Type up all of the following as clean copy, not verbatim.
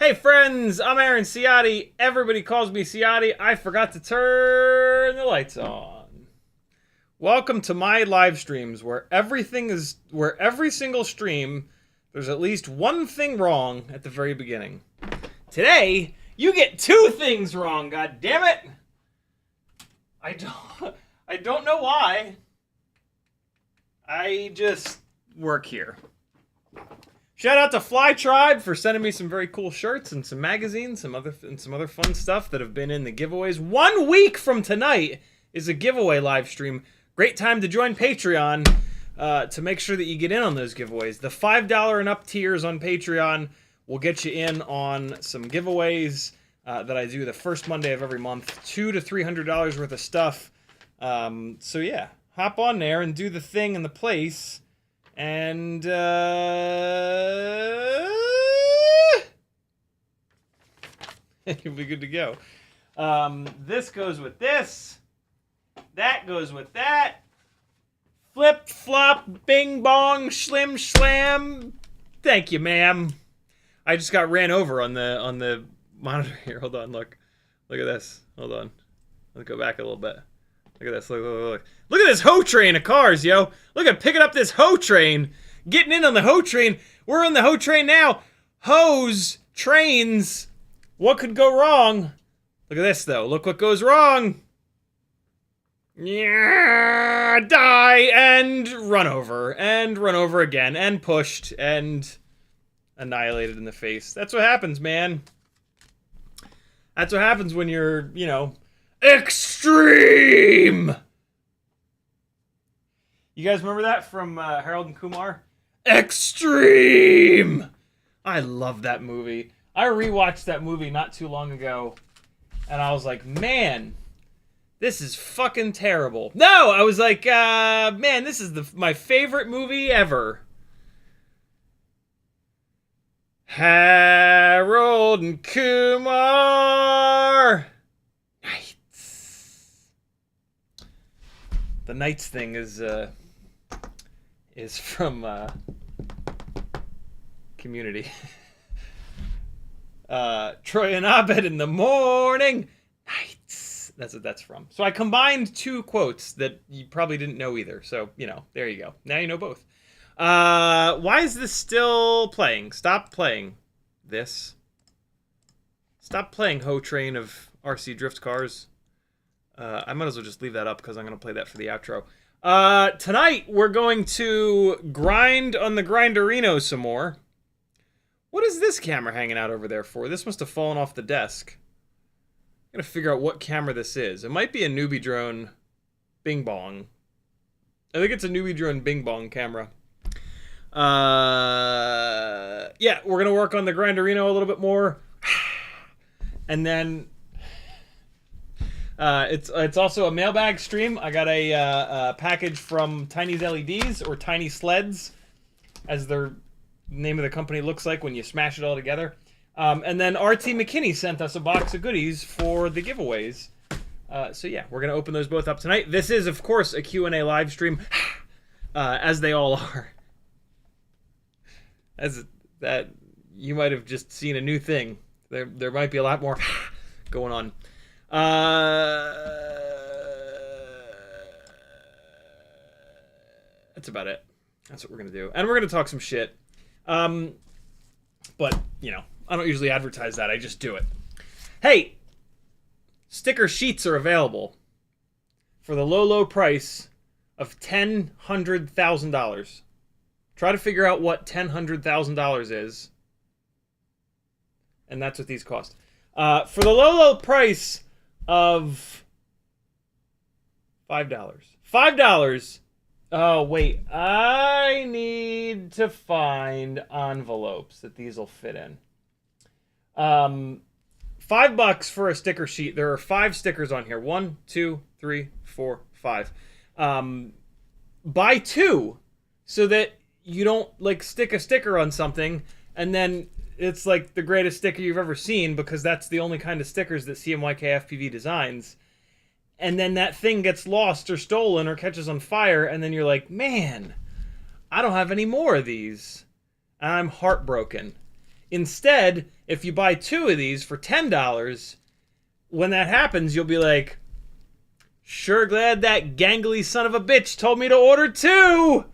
Hey friends, I'm Aaron Ciotti. Everybody calls me Ciotti. I forgot to turn the lights on. Welcome to my live streams where every single stream, there's at least one thing wrong at the very beginning. Today, you get two things wrong, god damn it! I don't know why. I just work here. Shout out to Fly Tribe for sending me some very cool shirts and some magazines, some other fun stuff that have been in the giveaways. 1 week from tonight is a giveaway live stream. Great time to join Patreon to make sure that you get in on those giveaways. The $5 and up tiers on Patreon will get you in on some giveaways that I do the first Monday of every month. $200 to $300 worth of stuff. So yeah, hop on there and do the thing in the place. And you'll be good to go. This goes with this. That goes with that. Flip, flop, bing, bong, shlim, slam. Thank you, ma'am. I just got ran over on the monitor here. Hold on, look at this. Hold on. Let's go back a little bit. Look at this. Look at this hoe train of cars, yo. Look at picking up this hoe train. getting in on the hoe train. We're on the hoe train now. Hoes, trains. What could go wrong? Look at this, though. Look what goes wrong. Yeah, die and run over again and pushed and annihilated in the face. That's what happens, man. That's what happens when you're, you know, extreme. You guys remember that from Harold and Kumar? Extreme. I love that movie. I rewatched that movie not too long ago, and I was like, man, this is fucking terrible. No, I was like, man, this is my favorite movie ever. Harold and Kumar. Knights. The Knights thing is from Community. Troy and Abed in the morning. Knights. That's what that's from. So I combined two quotes that you probably didn't know either. So, you know, there you go. Now you know both. Why is this still playing? Stop playing this. Stop playing Ho Train of RC Drift Cars. I might as well just leave that up because I'm going to play that for the outro. Tonight, we're going to grind on the Grinderino some more. What is this camera hanging out over there for? This must have fallen off the desk. I'm going to figure out what camera this is. It might be a newbie drone Bing Bong. I think it's a newbie drone Bing Bong camera. Yeah, we're gonna work on the Grinderino a little bit more, and then it's also a mailbag stream. I got a package from Tiny's LEDs, or Tiny Sleds, as their name of the company looks like when you smash it all together. And then RT McKinney sent us a box of goodies for the giveaways. So yeah, we're gonna open those both up tonight. This is, of course, a Q&A live stream, as they all are. As that, you might have just seen a new thing. There might be a lot more going on. That's about it. That's what we're gonna do, and we're gonna talk some shit. But you know, I don't usually advertise that. I just do it. Hey, sticker sheets are available for the low price of $1,000. Try to figure out what $100,000 is. And that's what these cost. For the low price of $5. $5. Oh, wait. I need to find envelopes that these will fit in. $5 for a sticker sheet. There are 5 stickers on here. 1, 2, 3, 4, 5. Buy 2 so that you don't, like, stick a sticker on something and then it's like the greatest sticker you've ever seen, because that's the only kind of stickers that CMYK-FPV designs. And then that thing gets lost or stolen or catches on fire, and then you're like, man, I don't have any more of these. And I'm heartbroken. Instead, if you buy 2 of these for $10, when that happens, you'll be like, sure glad that gangly son of a bitch told me to order 2!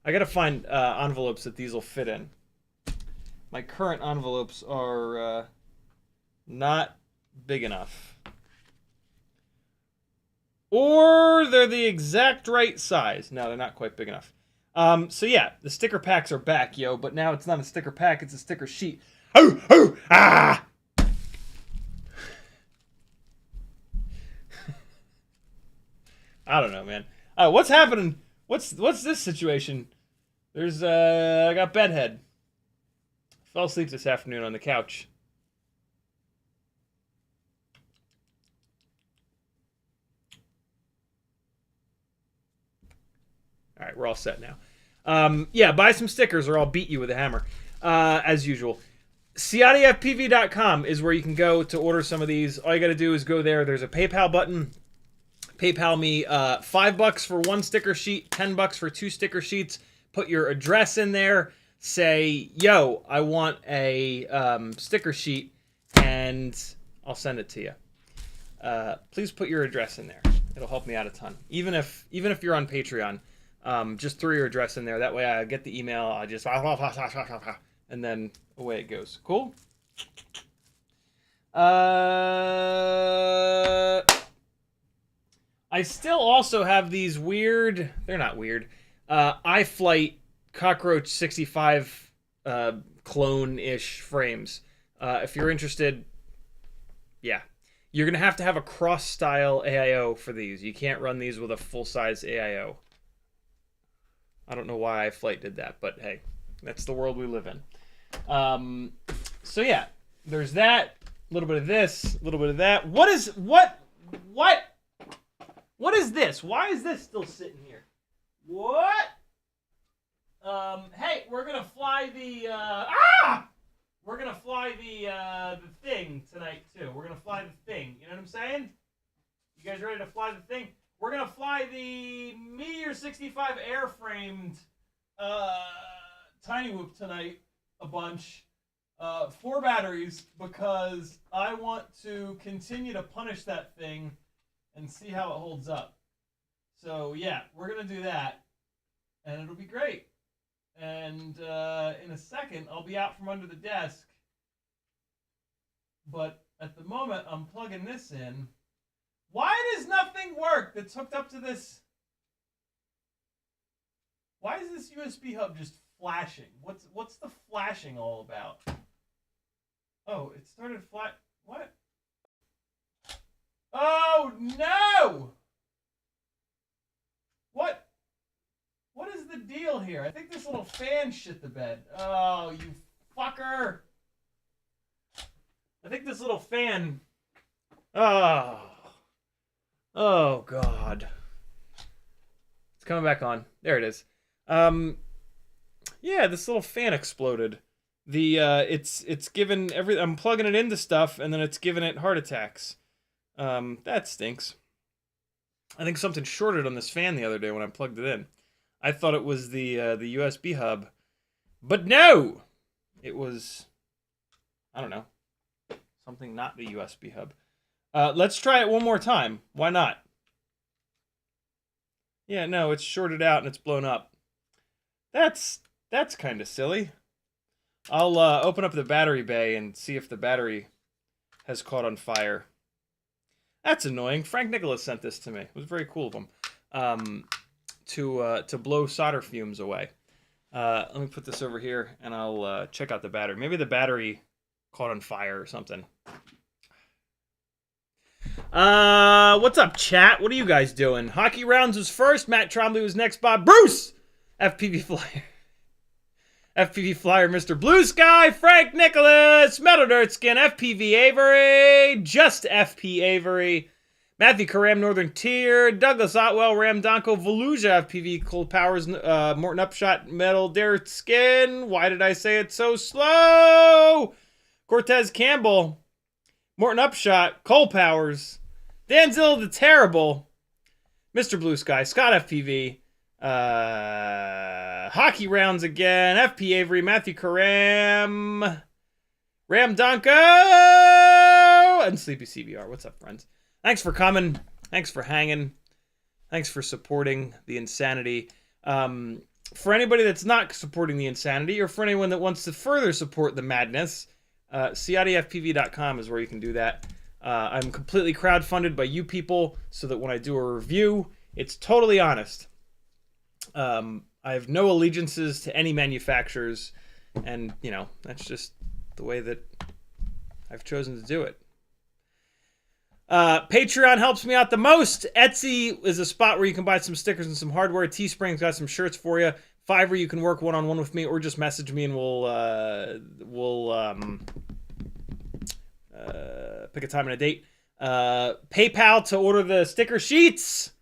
I gotta find envelopes that these will fit in. My current envelopes are not big enough. Or they're the exact right size. No, they're not quite big enough. So yeah, the sticker packs are back, yo, but now it's not a sticker pack, it's a sticker sheet. Oh, oh, ah! I don't know, man. What's happening? What's this situation? There's, I got bedhead. Fell asleep this afternoon on the couch. All right, we're all set now. Yeah, buy some stickers or I'll beat you with a hammer, as usual. CiottiFPV.com is where you can go to order some of these. All you got to do is go there. There's a PayPal button. PayPal me $5 for 1 sticker sheet, $10 for 2 sticker sheets. Put your address in there. Say, yo, I want a sticker sheet, and I'll send it to you. Please put your address in there. It'll help me out a ton. Even if you're on Patreon, Just throw your address in there. That way I get the email. I just and then away it goes. Cool. I still also have these weird. They're not weird. iFlight Cockroach 65 clone-ish frames. If you're interested, yeah. You're going to have a cross-style AIO for these. You can't run these with a full-size AIO. I don't know why iFlight did that, but hey, that's the world we live in. So yeah, there's that. A little bit of this, a little bit of that. What is this? Why is this still sitting here? What? Hey, we're gonna fly the we're gonna fly the thing tonight too. We're gonna fly the thing. You know what I'm saying? You guys ready to fly the thing? We're gonna fly the Meteor 65 airframed Tiny Whoop tonight a bunch. 4 batteries because I want to continue to punish that thing and see how it holds up. So yeah, we're gonna do that, and it'll be great. And in a second, I'll be out from under the desk. But at the moment, I'm plugging this in. Why does nothing work that's hooked up to this? Why is this USB hub just flashing? What's the flashing all about? Oh, it started flat. What? Oh no! What is the deal here? I think this little fan shit the bed. Oh, you fucker! I think this little fan. Oh God! It's coming back on. There it is. Yeah, this little fan exploded. It's given I'm plugging it into stuff, and then it's giving it heart attacks. That stinks. I think something shorted on this fan the other day when I plugged it in. I thought it was the USB hub, but no, it was, I don't know, something not the USB hub. Let's try it one more time. Why not? Yeah, no, it's shorted out and it's blown up. That's kind of silly. I'll open up the battery bay and see if the battery has caught on fire. That's annoying. Frank Nicholas sent this to me. It was very cool of him. To blow solder fumes away. Let me put this over here and I'll check out the battery. Maybe the battery caught on fire or something. What's up, chat? What are you guys doing? Hockey Rounds was first. Matt Trombley was next. Bob Bruce! FPV Flyer. FPV Flyer, Mr. Blue Sky, Frank Nicholas, Metal Dirt Skin, FPV Avery, Just FP Avery, Matthew Karam, Northern Tier, Douglas Otwell, Ram Donko, Volusia, FPV Cold Powers, Morton Upshot, Metal Dirt Skin. Why did I say it so slow? Cortez Campbell, Morton Upshot, Cold Powers, Danzilla the Terrible, Mr. Blue Sky, Scott FPV, Hockey Rounds again, FP Avery, Matthew Karam, Ram Donko, and Sleepy CBR. What's up, friends? Thanks for coming. Thanks for hanging. Thanks for supporting the insanity. For anybody that's not supporting the insanity, or for anyone that wants to further support the madness, CiottiFPV.com is where you can do that. I'm completely crowdfunded by you people, so that when I do a review, it's totally honest. I have no allegiances to any manufacturers, and, you know, that's just the way that I've chosen to do it. Patreon helps me out the most. Etsy is a spot where you can buy some stickers and some hardware. Teespring's got some shirts for you. Fiverr, you can work one-on-one with me, or just message me and we'll pick a time and a date. PayPal to order the sticker sheets.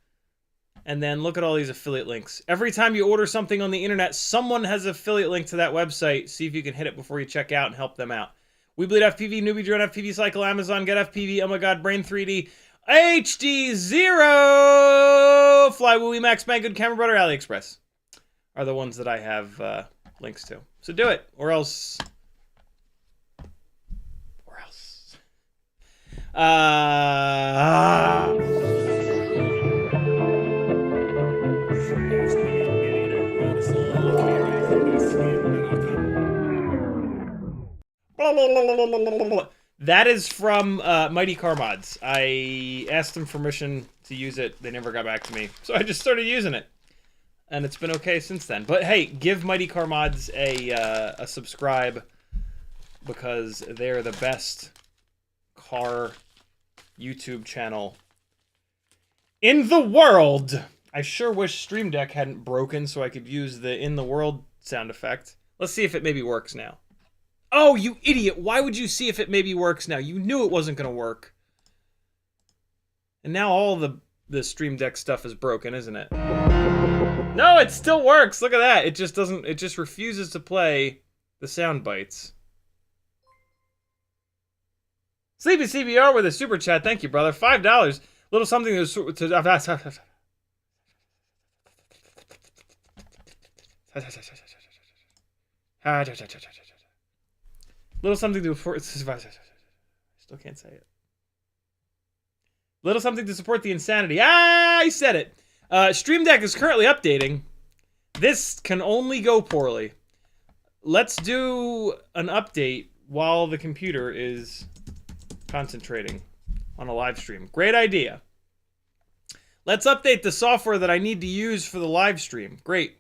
And then look at all these affiliate links. Every time you order something on the internet, someone has an affiliate link to that website. See if you can hit it before you check out and help them out. We Bleed FPV, Newbie Drone FPV Cycle, Amazon, Get FPV, oh my god, Brain 3D, HD0, Flywoo, Emacs, Banggood, Camera Brother, AliExpress are the ones that I have links to. So do it, or else. That is from Mighty Car Mods. I asked them permission to use it. They never got back to me. So I just started using it. And it's been okay since then. But hey, give Mighty Car Mods a subscribe, because they're the best car YouTube channel in the world. I sure wish Stream Deck hadn't broken so I could use the in the world sound effect. Let's see if it maybe works now. Oh, you idiot. Why would you see if it maybe works now? You knew it wasn't going to work. And now all the Stream Deck stuff is broken, isn't it? No, it still works. Look at that. It just doesn't, it just refuses to play the sound bites. Sleepy CBR with a super chat. Thank you, brother. $5. Little something to little something to support. Still can't say it. Little something to support the insanity. Ah, I said it. Stream Deck is currently updating. This can only go poorly. Let's do an update while the computer is concentrating on a live stream. Great idea. Let's update the software that I need to use for the live stream. Great.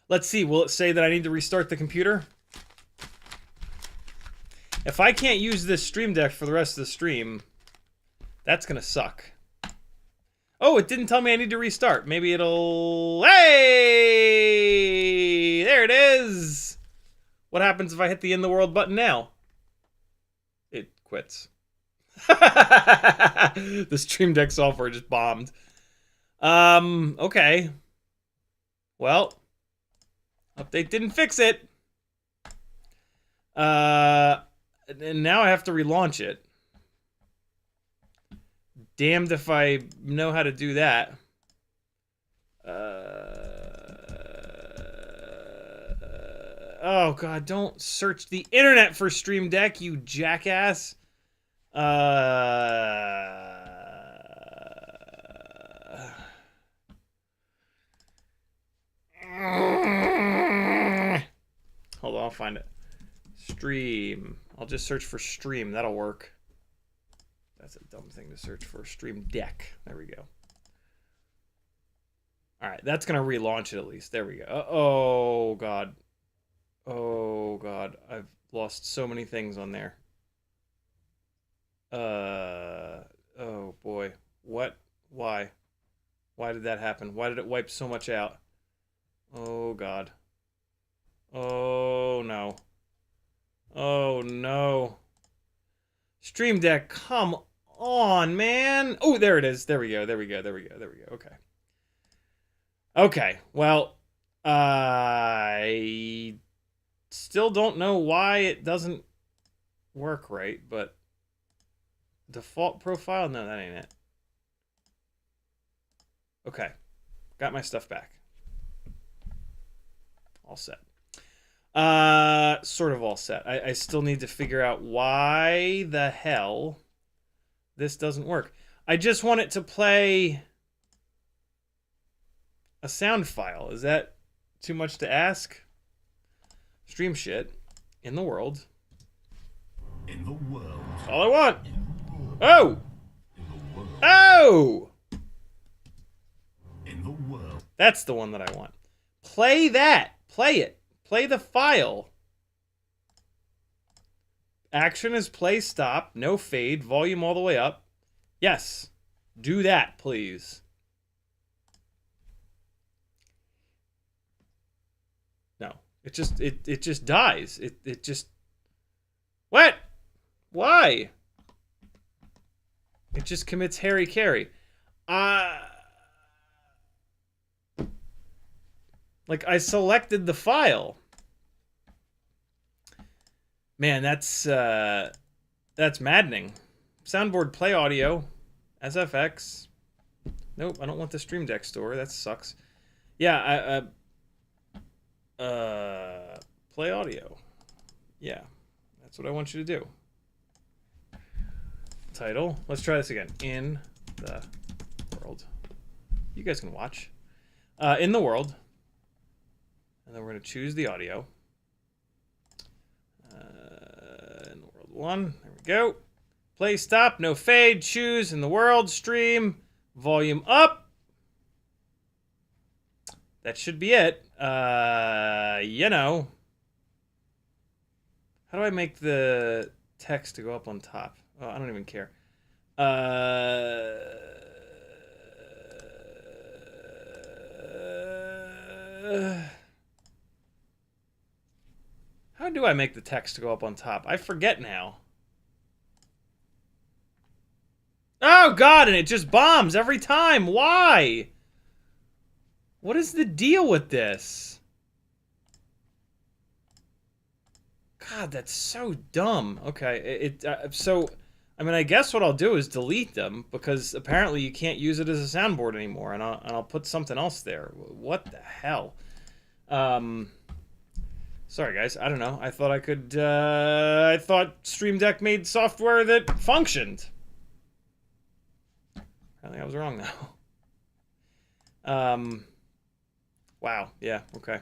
Let's see. Will it say that I need to restart the computer? If I can't use this Stream Deck for the rest of the stream, that's gonna suck. Oh, it didn't tell me I need to restart. Maybe it'll... Hey! There it is! What happens if I hit the in the world button now? It quits. The Stream Deck software just bombed. Okay. Well, update didn't fix it. And now I have to relaunch it. Damned if I know how to do that. Oh god, don't search the internet for Stream Deck, you jackass. Hold on, I'll find it. Stream. I'll just search for stream. That'll work. That's a dumb thing to search for. Stream Deck. There we go. Alright, that's going to relaunch it at least. There we go. Oh, God. Oh, God. I've lost so many things on there. Oh, boy. What? Why? Why did that happen? Why did it wipe so much out? Oh, God. Oh, no. Oh, no. Stream Deck, come on, man. Oh, there it is. There we go. There we go. There we go. There we go. Okay. Okay. Well, I still don't know why it doesn't work right, but default profile? No, that ain't it. Okay. Got my stuff back. All set. Sort of all set. I still need to figure out why the hell this doesn't work. I just want it to play a sound file. Is that too much to ask? Stream shit in the world. In the world. That's all I want. Oh! Oh! In the world. That's the one that I want. Play that. Play it. Play the file. Action is play stop. No fade. Volume all the way up. Yes. Do that, please. No. It just dies. It just... What? Why? It just commits Harry Carry. Like, I selected the file. Man, that's maddening. Soundboard play audio. SFX. Nope, I don't want the Stream Deck store. That sucks. Yeah, play audio. Yeah, that's what I want you to do. Title. Let's try this again. In the world. You guys can watch. In the world. And then we're going to choose the audio. one. There we go. Play, stop, no fade, choose in the world, stream, volume up. That should be it. You know. How do I make the text to go up on top? Oh, I don't even care. How do I make the text to go up on top? I forget now. Oh, God, and it just bombs every time. Why? What is the deal with this? God, that's so dumb. Okay, so, I mean, I guess what I'll do is delete them, because apparently you can't use it as a soundboard anymore, and I'll put something else there. What the hell? Sorry, guys. I don't know. I thought I could, I thought Stream Deck made software that functioned. Apparently I was wrong, though. Wow. Yeah, okay.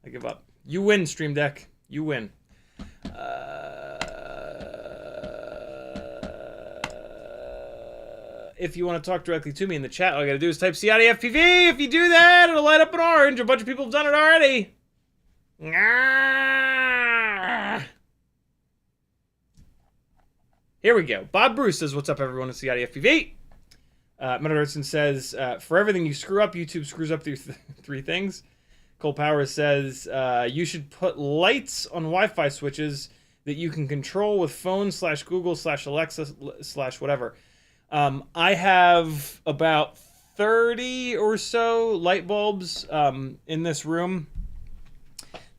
I give up. You win, Stream Deck. You win. If you want to talk directly to me in the chat, all I gotta do is type CiottiFPV. If you do that, it'll light up in orange. A bunch of people have done it already. Here we go. Bob Bruce says, what's up, everyone? It's CiottiFPV. Meadowson says, for everything you screw up, YouTube screws up these three things. Cole Powers says, you should put lights on Wi-Fi switches that you can control with phone / Google / Alexa / whatever. I have about 30 or so light bulbs in this room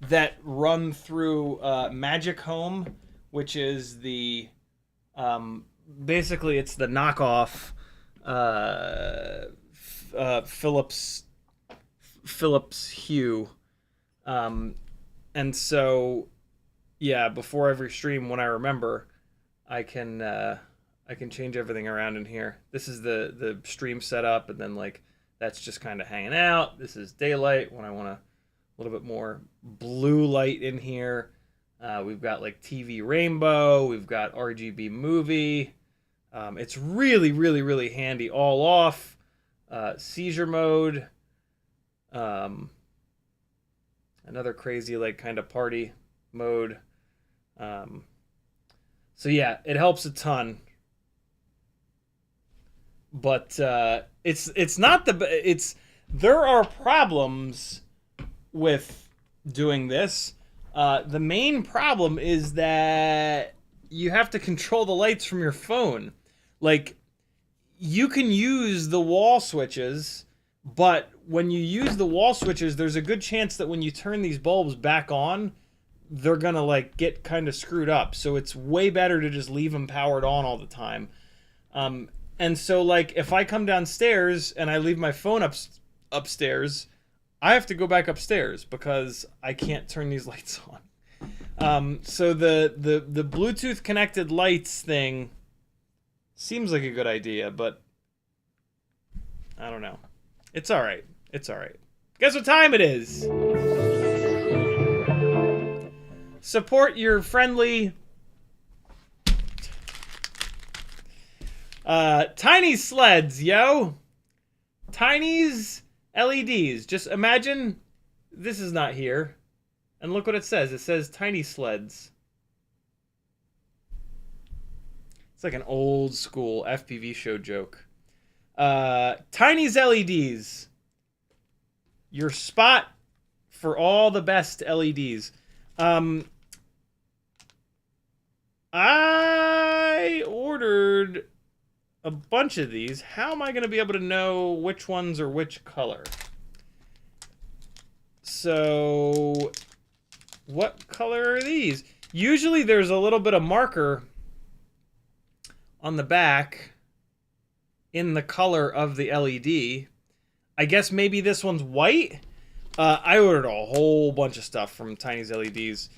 that run through Magic Home, which is the basically it's the knockoff Philips Hue, and so yeah, before every stream, when I remember, I can change everything around in here. This is the stream setup, and then like that's just kind of hanging out. This is daylight when I want a little bit more blue light in here. We've got like TV rainbow. We've got RGB movie. It's really, really, really handy. All off. Seizure mode. Another crazy like kind of party mode. So yeah, it helps a ton. But it's not the there are problems with doing this. The main problem is that you have to control the lights from your phone. Like, you can use the wall switches, but when you use the wall switches, there's a good chance that when you turn these bulbs back on, they're gonna like get kind of screwed up. So it's way better to just leave them powered on all the time. And so like if I come downstairs and I leave my phone upstairs, I have to go back upstairs because I can't turn these lights on. So the Bluetooth connected lights thing seems like a good idea, but I don't know. It's all right. It's all right. Guess what time it is? Support your friendly Tiny sleds, yo. Tiny's LEDs. Just imagine this is not here. And look what it says. It says Tiny Sleds. It's like an old school FPV show joke. Tiny's LEDs. Your spot for all the best LEDs. I ordered a bunch of these. How am I going to be able to know which ones are which color? So, what color are these? Usually there's a little bit of marker on the back in the color of the LED. I guess maybe this one's white. I ordered a whole bunch of stuff from Tiny's LEDs.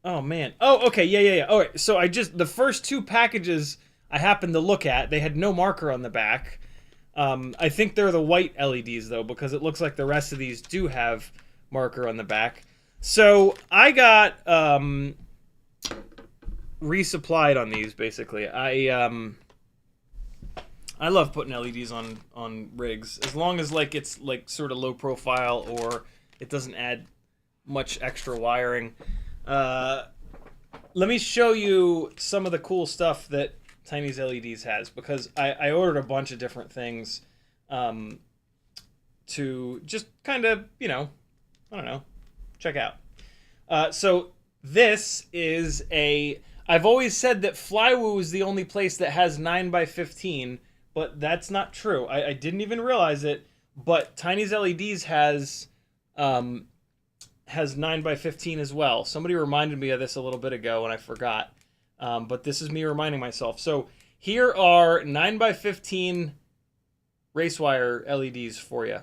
Oh, man. Oh, okay. Yeah. All right. So the first two packages I happened to look at, they had no marker on the back. I think they're the white LEDs, though, because it looks like the rest of these do have marker on the back. So I got resupplied on these basically. I love putting LEDs on rigs as long as like it's like sort of low profile or it doesn't add much extra wiring. Let me show you some of the cool stuff that Tiny's LEDs has, because I ordered a bunch of different things to just kind of, you know, I don't know, check out. So this is I've always said that Flywoo is the only place that has 9x15, but that's not true. I didn't even realize it, but Tiny's LEDs has 9x15 as well. Somebody reminded me of this a little bit ago and I forgot. But this is me reminding myself. So here are 9x15 race wire LEDs for you.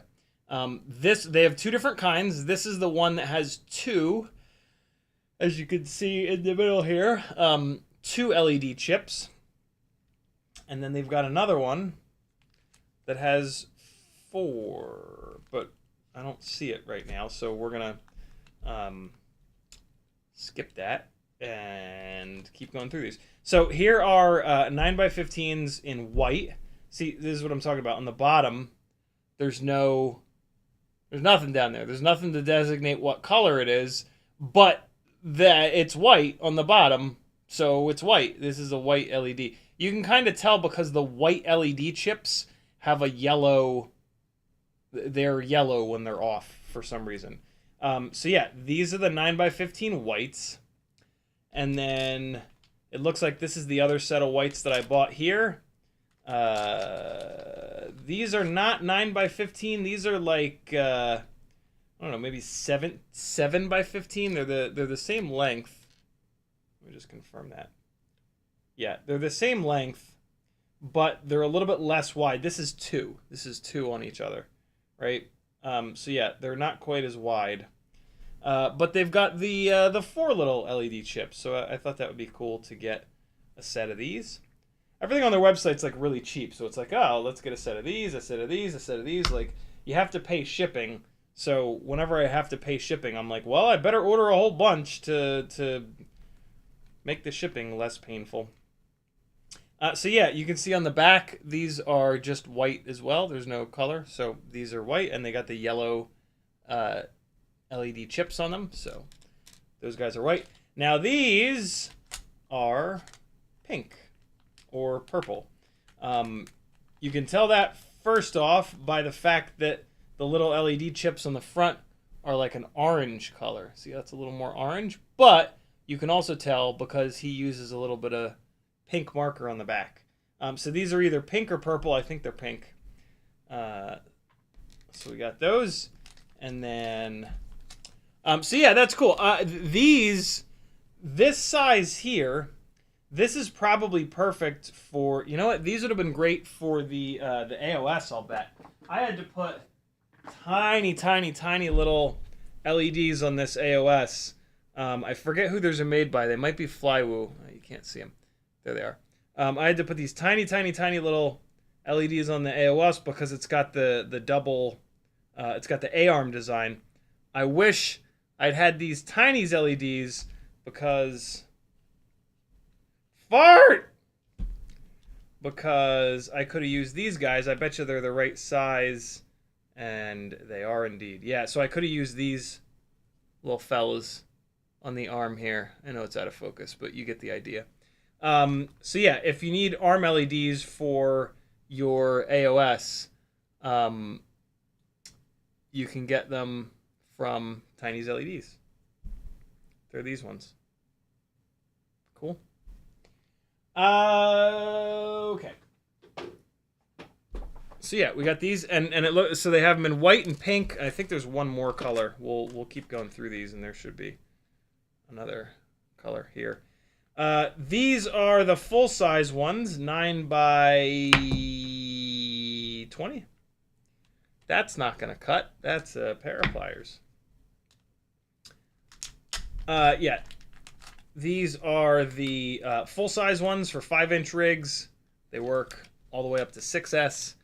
They have two different kinds. This is the one that has two, as you can see in the middle here, two LED chips. And then they've got another one that has 4, but I don't see it right now. So we're going to skip that and keep going through these. So here are 9x15s in white. See, this is what I'm talking about. On the bottom, there's nothing down there. There's nothing to designate what color it is, but that it's white on the bottom, so it's white. This is a white LED. You can kind of tell because the white LED chips have a yellow. They're yellow when they're off for some reason. So yeah, these are the 9x15 whites. And then it looks like this is the other set of whites that I bought here. These are not 9x15. These are like, I don't know, maybe 7x15. They're the same length. Let me just confirm that. Yeah, they're the same length, but they're a little bit less wide. This is 2. This is 2 on each other, right? So yeah, they're not quite as wide. But they've got the 4 little LED chips, so I thought that would be cool to get a set of these. Everything on their website's like really cheap, so it's like, oh, let's get a set of these, a set of these, a set of these. Like, you have to pay shipping, so whenever I have to pay shipping, I'm like, well, I better order a whole bunch to make the shipping less painful. So yeah, you can see on the back, these are just white as well. There's no color, so these are white, and they got the yellow LED chips on them, so those guys are white. Now these are pink or purple. You can tell that first off by the fact that the little LED chips on the front are like an orange color. See, that's a little more orange, but you can also tell because he uses a little bit of pink marker on the back. So these are either pink or purple. I think they're pink. So we got those, and then so yeah, that's cool. This size here, this is probably perfect for, you know what? These would have been great for the AOS, I'll bet. I had to put tiny, tiny, tiny little LEDs on this AOS. I forget who those are made by. They might be Flywoo. You can't see them. There they are. I had to put these tiny, tiny, tiny little LEDs on the AOS because it's got the double, it's got the A-arm design. I wish I'd had these tiny LEDs because I could have used these guys. I bet you they're the right size, and they are indeed. Yeah, so I could have used these little fellas on the arm here. I know it's out of focus, but you get the idea. So yeah, if you need arm LEDs for your AOS, you can get them from Tiny's LEDs. They're these ones. Cool. Okay. So yeah, we got these, and it looks so they have them in white and pink. I think there's one more color. We'll keep going through these, and there should be another color here. These are the full size ones, 9x20. That's not gonna cut. That's a pair of pliers. Yeah. These are the full-size ones for 5-inch rigs. They work all the way up to 6S.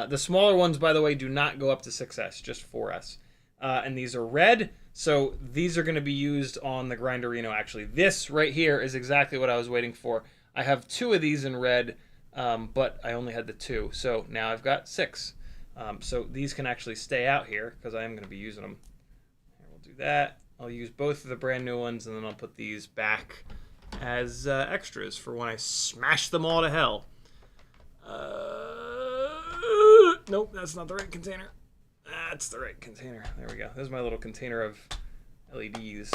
The smaller ones, by the way, do not go up to 6S, just 4S. and these are red. So these are going to be used on the Grinderino. Actually, this right here is exactly what I was waiting for. I have 2 of these in red, but I only had the 2. So now I've got 6. So these can actually stay out here because I am going to be using them. Here, we'll do that. I'll use both of the brand new ones, and then I'll put these back as extras for when I smash them all to hell. Nope, that's not the right container. That's the right container. There we go. This is my little container of LEDs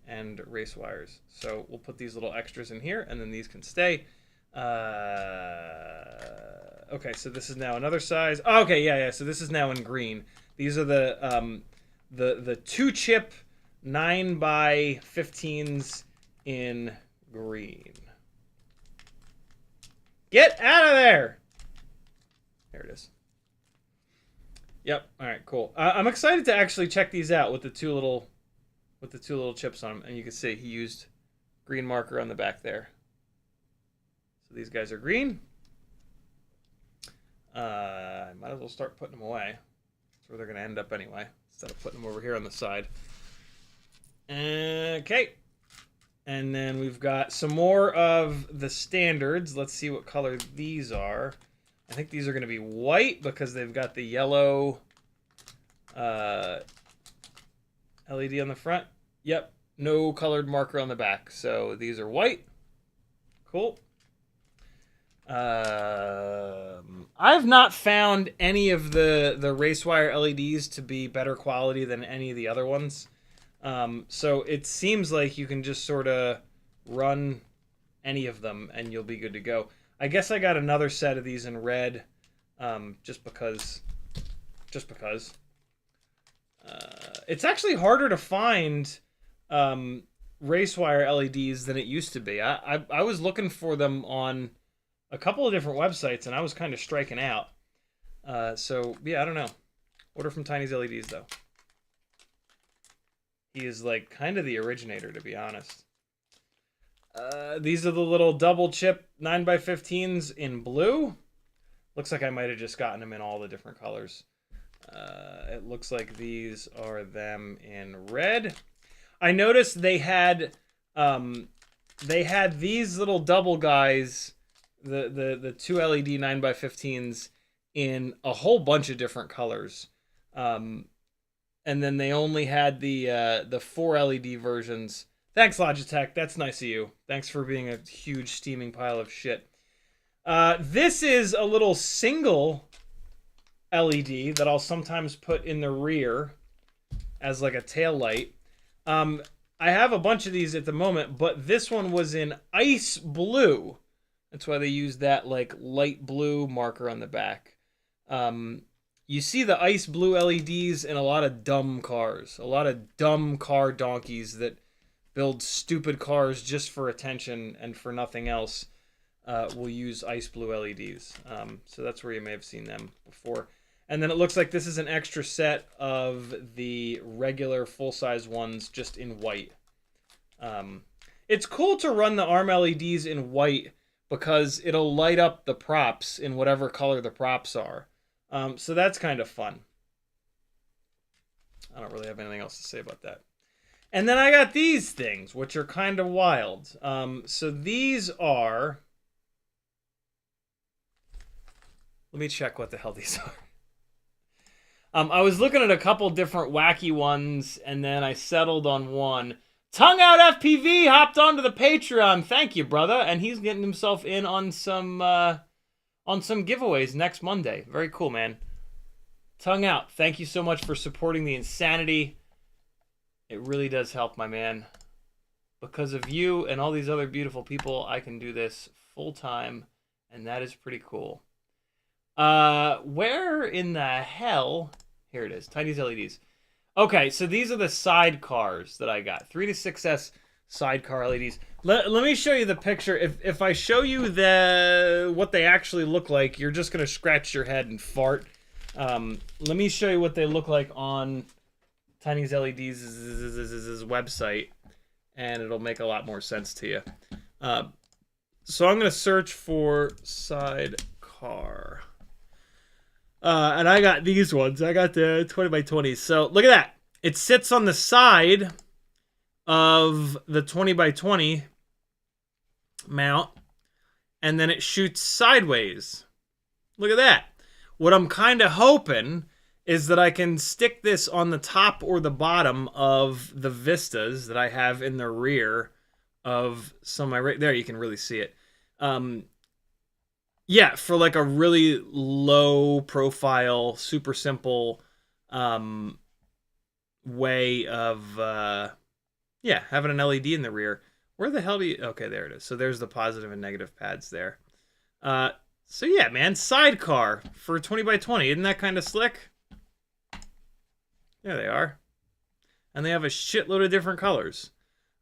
and race wires. So we'll put these little extras in here, and then these can stay. Okay, so this is now another size. Oh, okay, yeah. So this is now in green. These are the 2-chip 9x15s in green. Get out of there! There it is. Yep. All right. Cool. I'm excited to actually check these out with the two little chips on them, and you can see he used green marker on the back there. So these guys are green. I might as well start putting them away. That's where they're going to end up anyway, instead of putting them over here on the side. Okay. And then we've got some more of the standards. Let's see what color these are. I think these are going to be white because they've got the yellow LED on the front. Yep, no colored marker on the back. So these are white. Cool. I've not found any of the RaceWire LEDs to be better quality than any of the other ones. So it seems like you can just sort of run any of them and you'll be good to go. I guess I got another set of these in red, just because. It's actually harder to find RaceWire LEDs than it used to be. I was looking for them on a couple of different websites, and I was kind of striking out. So, yeah, I don't know. Order from Tiny's LEDs, though. He is, like, kind of the originator, to be honest. These are the little double chip 9x15s in blue. Looks like I might have just gotten them in all the different colors. It looks like these are them in red. I noticed they had these little double guys, the 2 LED 9x15s in a whole bunch of different colors. And then they only had the 4 LED versions. Thanks, Logitech. That's nice of you. Thanks for being a huge steaming pile of shit. This is a little single LED that I'll sometimes put in the rear as like a tail light. I have a bunch of these at the moment, but this one was in ice blue. That's why they used that like light blue marker on the back. You see the ice blue LEDs in a lot of dumb cars. A lot of dumb car donkeys that build stupid cars just for attention and for nothing else will use ice blue LEDs. So that's where you may have seen them before. And then it looks like this is an extra set of the regular full-size ones just in white. It's cool to run the ARM LEDs in white because it'll light up the props in whatever color the props are. So that's kind of fun. I don't really have anything else to say about that. And then I got these things, which are kind of wild. So these are... Let me check what the hell these are. I was looking at a couple different wacky ones, and then I settled on one. Tongue Out FPV hopped onto the Patreon. Thank you, brother. And he's getting himself in on some giveaways next Monday. Very cool, man. Tongue Out, thank you so much for supporting the insanity. It really does help, my man. Because of you and all these other beautiful people, I can do this full time, and that is pretty cool. Where in the hell? Here it is, Tiny's LEDs. Okay, so these are the sidecars that I got. 3 to 6S sidecar LEDs. Let me show you the picture. If I show you what they actually look like, you're just gonna scratch your head and fart. Let me show you what they look like on Tiny's LEDs' website, and it'll make a lot more sense to you. So I'm gonna search for sidecar. And I got these ones. I got the 20 by 20s. So look at that. It sits on the side of the 20 by 20 mount, and then it shoots sideways. Look at that. What I'm kind of hoping is that I can stick this on the top or the bottom of the vistas that I have in the rear of some of my... There, you can really see it. Yeah, for like a really low profile, super simple way of, yeah, having an LED in the rear. Where the hell do you... Okay, there it is. So there's the positive and negative pads there. So yeah, man, sidecar for 20 by 20. Isn't that kind of slick? There they are. And they have a shitload of different colors.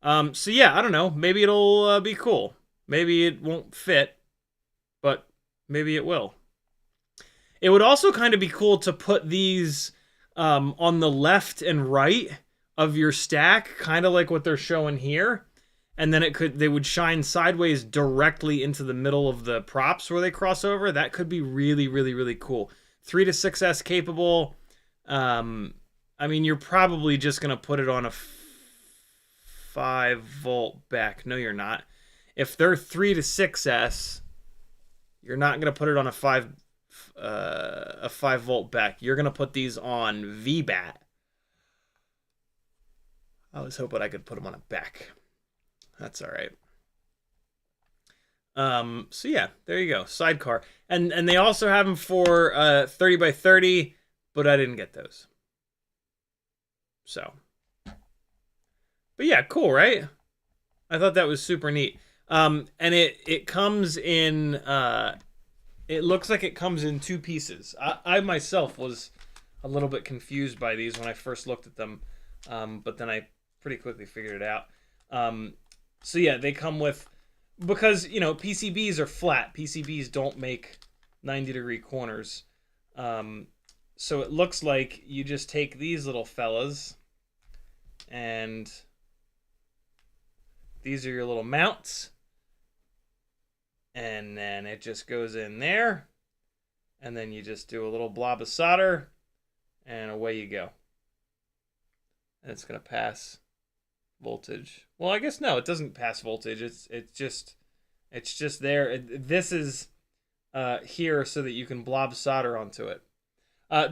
So yeah, I don't know. Maybe it'll be cool. Maybe it won't fit, but maybe it will. It would also kind of be cool to put these on the left and right of your stack, kind of like what they're showing here. And then they would shine sideways directly into the middle of the props where they cross over. That could be really, really, really cool. 3 to 6S capable. I mean, you're probably just going to put it on a 5-volt back. No, you're not. If they're 3 to 6S, you're not going to put it on a 5-volt back. You're going to put these on VBAT. I was hoping I could put them on a back. That's all right. So yeah, there you go. Sidecar. And they also have them for 30 by 30, but I didn't get those. So. But yeah, cool, right? I thought that was super neat. And it comes in it looks like it comes in 2 pieces. I myself was a little bit confused by these when I first looked at them. But then I pretty quickly figured it out. So yeah, they come with, because, you know, PCBs are flat. PCBs don't make 90-degree corners. So it looks like you just take these little fellas, and these are your little mounts. And then it just goes in there. And then you just do a little blob of solder, and away you go. And it's going to pass voltage. Well, I guess no, it doesn't pass voltage. It's just there. This is here so that you can blob solder onto it.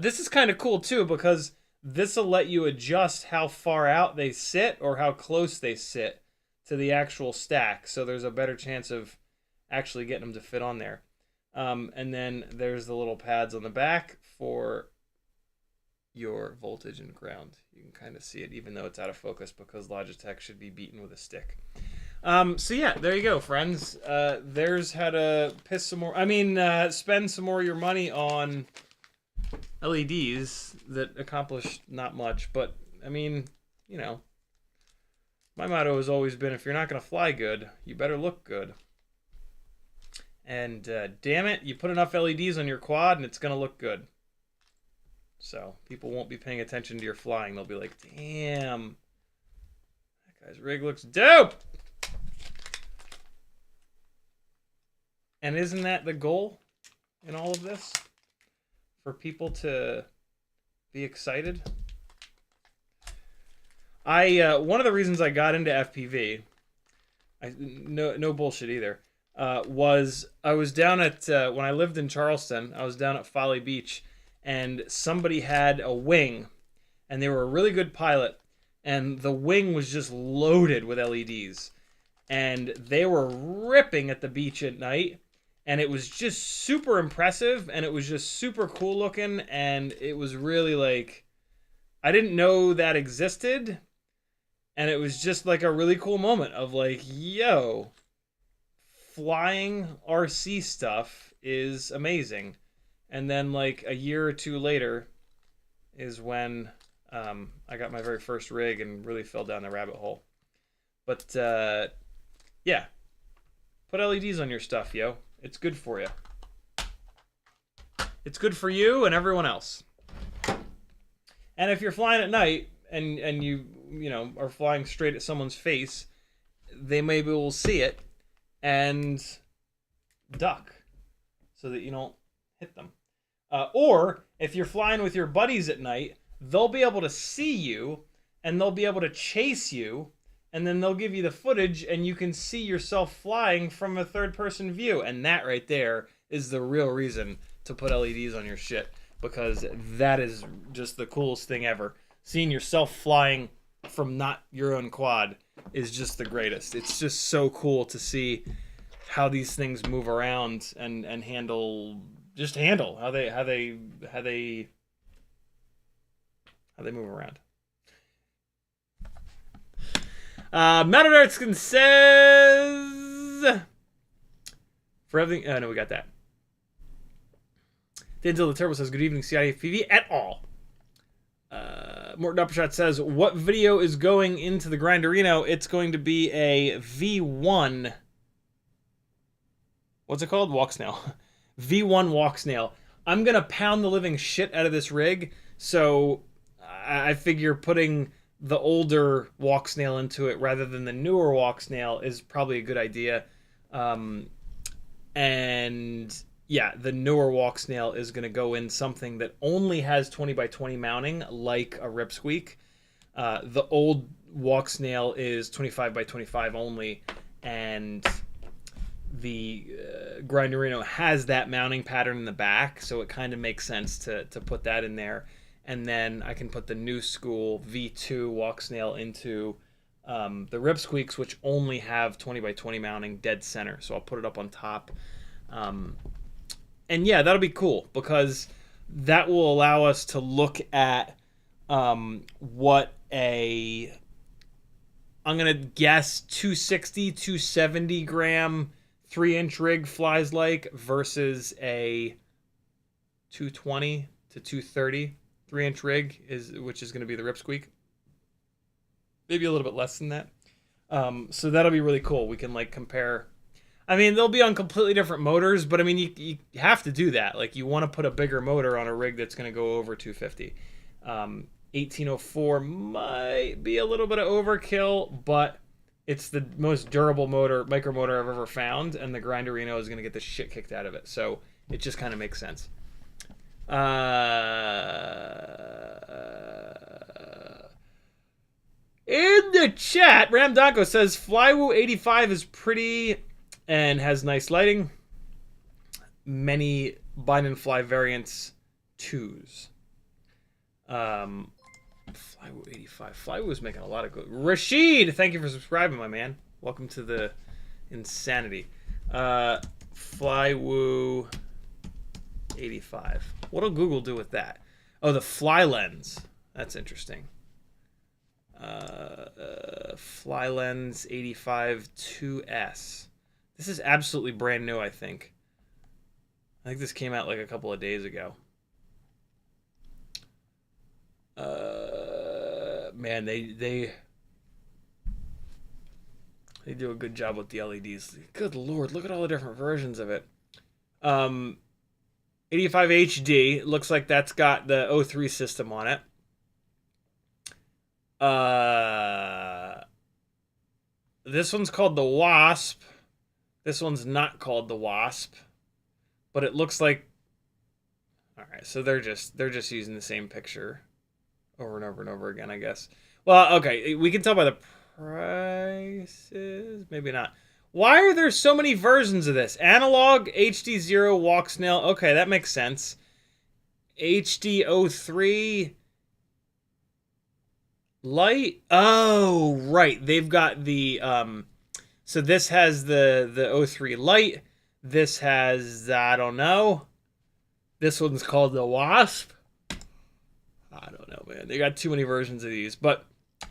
This is kind of cool too, because this will let you adjust how far out they sit or how close they sit to the actual stack. So there's a better chance of actually getting them to fit on there. And then there's the little pads on the back for your voltage and ground. You can kind of see it even though it's out of focus, because Logitech should be beaten with a stick. So yeah, there you go, friends. There's how to spend some more of your money on LEDs that accomplish not much. But I mean, you know, my motto has always been, if you're not going to fly good, you better look good. And damn it, you put enough LEDs on your quad and it's going to look good. So people won't be paying attention to your flying. They'll be like, damn, that guy's rig looks dope. And isn't that the goal in all of this? For people to be excited? One of the reasons I got into FPV, no bullshit either, was I was down at, when I lived in Charleston, I was down at Folly Beach, and somebody had a wing, and they were a really good pilot, and the wing was just loaded with LEDs, and they were ripping at the beach at night, and it was just super impressive, and it was just super cool looking, and it was really like, I didn't know that existed, and it was just like a really cool moment of like, yo, flying RC stuff is amazing. And then like a year or 2 later is when I got my very first rig and really fell down the rabbit hole. But yeah, put LEDs on your stuff, yo. It's good for you. It's good for you and everyone else. And if you're flying at night and you know are flying straight at someone's face, they maybe will see it and duck so that you don't hit them. Or if you're flying with your buddies at night, they'll be able to see you and they'll be able to chase you, and then they'll give you the footage and you can see yourself flying from a third-person view. And that right there is the real reason to put LEDs on your shit, because that is just the coolest thing ever. Seeing yourself flying from not your own quad is just the greatest. It's just so cool to see how these things move around and handle how they move around. Mounted Artskin says for everything. Oh no, we got that. Denzel the Turbo says, "Good evening, CiottiFPV at all." Morton Uppershot says, "What video is going into the Grinderino?" It's going to be a V1. What's it called? Walk snail. V1 walk snail. I'm gonna pound the living shit out of this rig, so I figure putting the older walk snail into it rather than the newer walk snail is probably a good idea. And yeah, the newer walk snail is going to go in something that only has 20 by 20 mounting, like a Ripsqueak. The old walk snail is 25 by 25 only, and the Grinderino has that mounting pattern in the back, so it kind of makes sense to put that in there. And then I can put the new school V2 walk snail into the Ripsqueaks, which only have 20 by 20 mounting dead center. So I'll put it up on top. And yeah, that'll be cool, because that will allow us to look at what I'm going to guess 260, 270 gram 3-inch rig flies like versus a 220 to 230 3-inch rig, which is going to be the Ripsqueak. Maybe a little bit less than that. So that'll be really cool. We can like compare. I mean, they'll be on completely different motors, but I mean, you have to do that. Like, you want to put a bigger motor on a rig that's going to go over 250. 1804 might be a little bit of overkill, but it's the most durable micro motor I've ever found, and the Grinderino is going to get the shit kicked out of it. So it just kind of makes sense. In the chat, Ramdonko says Flywoo 85 is pretty and has nice lighting. Many bind and fly variants 2s. Flywoo 85. Flywoo is making a lot of good. Rashid, thank you for subscribing, my man. Welcome to the insanity. Flywoo 85. What'll Google do with that? Oh, the fly lens. That's interesting. Fly lens 85 2S. This is absolutely brand new, I think. I think this came out like a couple of days ago. Man, they do a good job with the LEDs. Good lord, look at all the different versions of it. 85 HD, looks like that's got the O3 system on it. This one's called the Wasp. This one's not called the Wasp, but it looks like. All right, so they're just using the same picture over and over and over again, I guess. Well, okay, we can tell by the prices. Maybe not. Why are there so many versions of this? Analog, HD0, walk snail. Okay, that makes sense. HD03. Light? Oh, right. They've got the so this has the 03 light. This has, I don't know. This one's called the Wasp. I don't know, man. They got too many versions of these. But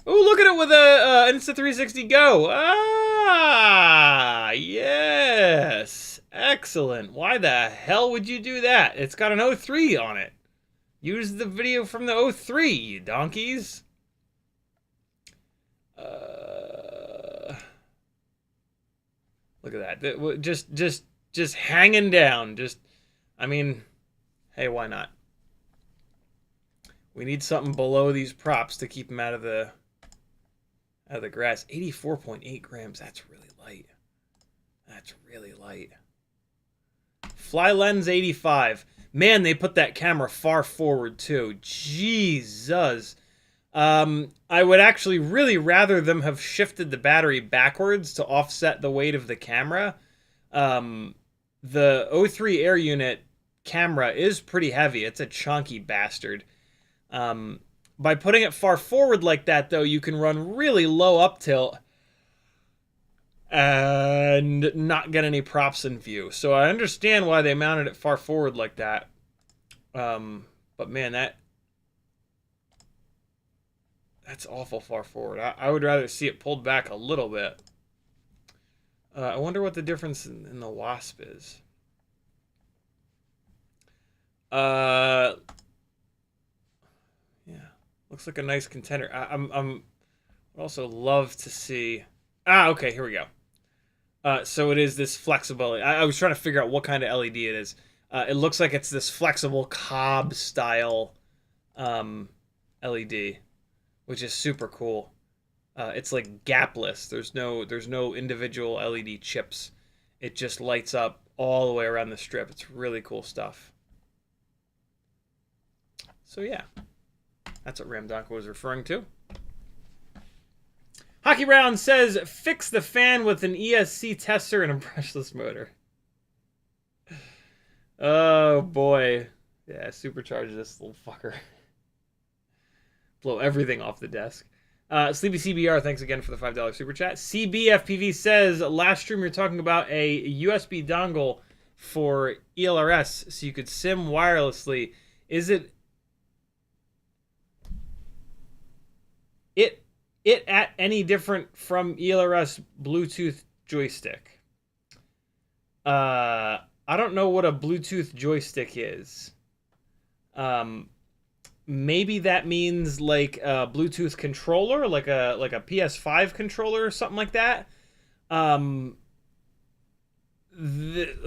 oh, look at it with a Insta360 Go. Ah, yes. Excellent. Why the hell would you do that? It's got an 03 on it. Use the video from the 03, you donkeys. Look at that. Just hanging down. I mean, hey, why not? We need something below these props to keep them out of the grass. 84.8 grams. That's really light. That's really light. Fly lens 85. Man, they put that camera far forward too. Jesus. I would actually really rather them have shifted the battery backwards to offset the weight of the camera. The O3 Air Unit camera is pretty heavy. It's a chunky bastard. By putting it far forward like that, though, you can run really low up tilt and not get any props in view. So I understand why they mounted it far forward like that. But man, that's awful far forward. I would rather see it pulled back a little bit. I wonder what the difference in the Wasp is. Yeah, looks like a nice contender. I'd also love to see. Okay, here we go. So it is this flexible. I was trying to figure out what kind of LED it is. It looks like it's this flexible Cobb style LED, which is super cool. It's like gapless. There's no individual LED chips. It just lights up all the way around the strip. It's really cool stuff. So yeah, that's what Ramdonko was referring to. Hockey Round says, fix the fan with an ESC tester and a brushless motor. Oh boy. Yeah, supercharge this little fucker. Blow everything off the desk. Sleepy CBR, thanks again for the $5 super chat. CBFPV says, last stream you're talking about a USB dongle for ELRS so you could sim wirelessly. Is it at any different from ELRS Bluetooth joystick? I don't know what a Bluetooth joystick is. Maybe that means like a Bluetooth controller, like a PS5 controller or something like that. The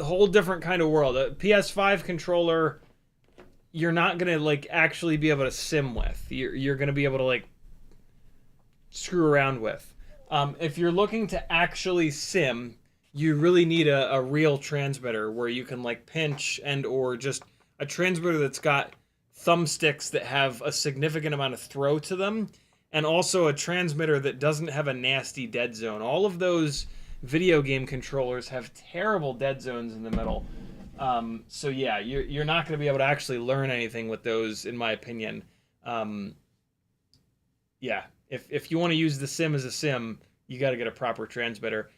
whole different kind of world. A PS5 controller, you're not gonna like actually be able to sim with. You're gonna be able to like screw around with. If you're looking to actually sim, you really need a real transmitter where you can like pinch and or just a transmitter that's got thumbsticks that have a significant amount of throw to them, and also a transmitter that doesn't have a nasty dead zone. All of those video game controllers have terrible dead zones in the middle. So yeah, you're not going to be able to actually learn anything with those, in my opinion. Yeah, if you want to use the sim as a sim, you got to get a proper transmitter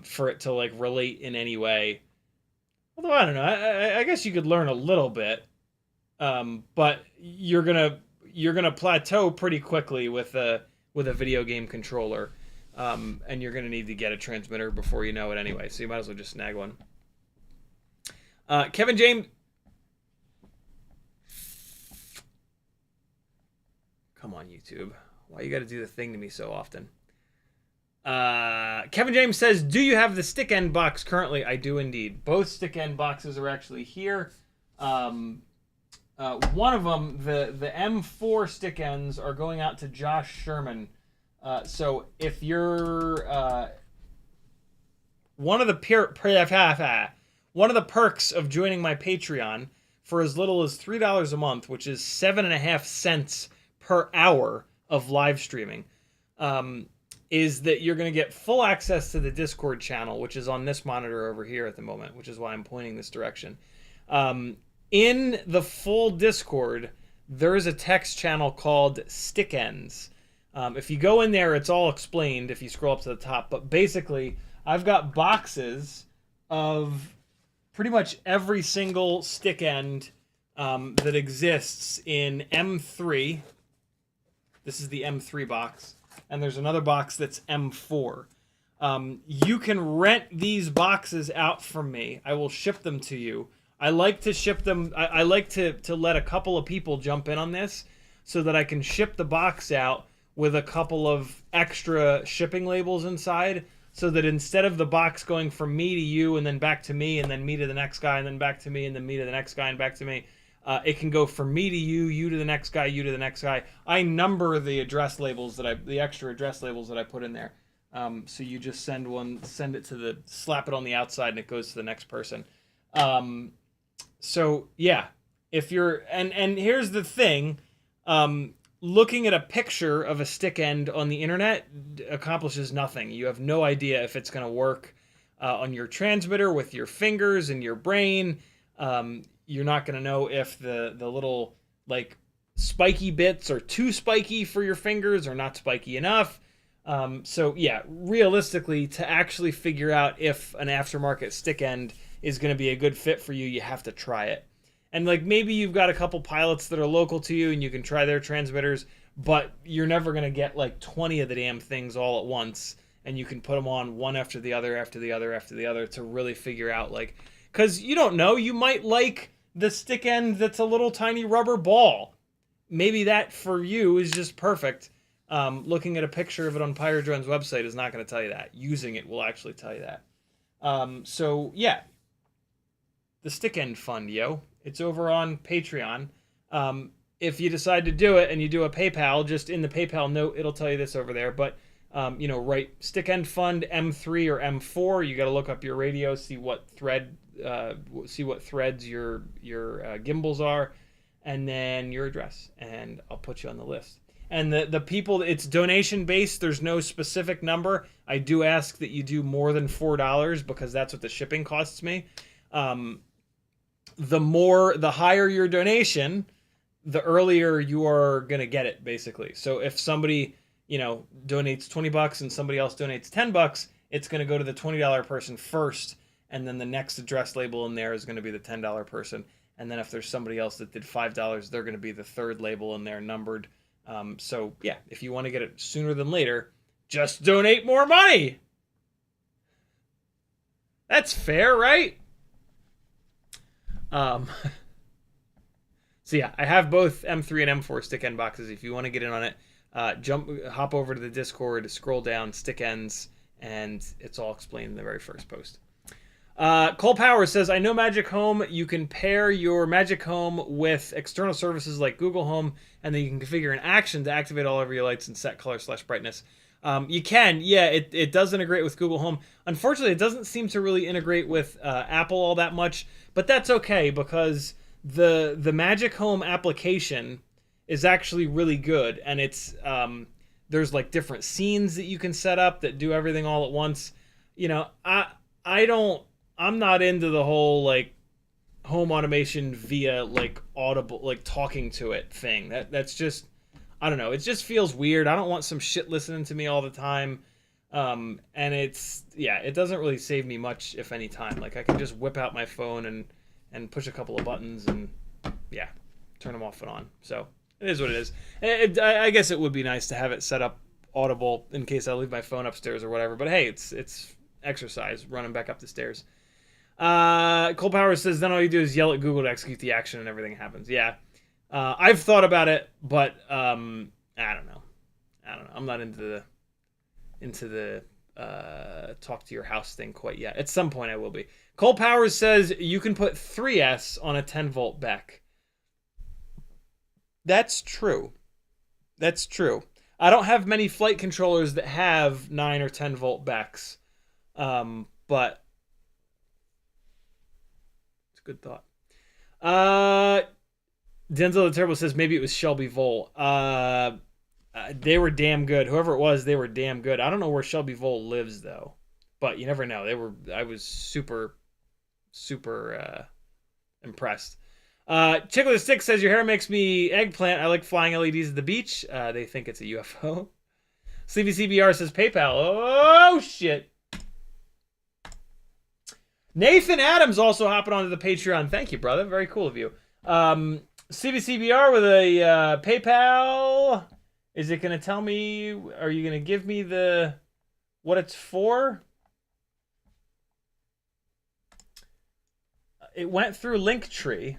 for it to like relate in any way. Although I don't know, I guess you could learn a little bit. But you're gonna plateau pretty quickly with a video game controller, and you're gonna need to get a transmitter before you know it anyway. So you might as well just snag one. Kevin James, come on YouTube, why you got to do the thing to me so often? Kevin James says, "Do you have the stick end box currently?" I do indeed. Both stick end boxes are actually here. One of them, the M4 stick ends, are going out to Josh Sherman. So if you're one of the perks of joining my Patreon for as little as $3 a month, which is 7.5 cents per hour of live streaming, is that you're going to get full access to the Discord channel, which is on this monitor over here at the moment, which is why I'm pointing this direction. In the full Discord, there is a text channel called Stick Ends. If you go in there, it's all explained if you scroll up to the top. But basically, I've got boxes of pretty much every single stick end that exists in M3. This is the M3 box. And there's another box that's M4. You can rent these boxes out from me. I will ship them to you. I like to ship them. I like to let a couple of people jump in on this so that I can ship the box out with a couple of extra shipping labels inside, so that instead of the box going from me to you and then back to me and then me to the next guy and then back to me and then me to the next guy and back to me, it can go from me to you, you to the next guy, you to the next guy. I number the address labels the extra address labels that I put in there. So you just send it on the outside and it goes to the next person. So yeah, if you're and here's the thing, looking at a picture of a stick end on the internet accomplishes nothing. You have no idea if it's going to work on your transmitter with your fingers and your brain. You're not going to know if the little like spiky bits are too spiky for your fingers or not spiky enough. So yeah, realistically, to actually figure out if an aftermarket stick end is going to be a good fit for you, you have to try it. And like maybe you've got a couple pilots that are local to you and you can try their transmitters, but you're never going to get like 20 of the damn things all at once, and you can put them on one after the other after the other after the other to really figure out, like, because you don't know, you might like the stick end that's a little tiny rubber ball. Maybe that for you is just perfect. Looking at a picture of it on Pyrodrone's website is not going to tell you that. Using it will actually tell you that. So yeah, the stick end fund, yo. It's over on Patreon. If you decide to do it and you do a PayPal, just in the PayPal note, it'll tell you this over there. But, write stick end fund M3 or M4. You got to look up your radio, see what threads your gimbals are, and then your address, and I'll put you on the list. And the people, it's donation based. There's no specific number. I do ask that you do more than $4 because that's what the shipping costs me. The higher your donation, the earlier you are going to get it, basically. So if somebody, donates $20 and somebody else donates $10, it's going to go to the $20 person first, and then the next address label in there is going to be the $10 person. And then if there's somebody else that did $5, they're going to be the third label in there, numbered. So yeah, if you want to get it sooner than later, just donate more money. That's fair, right? So yeah, I have both M3 and M4 stick end boxes. If you want to get in on it, hop over to the Discord, scroll down, stick ends, and it's all explained in the very first post. Cole Power says, I know Magic Home. You can pair your Magic Home with external services like Google Home, and then you can configure an action to activate all of your lights and set color/brightness. You can, yeah, it does integrate with Google Home. Unfortunately, it doesn't seem to really integrate with Apple all that much, but that's okay because the Magic Home application is actually really good, and it's there's like different scenes that you can set up that do everything all at once. I'm not into the whole like home automation via like audible, like talking to it thing. That's just, I don't know. It just feels weird. I don't want some shit listening to me all the time. And it doesn't really save me much, if any time. Like I can just whip out my phone and push a couple of buttons and yeah, turn them off and on. So it is what it is. I guess it would be nice to have it set up audible in case I leave my phone upstairs or whatever. But hey, it's exercise running back up the stairs. Cole Power says, then all you do is yell at Google to execute the action and everything happens. Yeah. I've thought about it, but I don't know. I'm not into the talk to your house thing quite yet. At some point I will be. Cole Powers says you can put 3S on a 10-volt BEC. That's true. I don't have many flight controllers that have 9 or 10-volt BECs, but it's a good thought. Denzel the Terrible says maybe it was Shelby Vol. They were damn good. Whoever it was, they were damn good. I don't know where Shelby Vol lives though, but you never know. I was super impressed. Chickle the Stick says your hair makes me eggplant. I like flying LEDs at the beach. They think it's a UFO. Sleepy CBR says PayPal. Oh shit. Nathan Adams also hopping onto the Patreon. Thank you, brother. Very cool of you. CBCBR with a PayPal. Is it going to tell me, are you going to give me what it's for? It went through Linktree.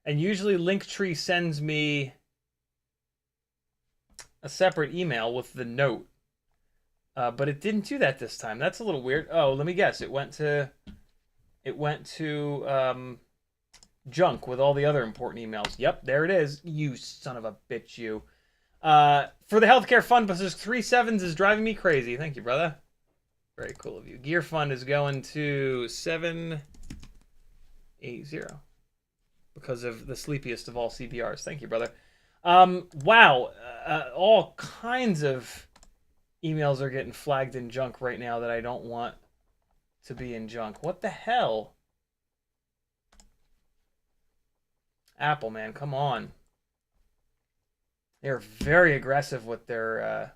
And usually Linktree sends me a separate email with the note. But it didn't do that this time. That's a little weird. Oh, let me guess. It went to junk with all the other important emails. Yep, there it is. You son of a bitch, you. For the healthcare fund, but there's 3 7s is driving me crazy. Thank you, brother. Very cool of you. Gear fund is going to 780. because of the sleepiest of all CBRs. Thank you, brother. Wow. All kinds of emails are getting flagged in junk right now that I don't want to be in junk. What the hell? Apple, man, come on. They're very aggressive with their...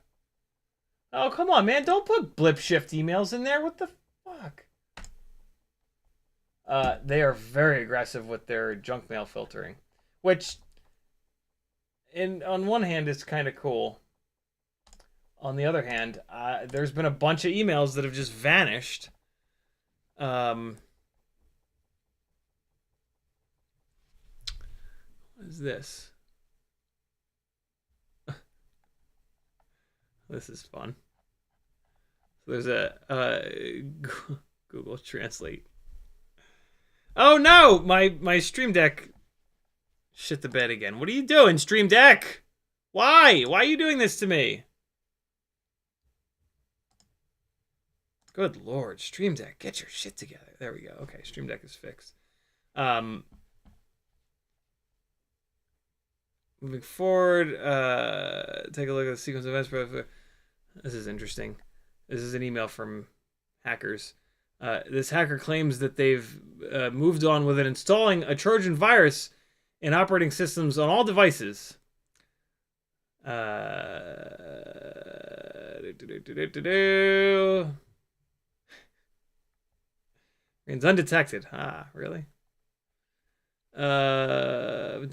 Oh, come on, man. Don't put blip shift emails in there. What the fuck? They are very aggressive with their junk mail filtering. Which, on one hand, is kind of cool. On the other hand, there's been a bunch of emails that have just vanished. What is this? This is fun. So there's a Google Translate. Oh no, my Stream Deck shit the bed again. What are you doing, Stream Deck? Why? Why are you doing this to me? Good Lord, Stream Deck, get your shit together. There we go. Okay, Stream Deck is fixed. Moving forward, take a look at the sequence of events. This is interesting. This is an email from hackers. This hacker claims that they've moved on with it, installing a Trojan virus in operating systems on all devices. It's undetected. Ah, really? There's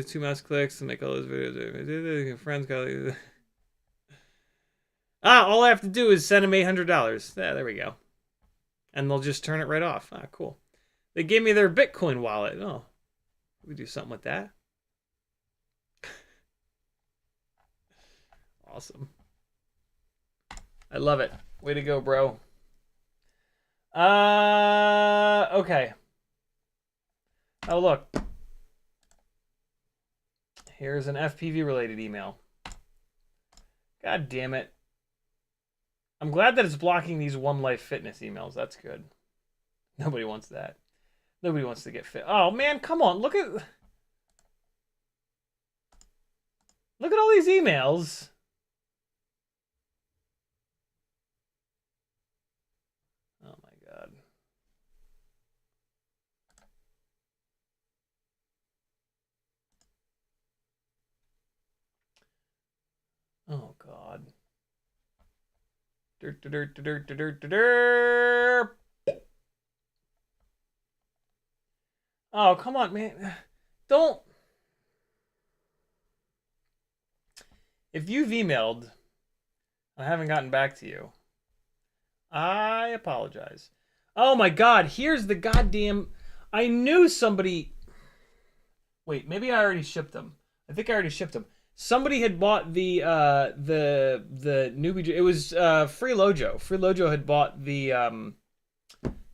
2 mouse clicks to make all those videos. Friends, colleagues. All I have to do is send them $800. There we go. And they'll just turn it right off. Ah, cool. They gave me their Bitcoin wallet. Oh, we do something with that. Awesome. I love it. Way to go, bro. Okay. Oh, look. Here's an FPV-related email. God damn it. I'm glad that it's blocking these One Life Fitness emails. That's good. Nobody wants that. Nobody wants to get fit. Oh, man, come on. Look at all these emails. Oh, my God. Oh, God. Oh, come on, man. Don't. If you've emailed and I haven't gotten back to you, I apologize. Oh my God, here's the goddamn... I knew somebody... Wait, maybe I already shipped them. I think I already shipped them. Somebody had bought the newbie. It was Freelojo. Freelojo had bought the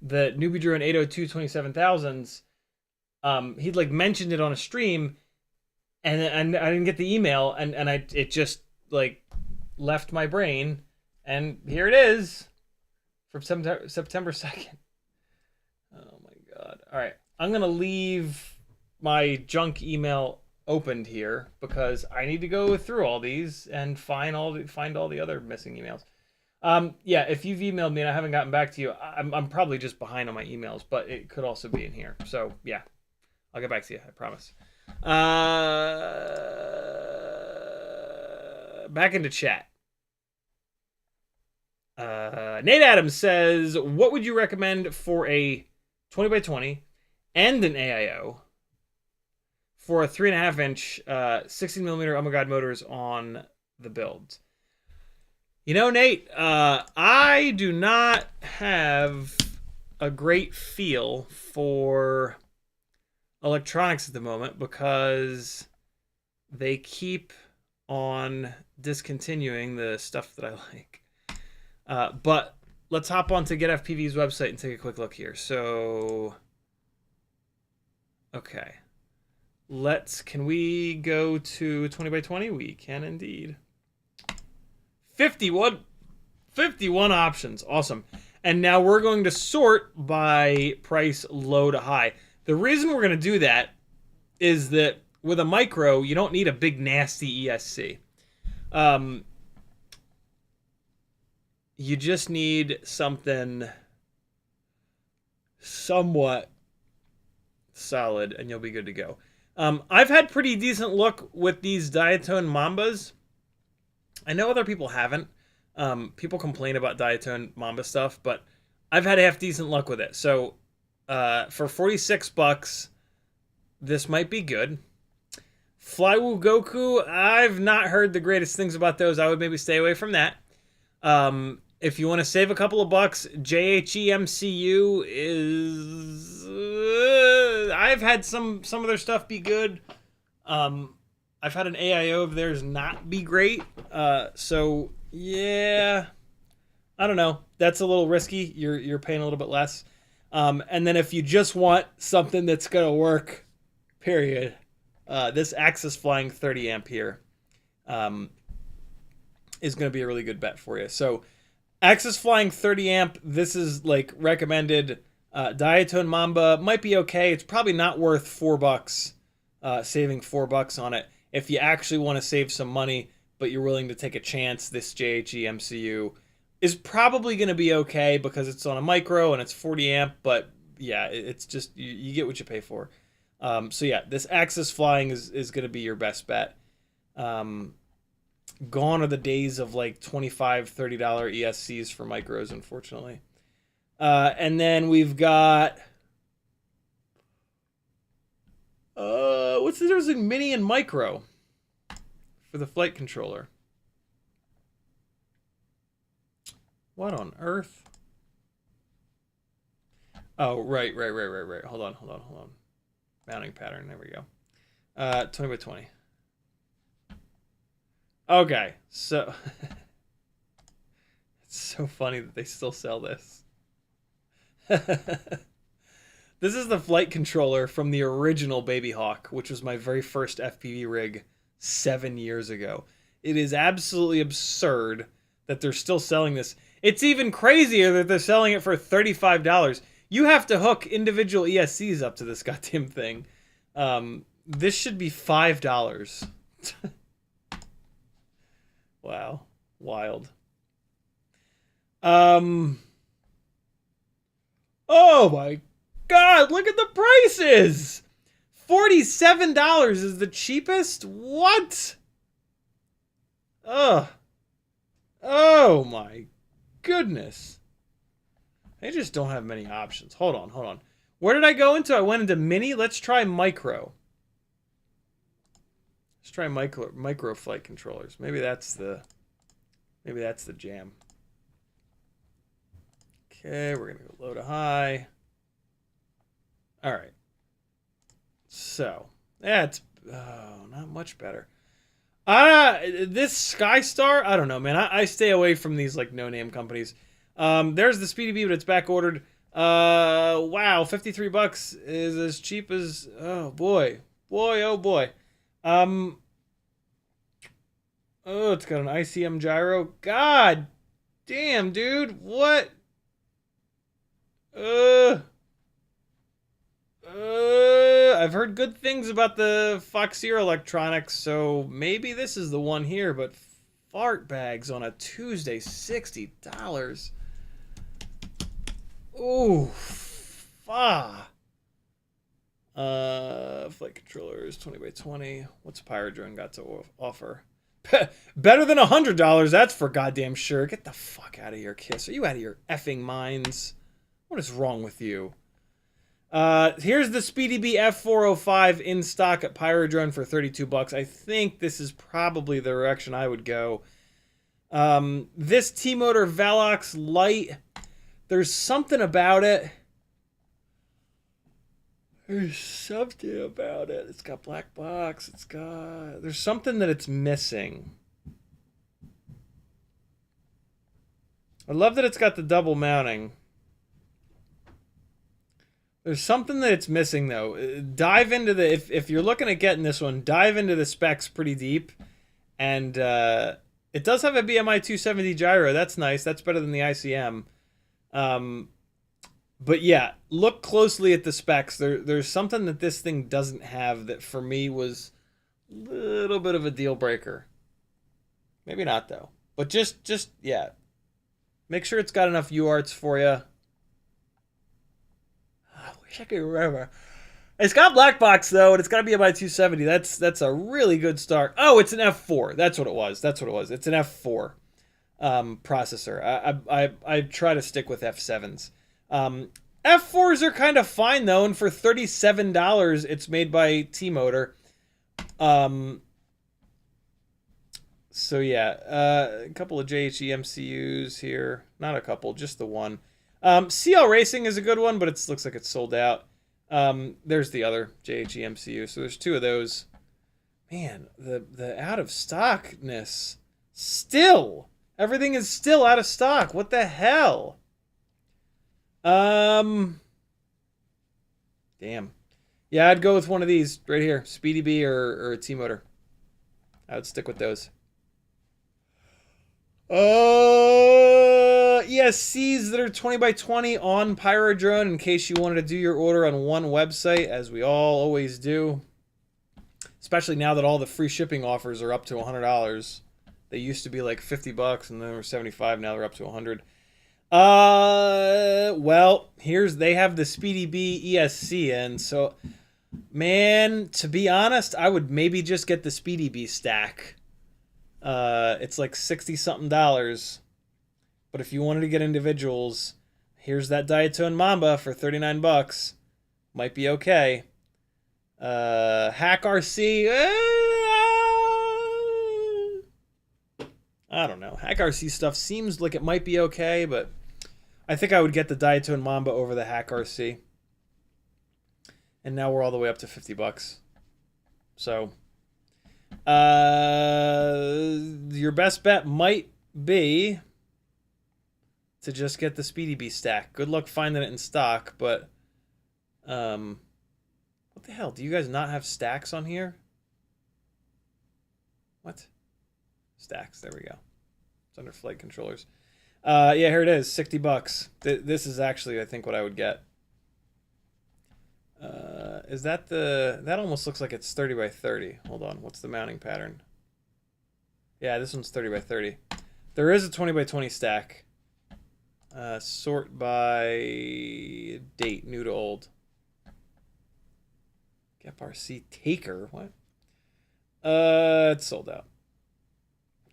newbie drone 802 27,000s. He'd like mentioned it on a stream, and I didn't get the email, and it just like left my brain, and here it is from September 2nd. Oh my God! All right, I'm gonna leave my junk email opened here because I need to go through all these and find all the other missing emails. Yeah, if you've emailed me and I haven't gotten back to you, I'm probably just behind on my emails, but it could also be in here. So yeah, I'll get back to you. I promise. Back into chat. Nate Adams says, what would you recommend for a 20x20 and an AIO for a 3.5-inch 16mm Oh My God motors on the build? You know, Nate, I do not have a great feel for electronics at the moment because they keep on discontinuing the stuff that I like. But let's hop on to GetFPV's website and take a quick look here. So, okay. Can we go to 20x20? We can indeed. 51 options. Awesome. And now we're going to sort by price low to high. The reason we're going to do that is that with a micro, you don't need a big nasty ESC. You just need something somewhat solid and you'll be good to go. I've had pretty decent luck with these diatone Mambas. I know other people haven't. People complain about diatone Mamba stuff, but I've had half decent luck with it. So for 46 bucks, this might be good. Flywoo Goku, I've not heard the greatest things about those. I would maybe stay away from that. If you want to save a couple of bucks, JHEMCU is... I've had some of their stuff be good. I've had an AIO of theirs not be great. So, yeah... I don't know. That's a little risky. You're paying a little bit less. And then if you just want something that's going to work, period, this Axis Flying 30 amp here is going to be a really good bet for you. So Axis Flying 30 amp, this is like recommended. Diatone Mamba might be okay. It's probably not worth $4, saving $4 on it. If you actually want to save some money, but you're willing to take a chance, this JHE MCU is probably going to be okay because it's on a micro and it's 40 amp, but yeah, it's just, you get what you pay for. So yeah, this Axis Flying is going to be your best bet. Gone are the days of like $25, $30 ESCs for micros, unfortunately. And then we've got, what's the difference in mini and micro for the flight controller? What on earth? Oh, right. Hold on. Mounting pattern, there we go. 20 by 20. Okay, so... it's so funny that they still sell this. This is the flight controller from the original Baby Hawk, which was my very first FPV rig 7 years ago. It is absolutely absurd that they're still selling this. It's even crazier that they're selling it for $35. You have to hook individual ESCs up to this goddamn thing. This should be $5. Wow. Wild. Oh my God, look at the prices! $47 is the cheapest? What? Ugh. Oh my goodness. They just don't have many options. Hold on. Where did I go into? I went into mini. Let's try micro. Let's try micro flight controllers. Maybe that's the jam. Okay, we're gonna go low to high. All right. So that's not much better. This Skystar, I don't know, man. I stay away from these like no-name companies. There's the Speedy Bee, but it's back ordered. Wow, $53 is as cheap as, oh boy. Oh, it's got an ICM gyro. God damn, dude, what? I've heard good things about the Fox Zero electronics, so maybe this is the one here, but fart bags on a Tuesday, $60. Ooh, flight controllers, 20 by 20. What's Pyrodrone got to offer? Better than $100, that's for goddamn sure. Get the fuck out of here, Kiss. Are you out of your effing minds? What is wrong with you? Here's the Speedy Bee F405 in stock at Pyrodrone for $32. I think this is probably the direction I would go. This T-Motor Velox Lite, there's something about it. It's got black box. There's something that it's missing. I love that it's got the double mounting. There's something that it's missing, though. Dive into the... If you're looking at getting this one, dive into the specs pretty deep. And it does have a BMI 270 gyro. That's nice. That's better than the ICM. But yeah, look closely at the specs. There's something that this thing doesn't have that for me was a little bit of a deal breaker. Maybe not though. But just yeah, make sure it's got enough UARTs for you. I wish I could remember. It's got black box though, and it's got to be about 270. That's a really good start. Oh, it's an F4. That's what it was. That's what it was. It's an F4 processor. I try to stick with F7s. F4s are kind of fine though, and for $37, it's made by T-Motor. So yeah, a couple of JHE MCUs here. Not a couple, just the one. CL Racing is a good one, but it looks like it's sold out. There's the other JHE MCU. So there's two of those. Man, the out of stockness. Still, everything is still out of stock. What the hell? Damn. Yeah, I'd go with one of these right here, Speedy B or a T-Motor. I would stick with those. ESCs that are 20 by 20 on Pyrodrone in case you wanted to do your order on one website, as we all always do. Especially now that all the free shipping offers are up to $100. They used to be like $50 and then they were $75. Now they're up to $100. Well, they have the Speedy B ESC in, so man, to be honest, I would maybe just get the Speedy B stack. It's like $60-something. But if you wanted to get individuals, here's that Diatone Mamba for $39. Might be okay. Hack RC. I don't know. Hack RC stuff seems like it might be okay, but I think I would get the Diatone Mamba over the Hack RC. And now we're all the way up to $50. So, your best bet might be to just get the Speedy B stack. Good luck finding it in stock, but what the hell? Do you guys not have stacks on here? What? Stacks, there we go. It's under flight controllers. Yeah, here it is, $60. This is actually, I think, what I would get. Is that that almost looks like it's 30 by 30. Hold on, what's the mounting pattern? Yeah, this one's 30 by 30. There is a 20 by 20 stack. Sort by date, new to old. Gap RC Taker, what? It's sold out.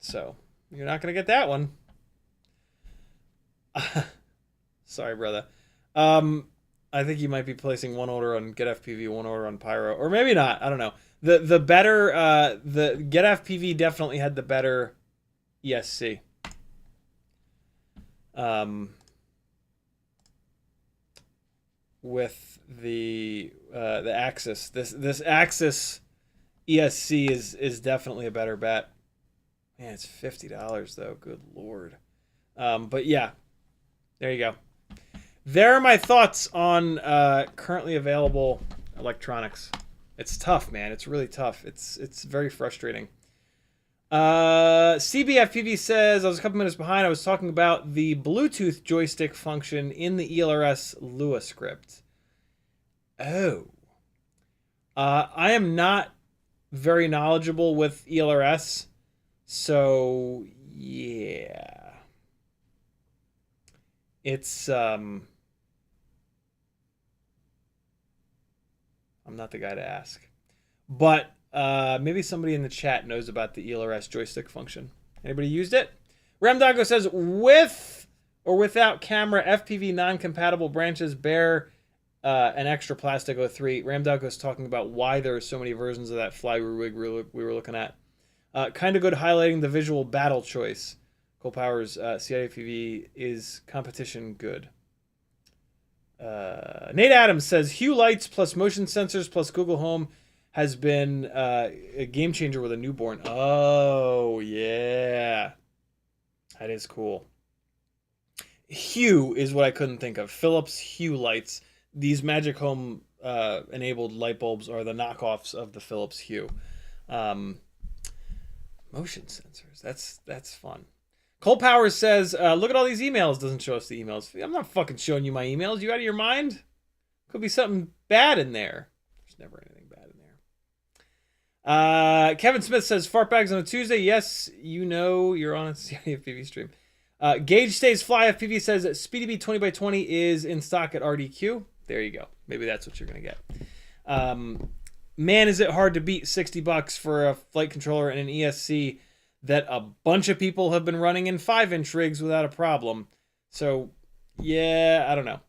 So, you're not going to get that one. Sorry, brother. I think you might be placing one order on GetFPV, one order on Pyro, or maybe not. I don't know. The better the GetFPV definitely had the better ESC. With the Axis, this Axis ESC is definitely a better bet. Man, it's $50 though. Good lord. But yeah, there you go. There are my thoughts on currently available electronics. It's tough, man. It's really tough. It's very frustrating. CBFPV says, I was a couple minutes behind. I was talking about the Bluetooth joystick function in the ELRS Lua script. Oh. I am not very knowledgeable with ELRS. So, yeah. It's, I'm not the guy to ask. But maybe somebody in the chat knows about the ELRS joystick function. Anybody used it? Ramdoggo says, with or without camera, FPV non-compatible branches bear an extra plastic 03. Ramdoggo is talking about why there are so many versions of that Flywoo rig we were looking at. Kind of good highlighting the visual battle choice. Cole Powers, CiottiFPV is competition good. Nate Adams says, Hue lights plus motion sensors plus Google Home has been a game changer with a newborn. Oh, yeah. That is cool. Hue is what I couldn't think of. Philips Hue lights. These Magic Home enabled light bulbs are the knockoffs of the Philips Hue. Motion sensors. That's fun. Cole Powers says, look at all these emails. Doesn't show us the emails. I'm not fucking showing you my emails. You out of your mind? Could be something bad in there. There's never anything bad in there. Kevin Smith says, fart bags on a Tuesday. Yes, you know you're on a CiottiFPV stream. Gage Stays Fly FPV says that Speedy B 20x20 is in stock at RDQ. There you go. Maybe that's what you're going to get. Man, is it hard to beat $60 for a flight controller and an ESC that a bunch of people have been running in 5-inch rigs without a problem. So, yeah, I don't know.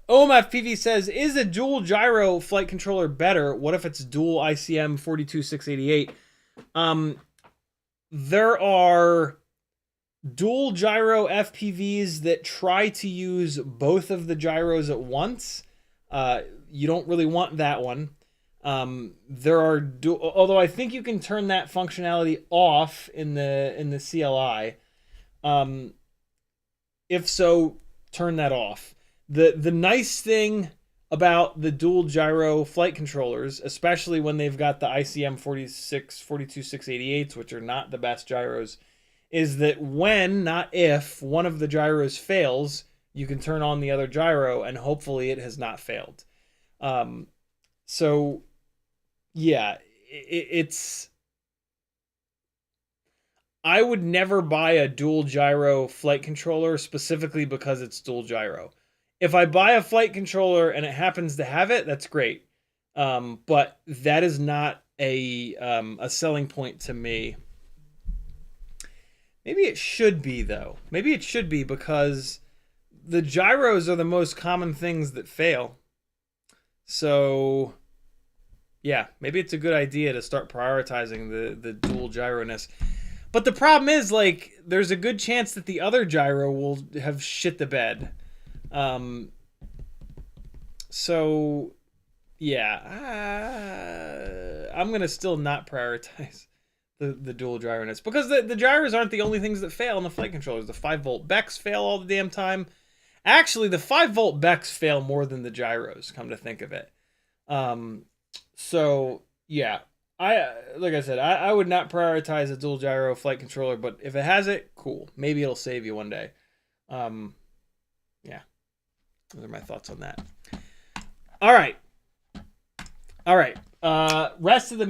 OMFPV says, is a dual gyro flight controller better? What if it's dual ICM 42688? There are dual gyro FPVs that try to use both of the gyros at once. You don't really want that one. There are although I think you can turn that functionality off in the CLI. If so, turn that off. The nice thing about the dual gyro flight controllers, especially when they've got the ICM 42688s, which are not the best gyros, is that when, not if, one of the gyros fails, you can turn on the other gyro and hopefully it has not failed. So yeah, it's... I would never buy a dual gyro flight controller specifically because it's dual gyro. If I buy a flight controller and it happens to have it, that's great. But that is not a selling point to me. Maybe it should be, though. Maybe it should be because the gyros are the most common things that fail. So, yeah, maybe it's a good idea to start prioritizing the dual gyro-ness. But the problem is, like, there's a good chance that the other gyro will have shit the bed. So, yeah, I'm going to still not prioritize the dual gyro-ness. Because the gyros aren't the only things that fail in the flight controllers. The 5-volt Becks fail all the damn time. Actually, the 5-volt Becks fail more than the gyros, come to think of it. So, yeah. Like I said, I would not prioritize a dual gyro flight controller, but if it has it, cool. Maybe it'll save you one day. Yeah. Those are my thoughts on that. All right. Rest of the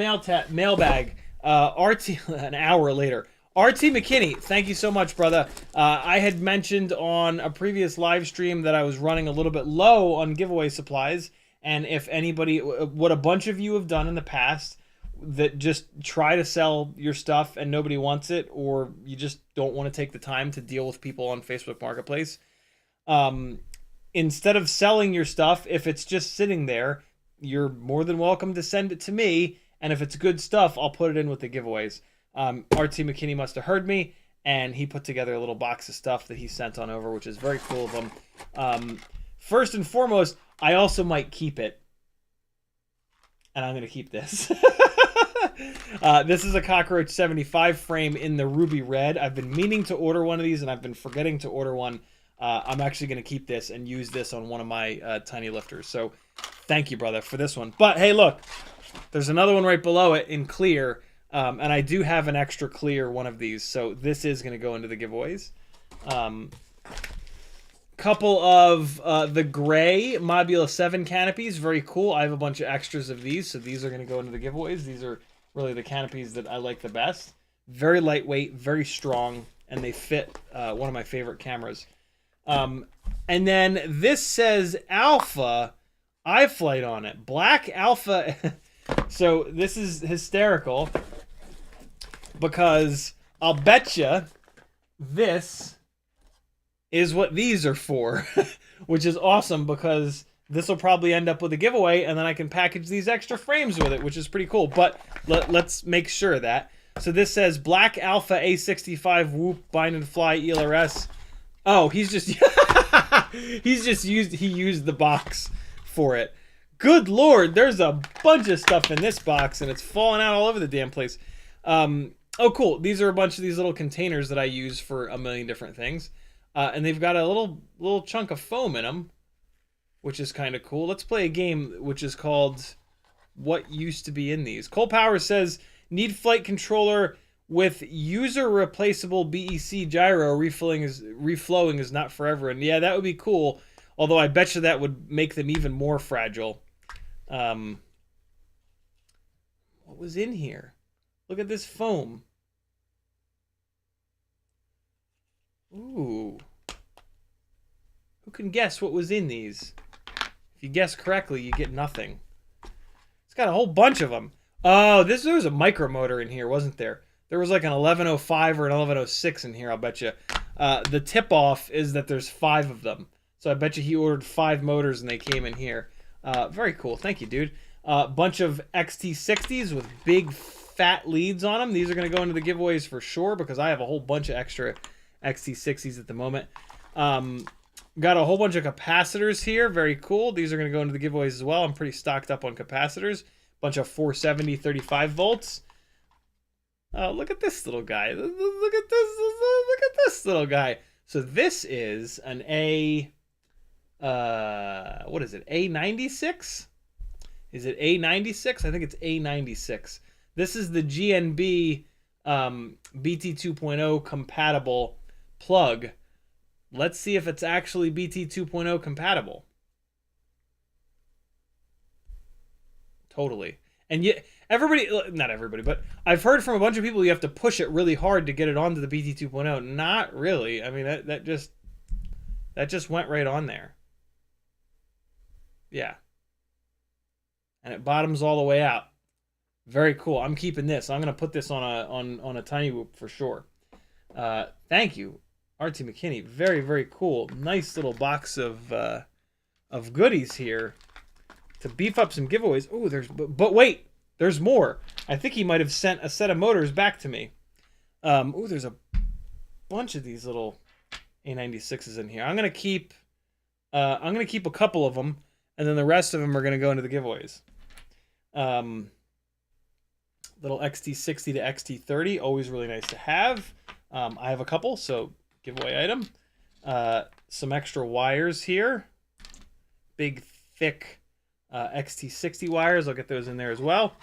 mailbag. RT, an hour later. RT McKinney, thank you so much, brother. I had mentioned on a previous live stream that I was running a little bit low on giveaway supplies, and if anybody, what a bunch of you have done in the past, that just try to sell your stuff and nobody wants it, or you just don't want to take the time to deal with people on Facebook Marketplace. Instead of selling your stuff, if it's just sitting there, you're more than welcome to send it to me, and if it's good stuff, I'll put it in with the giveaways. RT McKinney must have heard me, and he put together a little box of stuff that he sent on over, which is very cool of him. First and foremost, I also might keep it, and I'm going to keep this. This is a Cockroach 75 frame in the ruby red. I've been meaning to order one of these, and I've been forgetting to order one. I'm actually going to keep this and use this on one of my tiny lifters. So thank you, brother, for this one. But hey, look, there's another one right below it in clear. And I do have an extra clear one of these. So this is going to go into the giveaways. Couple of the gray Mobula 7 canopies. Very cool. I have a bunch of extras of these. So these are going to go into the giveaways. These are really the canopies that I like the best. Very lightweight, very strong, and they fit one of my favorite cameras. And then this says Alpha iFlight on it. Black Alpha. So this is hysterical because I'll bet you this is what these are for, which is awesome because this will probably end up with a giveaway, and then I can package these extra frames with it, which is pretty cool. But let's make sure of that. So this says Black Alpha A65 Whoop Bind and Fly ELRS. Oh, he used the box for it. Good Lord, there's a bunch of stuff in this box, and it's falling out all over the damn place. Oh, cool. These are a bunch of these little containers that I use for a million different things. And they've got a little chunk of foam in them, which is kind of cool. Let's play a game which is called What Used to Be in These. Cole Power says, need flight controller with user replaceable BEC gyro, reflowing is not forever. And yeah, that would be cool. Although I bet you that would make them even more fragile. What was in here? Look at this foam. Ooh. Who can guess what was in these? If you guess correctly, you get nothing. It's got a whole bunch of them. Oh, there was a micro motor in here, wasn't there? There was like an 1105 or an 1106 in here, I'll bet you. The tip-off is that there's 5 of them. So I bet you he ordered 5 motors and they came in here. Very cool. Thank you, dude. Bunch of XT60s with big fat leads on them. These are going to go into the giveaways for sure because I have a whole bunch of extra XT60s at the moment. Got a whole bunch of capacitors here. Very cool. These are going to go into the giveaways as well. I'm pretty stocked up on capacitors. Bunch of 470 35 volts. Look at this little guy. Look at this little guy. So this is an what is it? A96? Is it A96? I think it's A96. This is the GNB BT 2.0 compatible plug. Let's see if it's actually BT 2.0 compatible. Totally. And yet, everybody, not everybody, but I've heard from a bunch of people you have to push it really hard to get it onto the BT 2.0. Not really. I mean, that just went right on there. Yeah. And it bottoms all the way out. Very cool. I'm keeping this. I'm going to put this on a tiny whoop for sure. Thank you, R.T. McKinney. Very, very cool. Nice little box of goodies here to beef up some giveaways. Oh, but wait, there's more. I think he might have sent a set of motors back to me. Oh, there's a bunch of these little A96s in here. I'm gonna keep a couple of them, and then the rest of them are gonna go into the giveaways. Little XT60 to XT30, always really nice to have. I have a couple, so giveaway item. Some extra wires here. Big, thick XT60 wires. I'll get those in there as well.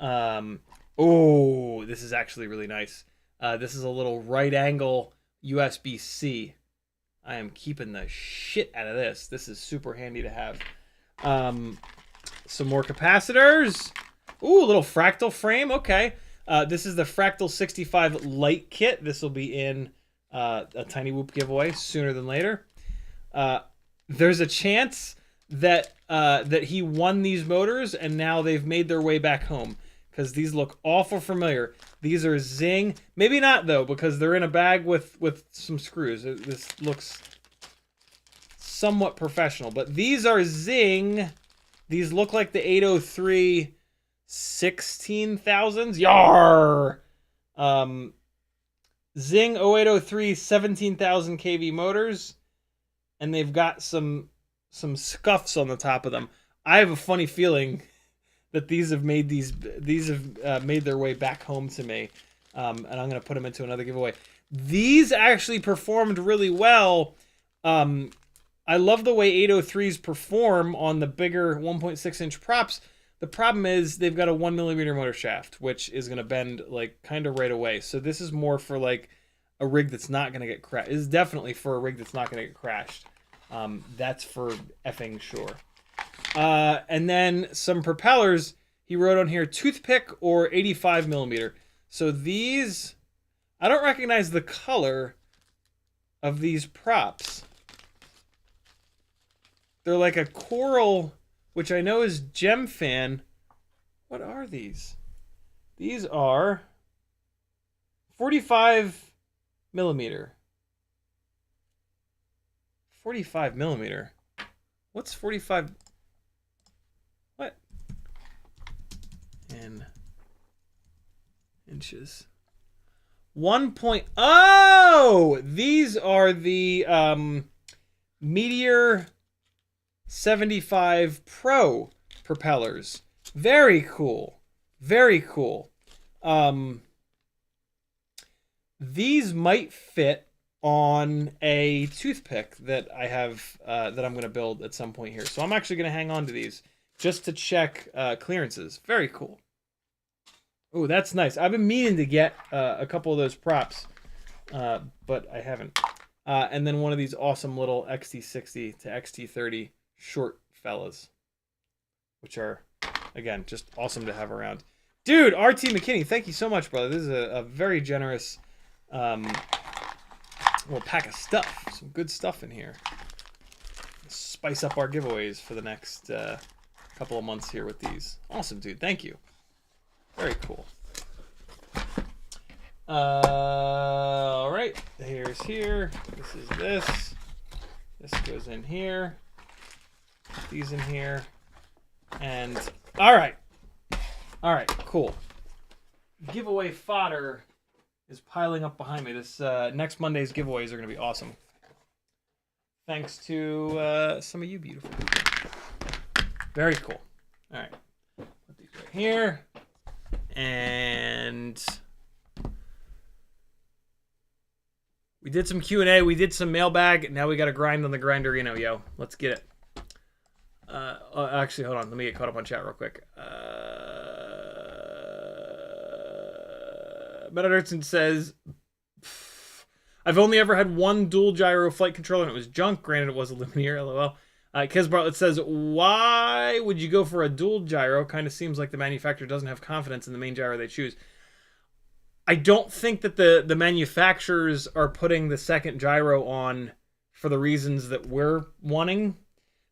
Oh, this is actually really nice. This is a little right angle USB-C. I am keeping the shit out of this. This is super handy to have. Some more capacitors. Ooh, a little fractal frame. Okay. This is the Fractal 65 Lite kit. This will be in a Tiny Whoop giveaway sooner than later. There's a chance that that he won these motors and now they've made their way back home because these look awful familiar. These are Zing. Maybe not though because they're in a bag with some screws. This looks somewhat professional, but these are Zing. These look like the 803 16,000s. Yar! Zing 0803 17,000 kV motors, and they've got some scuffs on the top of them. I have a funny feeling that these have made made their way back home to me, and I'm going to put them into another giveaway. These actually performed really well. I love the way 803s perform on the bigger 1.6 inch props. The problem is they've got a 1mm motor shaft, which is going to bend like kind of right away. So this is more for like a rig that's not going to get crashed. This is definitely for a rig that's not going to get crashed. That's for effing sure. And then some propellers. He wrote on here toothpick or 85mm. So these, I don't recognize the color of these props. They're like a coral, which I know is Gem Fan. What are these? These are 45mm. 45mm. What's 45? What? In inches. 1. Oh! These are the Meteor 75 Pro propellers. Very cool. Very cool. These might fit on a toothpick that I have that I'm going to build at some point here. So I'm actually going to hang on to these just to check clearances. Very cool. Oh, that's nice. I've been meaning to get a couple of those props, but I haven't. And then one of these awesome little XT60 to XT30 short fellas, which are, again, just awesome to have around. Dude, RT McKinney, thank you so much, brother. This is a very generous little pack of stuff. Some good stuff in here. Spice up our giveaways for the next couple of months here with these. Awesome, dude. Thank you. Very cool. All right. Here's here. This is this. This goes in here. Put these in here. And all right. All right, cool. Giveaway fodder is piling up behind me. This next Monday's giveaways are going to be awesome. Thanks to some of you beautiful people. Very cool. All right. Put these right here. And we did some Q&A. We did some mailbag. Now we got to grind on the Grinderino, yo. Let's get it. Actually, hold on. Let me get caught up on chat real quick. Metadertson says, I've only ever had one dual gyro flight controller and it was junk. Granted, it was a Lumineer, lol. Kiz Bartlett says, why would you go for a dual gyro? Kind of seems like the manufacturer doesn't have confidence in the main gyro they choose. I don't think that the manufacturers are putting the second gyro on for the reasons that we're wanting.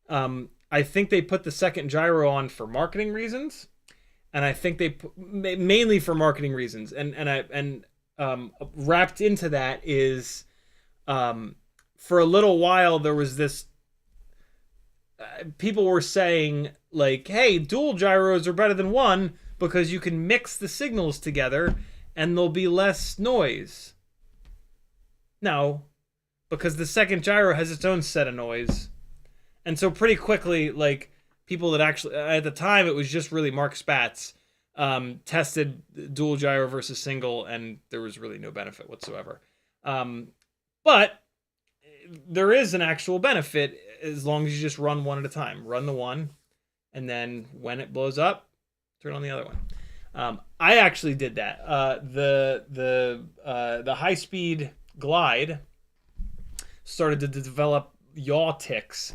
I think they put the second gyro on for marketing reasons. And I think they mainly for marketing reasons, and wrapped into that is, for a little while there was this. People were saying like, "Hey, dual gyros are better than one because you can mix the signals together, and there'll be less noise." No, because the second gyro has its own set of noise, and so pretty quickly, like. People that actually, at the time, it was just really Mark Spatz, tested dual gyro versus single, and there was really no benefit whatsoever. But there is an actual benefit as long as you just run one at a time. Run the one, and then when it blows up, turn on the other one. I actually did that. The high-speed glide started to develop yaw ticks.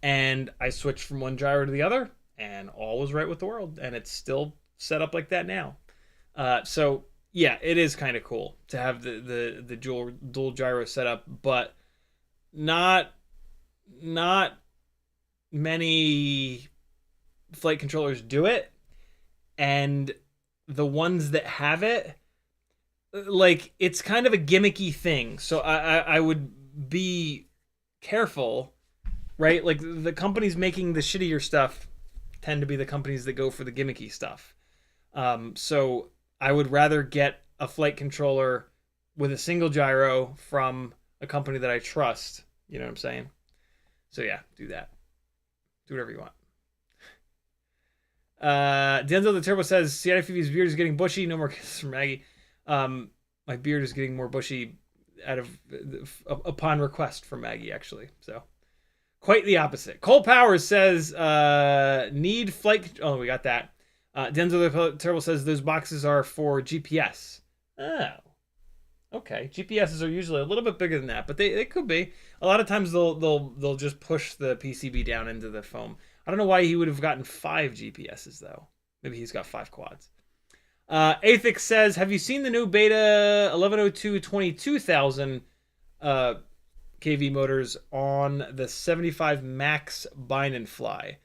And I switched from one gyro to the other, and all was right with the world. And it's still set up like that now. So, yeah, it is kind of cool to have the dual gyro set up, but not many flight controllers do it. And the ones that have it, like, it's kind of a gimmicky thing. So I would be careful. Right? Like, the companies making the shittier stuff tend to be the companies that go for the gimmicky stuff. So I would rather get a flight controller with a single gyro from a company that I trust. You know what I'm saying? So yeah, do that. Do whatever you want. Denzel the Turbo says, CiottiFPV's beard is getting bushy. No more kisses from Maggie. My beard is getting more bushy upon request from Maggie, actually. So... quite the opposite. Cole Powers says, need flight... Oh, we got that. Denzel the Turbo says those boxes are for GPS. Oh. Okay. GPSs are usually a little bit bigger than that, but they could be. A lot of times they'll just push the PCB down into the foam. I don't know why he would have gotten 5 GPSs, though. Maybe he's got 5 quads. Athix says, have you seen the new Beta 1102 22,000 kV motors on the 75 Max Bind and Fly?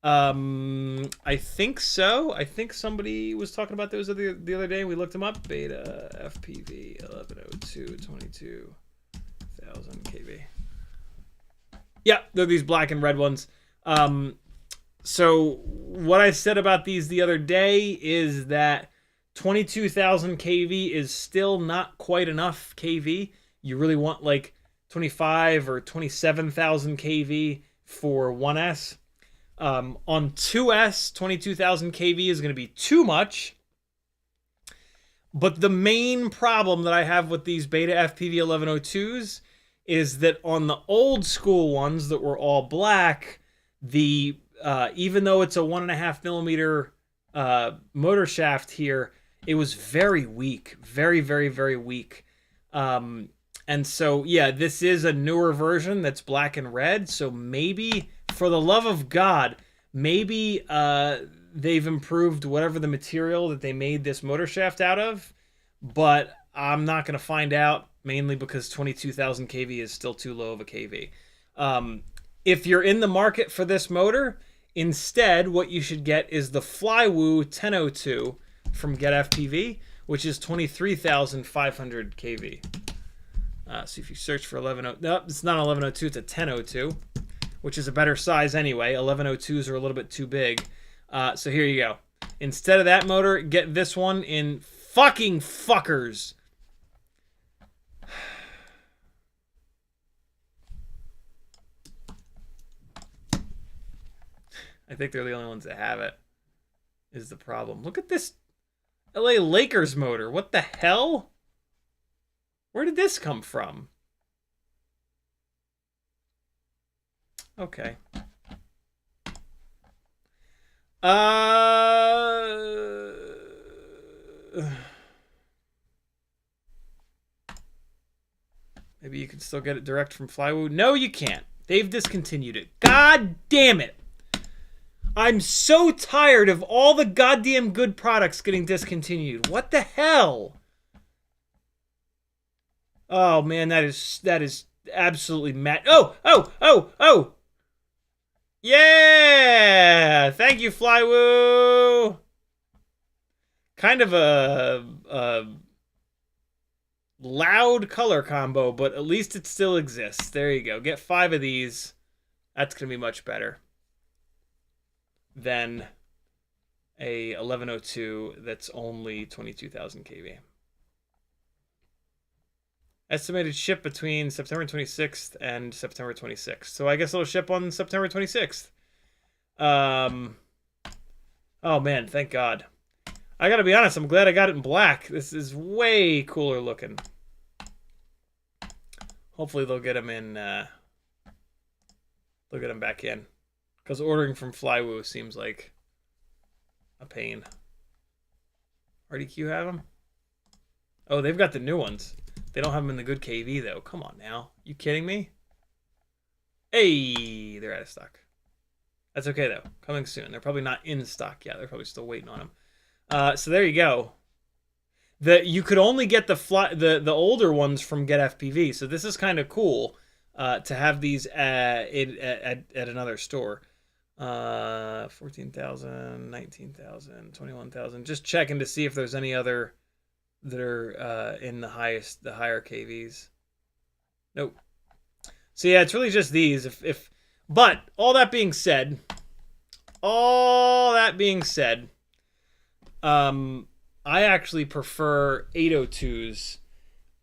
I think so. I think somebody was talking about those the other day. We looked them up. BetaFPV 1102 22,000 kV. Yeah, they're these black and red ones. So what I said about these the other day is that 22,000 kV is still not quite enough kV. You really want like 25 or 27,000 kV for 1S. On 2S, 22,000 kV is going to be too much. But the main problem that I have with these BetaFPV 1102s is that on the old school ones that were all black, the even though it's a 1.5 millimeter motor shaft here, it was very weak, very, very, very weak. And so, yeah, this is a newer version that's black and red. So maybe, for the love of God, maybe they've improved whatever the material that they made this motor shaft out of. But I'm not going to find out, mainly because 22,000 kV is still too low of a kV. If you're in the market for this motor, instead, what you should get is the Flywoo 1002 from BetaFPV, which is 23,500 kV. So if you search for 1102, no, it's not 1102, it's a 1002, which is a better size anyway. 1102s are a little bit too big. So here you go. Instead of that motor, get this one in fucking fuckers. I think they're the only ones that have it, is the problem. Look at this LA Lakers motor. What the hell? Where did this come from? Okay. Maybe you can still get it direct from Flywoo. No, you can't. They've discontinued it. God damn it. I'm so tired of all the goddamn good products getting discontinued. What the hell? Oh man, that is absolutely mad. Oh! Yeah! Thank you, Flywoo. Kind of a loud color combo, but at least it still exists. There you go. Get 5 of these. That's gonna be much better than a 1102 that's only 22,000 kV. Estimated ship between September 26th and September 26th. So I guess it'll ship on September 26th. Oh man, thank God. I gotta be honest, I'm glad I got it in black. This is way cooler looking. Hopefully they'll get them in, they'll get them back in. Because ordering from Flywoo seems like a pain. RDQ have them? Oh, they've got the new ones. They don't have them in the good KV, though. Come on now. You kidding me? Hey, they're out of stock. That's okay, though. Coming soon. They're probably not in stock yet. They're probably still waiting on them. So there you go. You could only get the older ones from BetaFPV. So this is kind of cool to have these at another store. 14,000, 19,000, 21,000. Just checking to see if there's any other that are in the higher KVs. Nope. So yeah, it's really just these. But all that being said, I actually prefer 802s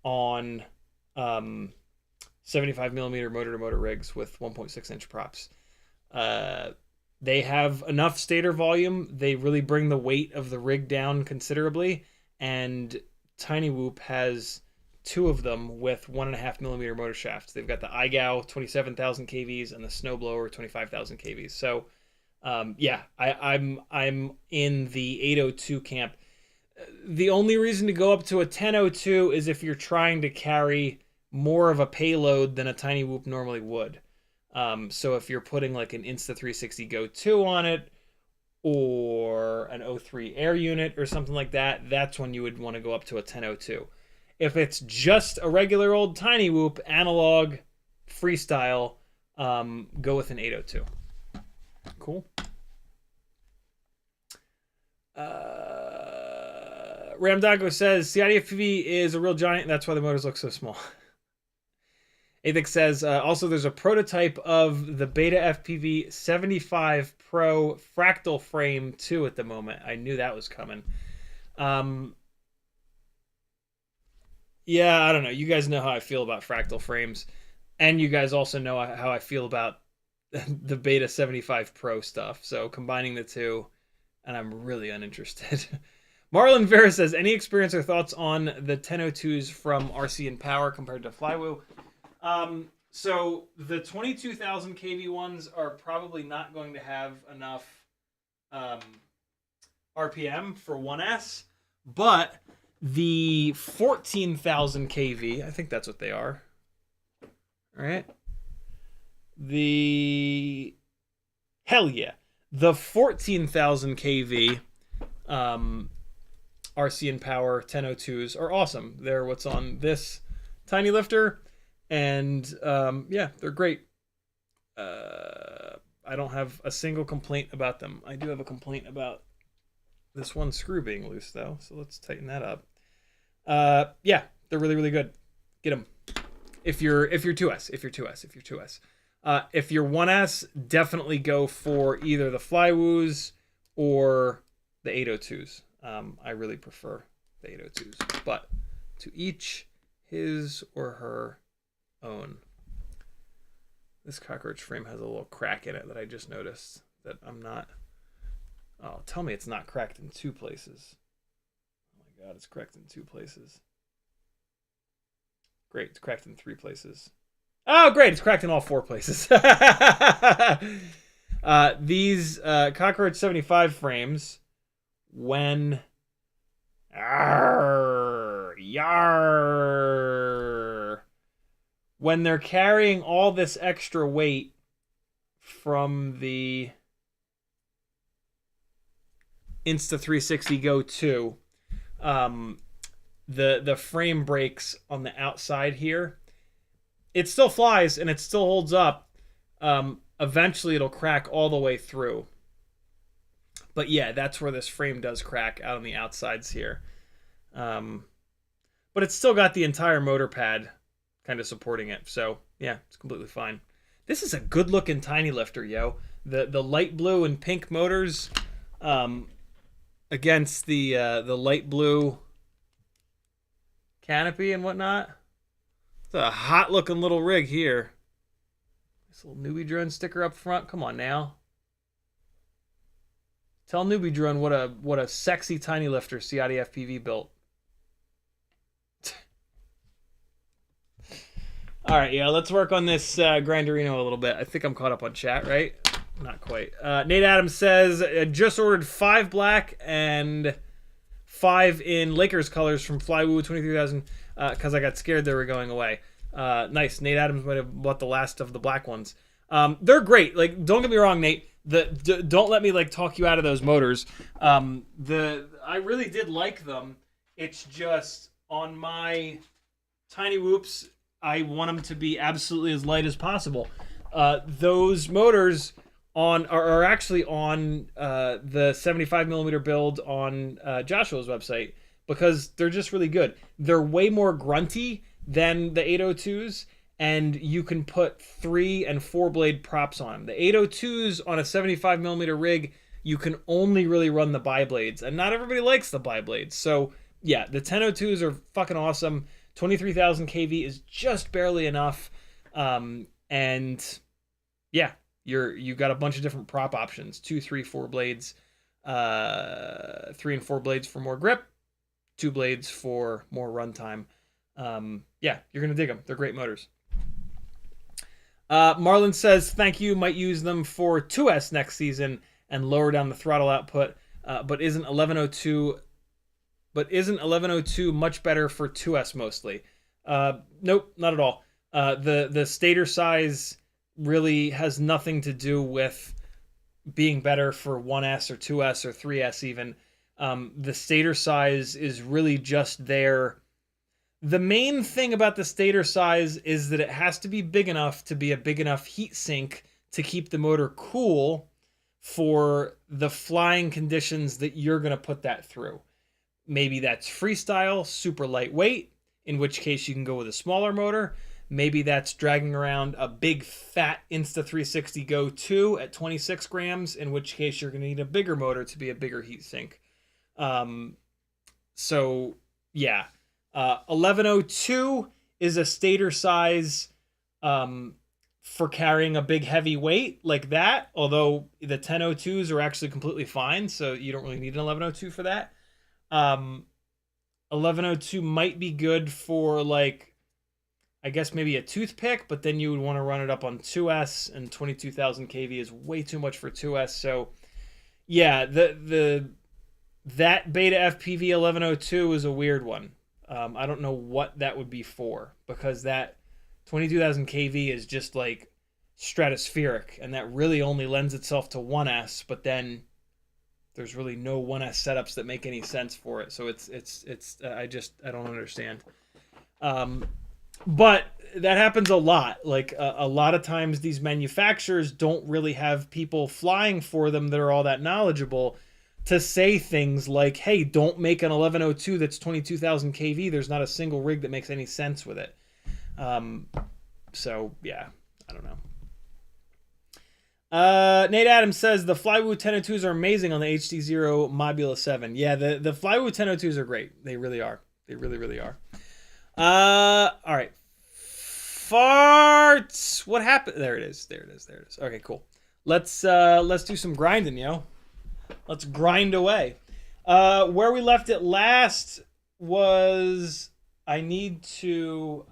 on 75mm motor-to-motor rigs with 1.6-inch props. They have enough stator volume. They really bring the weight of the rig down considerably. And Tiny Whoop has 2 of them with 1.5mm motor shafts. They've got the iGow 27,000 kVs and the Snowblower 25,000 kVs. So, yeah, I'm in the 802 camp. The only reason to go up to a 1002 is if you're trying to carry more of a payload than a Tiny Whoop normally would. So if you're putting like an Insta360 Go 2 on it, or an O3 air unit or something like that, that's when you would want to go up to a 1002. If it's just a regular old Tiny Whoop, analog, freestyle, go with an 802. Cool. Ramdago says, CiottiFPV is a real giant, that's why the motors look so small. Athix says, also there's a prototype of the BetaFPV 75 Pro fractal frame too at the moment. I knew that was coming. Yeah, I don't know. You guys know how I feel about fractal frames. And you guys also know how I feel about the Beta 75 Pro stuff. So combining the two, and I'm really uninterested. Marlon Vera says, any experience or thoughts on the 1002s from RC and Power compared to Flywoo? So the 22,000 kV ones are probably not going to have enough RPM for 1S, But the 14,000 kV, I think that's what they are. All right. Hell yeah. The 14,000 kV RC and Power 1002s are awesome. They're what's on this tiny lifter, and yeah, they're great. I don't have a single complaint about them. I do have a complaint about this one screw being loose, though, so let's tighten that up. Yeah, they're really, really good. Get them. If you're 2S. If you're 1S, definitely go for either the Flywoos or the 802s. I really prefer the 802s, but to each his or her own. This cockroach frame has a little crack in it that I just noticed that I'm not... Oh, tell me it's not cracked in 2 places. Oh my god, it's cracked in 2 places. Great, it's cracked in 3 places. Oh, great, it's cracked in all 4 places. These Cockroach 75 frames, when... When they're carrying all this extra weight from the Insta360 Go 2, the frame breaks on the outside here. It still flies and it still holds up. Eventually it'll crack all the way through. But yeah, that's where this frame does crack, out on the outsides here. But it's still got the entire motor pad kind of supporting it. So yeah, it's completely fine. This is a good looking tiny lifter, yo. The light blue and pink motors against the light blue canopy and whatnot. It's a hot looking little rig here. This little newbie drone sticker up front. Come on now. Tell newbie drone what a sexy tiny lifter CiottiFPV built. All right, yeah, let's work on this Grinderino a little bit. I think I'm caught up on chat, right? Not quite. Nate Adams says, just ordered 5 black and 5 in Lakers colors from Flywoo 23,000 because I got scared they were going away. Nice. Nate Adams might have bought the last of the black ones. They're great. Like, don't get me wrong, Nate. Don't let me like talk you out of those motors. I really did like them. It's just on my tiny whoops, I want them to be absolutely as light as possible. Those motors are actually on the 75mm build on Joshua's website because they're just really good. They're way more grunty than the 802s, and you can put 3 and 4 blade props on them. The 802s on a 75mm rig, you can only really run the bi-blades, and not everybody likes the bi-blades. So yeah, the 1002s are fucking awesome. 23,000 kV is just barely enough, and yeah, you got a bunch of different prop options: 2, 3, 4 blades, 3 and 4 blades for more grip, 2 blades for more runtime. Yeah, you're gonna dig them. They're great motors. Marlon says thank you. Might use them for 2S next season and lower down the throttle output, but isn't 1102. But isn't 1102 much better for 2S mostly? Nope, not at all. The stator size really has nothing to do with being better for 1S or 2S or 3S even. The stator size is really just there. The main thing about the stator size is that it has to be big enough to be a big enough heat sink to keep the motor cool for the flying conditions that you're going to put that through. Maybe that's freestyle, super lightweight, in which case you can go with a smaller motor. Maybe that's dragging around a big fat Insta360 Go 2 at 26 grams, in which case you're going to need a bigger motor to be a bigger heat sink. So yeah, 1102 is a stator size for carrying a big heavy weight like that, although the 1002s are actually completely fine, so you don't really need an 1102 for that. 1102 might be good for, like, I guess maybe a toothpick, but then you would want to run it up on 2S, and 22,000 kV is way too much for 2S. So yeah, the That BetaFPV 1102 is a weird one. I don't know what that would be for, because that 22,000 kV is just like stratospheric, and that really only lends itself to 1S, but then there's really no 1S setups that make any sense for it. So it's I don't understand. But that happens a lot. Like a lot of times these manufacturers don't really have people flying for them that are all that knowledgeable to say things like, hey, don't make an 1102 that's 22,000 kV. There's not a single rig that makes any sense with it. So yeah, I don't know. Nate Adams says the Flywoo 1002s are amazing on the HD0 Mobula 7. Yeah, the Flywoo 1002s are great. They really are. They really, really are. All right. Farts. What happened? There it is. There it is. There it is. Okay, cool. Let's do some grinding, yo. Let's grind away. Where we left it last was I need to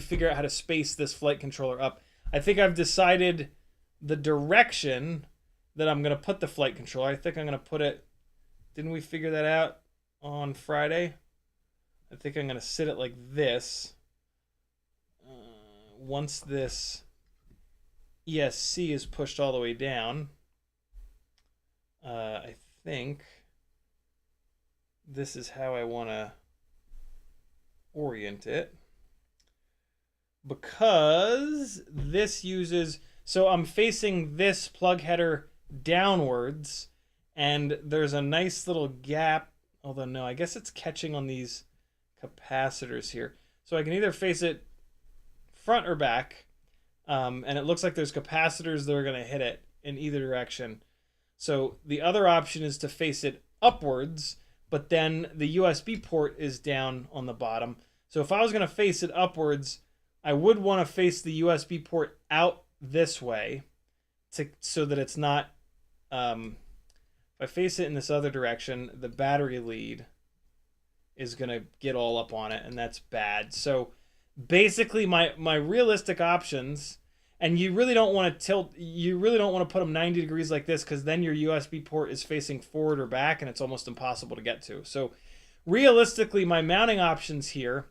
figure out how to space this flight controller up. I think I've decided the direction that I'm going to put the flight controller. I think I'm going to put it... Didn't we figure that out on Friday? I think I'm going to sit it like this. Once this ESC is pushed all the way down, I think this is how I want to orient it. Because this uses... So I'm facing this plug header downwards, and there's a nice little gap. Although, no, I guess it's catching on these capacitors here. So I can either face it front or back, and it looks like there's capacitors that are going to hit it in either direction. So the other option is to face it upwards, but then the USB port is down on the bottom. So if I was going to face it upwards, I would want to face the USB port out this way so that it's not... if I face it in this other direction, the battery lead is going to get all up on it, and that's bad. So basically my realistic options, and you really don't want to tilt, you really don't want to put them 90 degrees like this, because then your USB port is facing forward or back and it's almost impossible to get to. So realistically, my mounting options here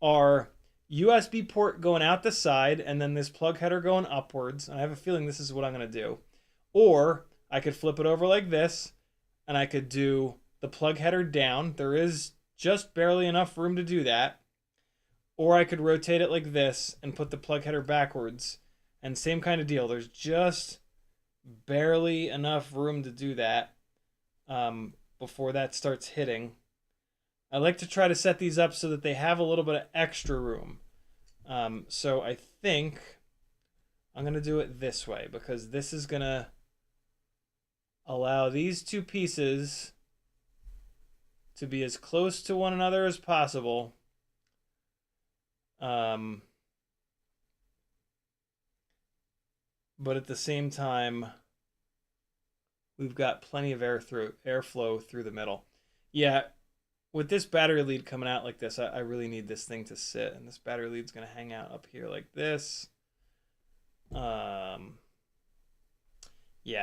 are USB port going out the side and then this plug header going upwards. And I have a feeling this is what I'm going to do. Or I could flip it over like this and I could do the plug header down. There is just barely enough room to do that. Or I could rotate it like this and put the plug header backwards. And same kind of deal. There's just barely enough room to do that before that starts hitting. I like to try to set these up so that they have a little bit of extra room. So I think I'm going to do it this way, because this is going to allow these two pieces to be as close to one another as possible. But at the same time, we've got plenty of airflow through the middle. Yeah, with this battery lead coming out like this, I really need this thing to sit, and this battery lead's going to hang out up here like this. Yeah,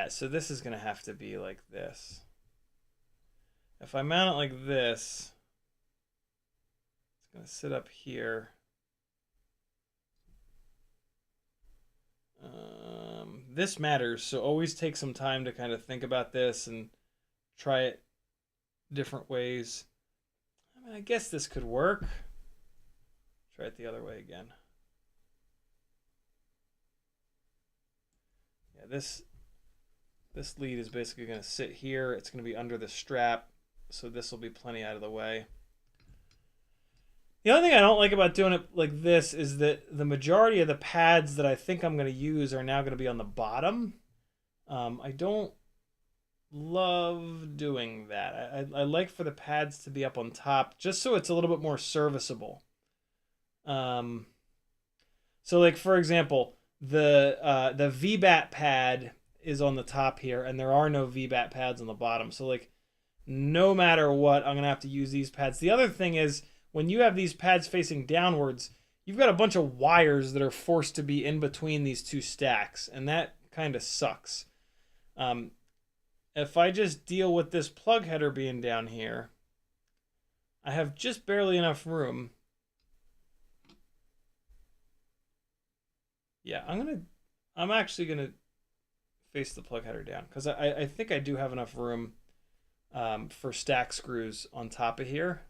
so this is going to have to be like this. If I mount it like this, it's going to sit up here. This matters, so always take some time to kind of think about this and try it different ways. I mean, I guess this could work. Try it the other way again. Yeah, this lead is basically going to sit here. It's going to be under the strap, so this will be plenty out of the way. The only thing I don't like about doing it like this is that the majority of the pads that I think I'm going to use are now going to be on the bottom. I don't love doing that. I like for the pads to be up on top, just so it's a little bit more serviceable. So like, for example, the VBAT pad is on the top here, and there are no VBAT pads on the bottom. So like, no matter what, I'm going to have to use these pads. The other thing is, when you have these pads facing downwards, you've got a bunch of wires that are forced to be in between these two stacks, and that kind of sucks. if I just deal with this plug header being down here, I have just barely enough room. Yeah, I'm actually gonna face the plug header down because I think I do have enough room for stack screws on top of here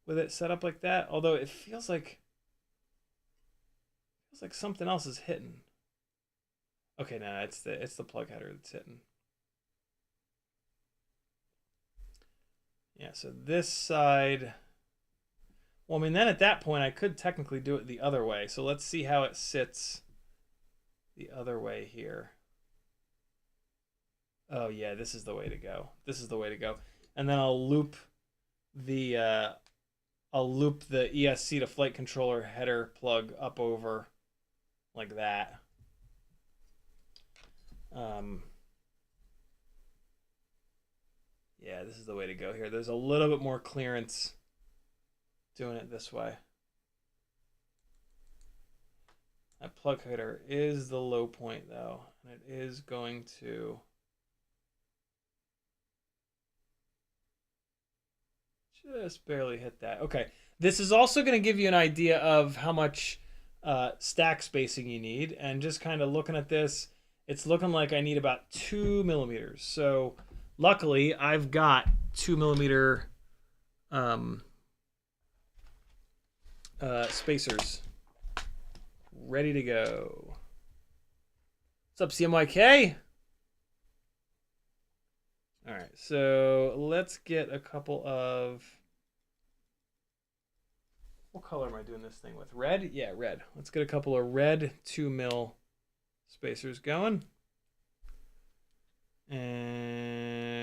with it set up like that. Although it feels like something else is hitting. Okay, no, it's the plug header that's hitting. Yeah, so this side. Well, I mean, then at that point, I could technically do it the other way. So let's see how it sits the other way here. Oh yeah, this is the way to go. This is the way to go. And then I'll loop the ESC to flight controller header plug up over like that. Yeah, this is the way to go here. There's a little bit more clearance doing it this way. That plug header is the low point though, and it is going to just barely hit that. Okay, this is also going to give you an idea of how much stack spacing you need, and just kind of looking at this, it's looking like I need about 2 millimeters. So luckily, I've got 2 millimeter spacers ready to go. What's up, CMYK? All right, so let's get a couple of... What color am I doing this thing with? Red? Yeah, red. Let's get a couple of red 2 mil spacers going.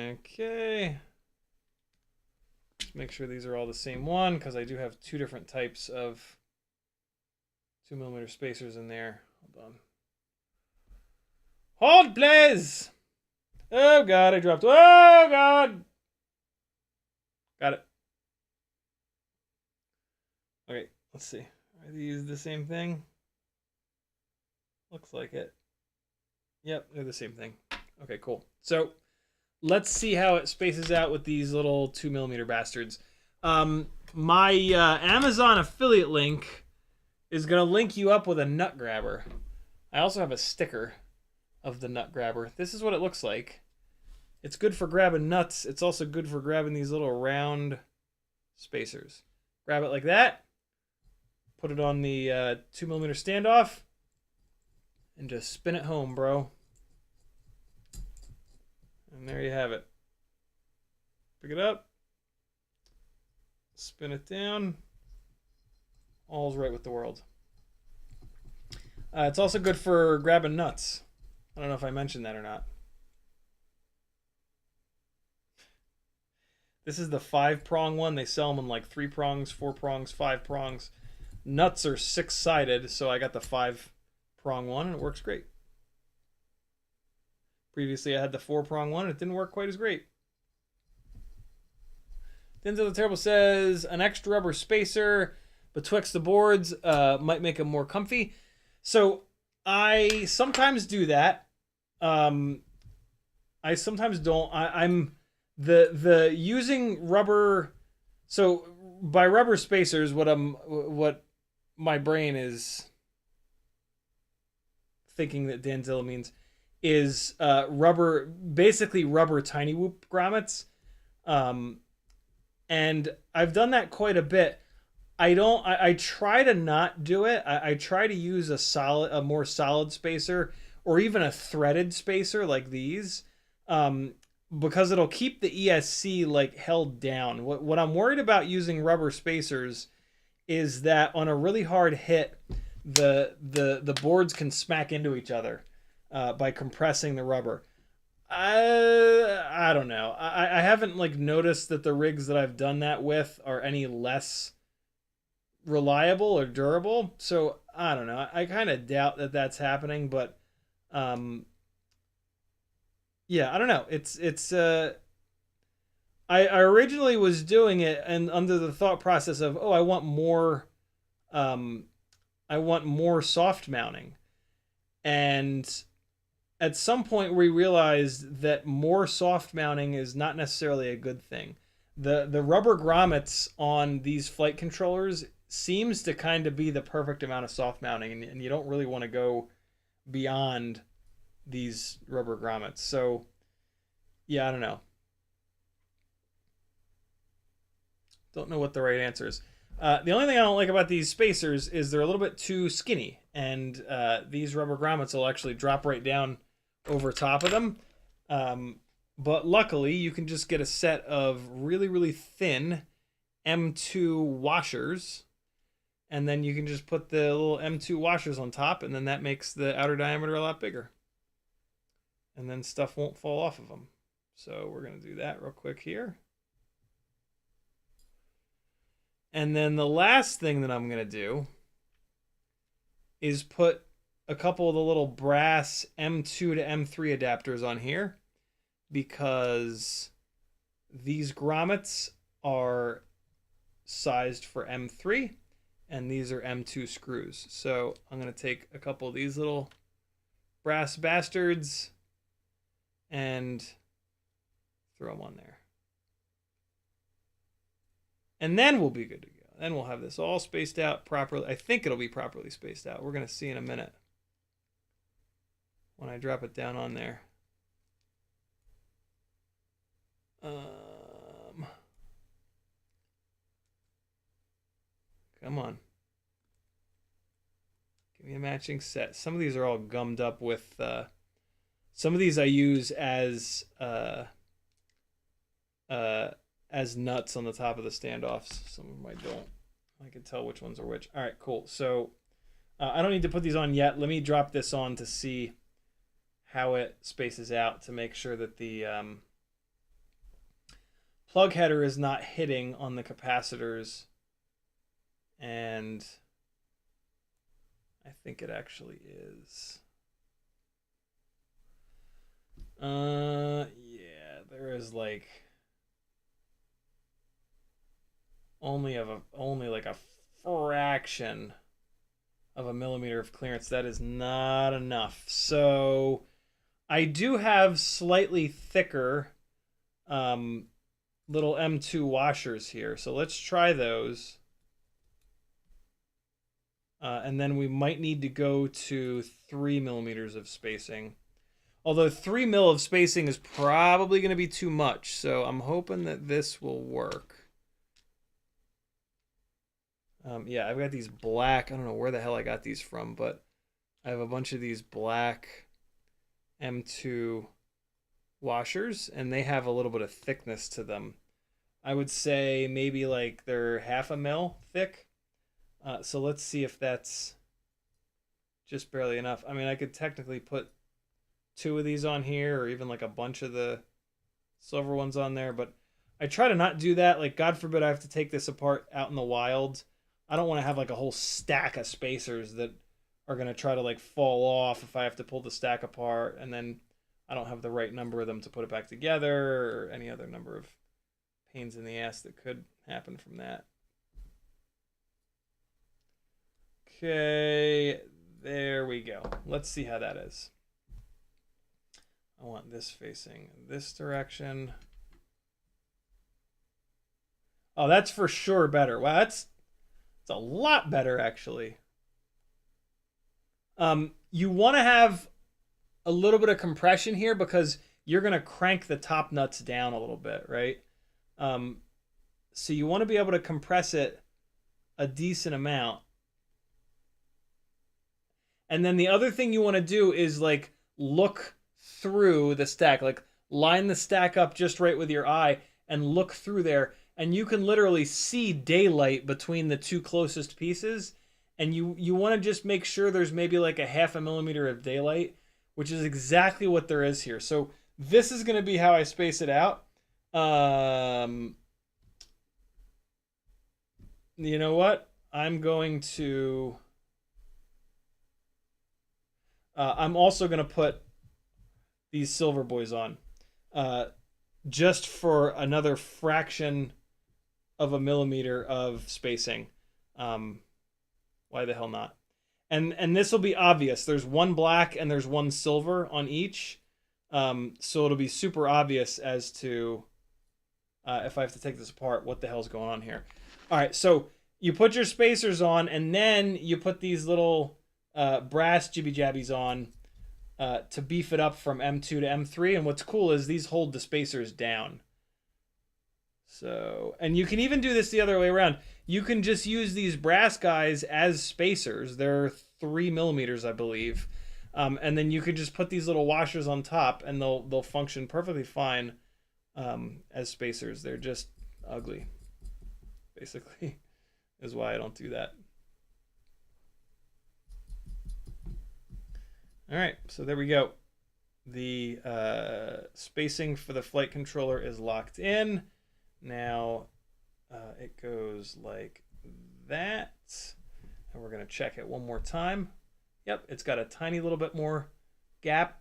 Okay. Let's make sure these are all the same one, because I do have 2 different types of 2 millimeter spacers in there. Hold on. Hold, please! Oh, God, I dropped. Oh, God! Got it. Okay, let's see. Are these the same thing? Looks like it. Yep, they're the same thing. Okay, cool. So let's see how it spaces out with these little 2 millimeter bastards. My Amazon affiliate link is going to link you up with a nut grabber. I also have a sticker of the nut grabber. This is what it looks like. It's good for grabbing nuts. It's also good for grabbing these little round spacers. Grab it like that. Put it on the 2 millimeter standoff. And just spin it home, bro. And there you have it. Pick it up. Spin it down. All's right with the world. It's also good for grabbing nuts. I don't know if I mentioned that or not. This is the 5-prong one. They sell them in like 3 prongs, 4 prongs, 5 prongs. Nuts are 6-sided, so I got the 5-prong one, and it works great. Previously, I had the 4-prong one, and it didn't work quite as great. Denzel the Terrible says, an extra rubber spacer betwixt the boards might make them more comfy. So I sometimes do that. I sometimes don't. I'm the using rubber. So by rubber spacers, what my brain is thinking that Danzilla means is rubber, basically rubber tiny whoop grommets. And I've done that quite a bit. I try to not do it. I try to use a more solid spacer, or even a threaded spacer like these, because it'll keep the ESC like held down. What I'm worried about using rubber spacers is that on a really hard hit, the boards can smack into each other by compressing the rubber. I don't know. I haven't like noticed that the rigs that I've done that with are any less reliable or durable. So I don't know. I kind of doubt that that's happening, but yeah, I don't know. It's I originally was doing it and under the thought process of, oh, I want more soft mounting. And at some point we realized that more soft mounting is not necessarily a good thing. The rubber grommets on these flight controllers seems to kind of be the perfect amount of soft mounting, and you don't really want to go beyond these rubber grommets. So yeah, I don't know. Don't know what the right answer is. The only thing I don't like about these spacers is they're a little bit too skinny, and these rubber grommets will actually drop right down over top of them. But luckily, you can just get a set of really, really thin M2 washers, and then you can just put the little M2 washers on top, and then that makes the outer diameter a lot bigger. And then stuff won't fall off of them. So we're going to do that real quick here. And then the last thing that I'm going to do is put a couple of the little brass M2 to M3 adapters on here, because these grommets are sized for M3 and these are M2 screws. So I'm going to take a couple of these little brass bastards and throw them on there. And then we'll be good to go. Then we'll have this all spaced out properly. I think it'll be properly spaced out. We're going to see in a minute when I drop it down on there. Come on. Give me a matching set. Some of these are all gummed up with... some of these I use as nuts on the top of the standoffs. Some of them I don't. I can tell which ones are which. All right, cool. So I don't need to put these on yet. Let me drop this on to see how it spaces out, to make sure that the plug header is not hitting on the capacitors. And I think it actually is. Yeah, there is like only like a fraction of a millimeter of clearance. That is not enough. So I do have slightly thicker little M2 washers here. So let's try those. And then we might need to go to 3 millimeters of spacing. Although 3 mil of spacing is probably going to be too much. So I'm hoping that this will work. Yeah, I've got these black, I don't know where the hell I got these from, but I have a bunch of these black M2 washers, and they have a little bit of thickness to them. I would say maybe like they're 1/2 mil thick. So let's see if that's just barely enough. I mean, I could technically put 2 of these on here, or even like a bunch of the silver ones on there, but I try to not do that. Like, God forbid I have to take this apart out in the wild. I don't want to have like a whole stack of spacers that are going to try to like fall off if I have to pull the stack apart, and then I don't have the right number of them to put it back together, or any other number of pains in the ass that could happen from that. Okay, there we go. Let's see how that is. I want this facing this direction. Oh, that's for sure better. Wow, that's a lot better, actually. You want to have a little bit of compression here, because you're going to crank the top nuts down a little bit, right? So you want to be able to compress it a decent amount. And then the other thing you want to do is like look through the stack, like line the stack up just right with your eye and look through there, and you can literally see daylight between the 2 closest pieces, and you want to just make sure there's maybe like a 1/2 millimeter of daylight, which is exactly what there is here. So this is going to be how I space it out. You know what? I'm going to... I'm also going to put these silver boys on, just for another fraction of a millimeter of spacing. Why the hell not? And this will be obvious. There's one black and there's one silver on each. So it'll be super obvious as to, if I have to take this apart, what the hell's going on here. All right, so you put your spacers on, and then you put these little brass jibby jabbies on to beef it up from M2 to M3. And what's cool is these hold the spacers down. So, and you can even do this the other way around. You can just use these brass guys as spacers. They're 3 millimeters, I believe. And then you could just put these little washers on top, and they'll function perfectly fine as spacers. They're just ugly, basically, is why I don't do that. All right, so there we go. The spacing for the flight controller is locked in. Now it goes like that, and we're going to check it one more time. Yep, it's got a tiny little bit more gap,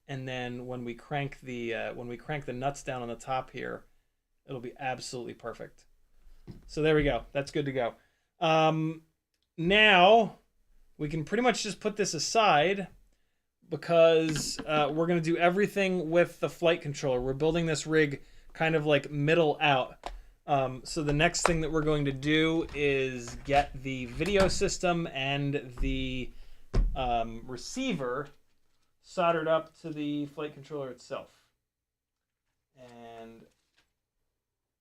and then when we crank the nuts down on the top here, it'll be absolutely perfect. So there we go. That's good to go. Now we can pretty much just put this aside, because we're going to do everything with the flight controller. We're building this rig kind of like middle out. So the next thing that we're going to do is get the video system and the receiver soldered up to the flight controller itself. And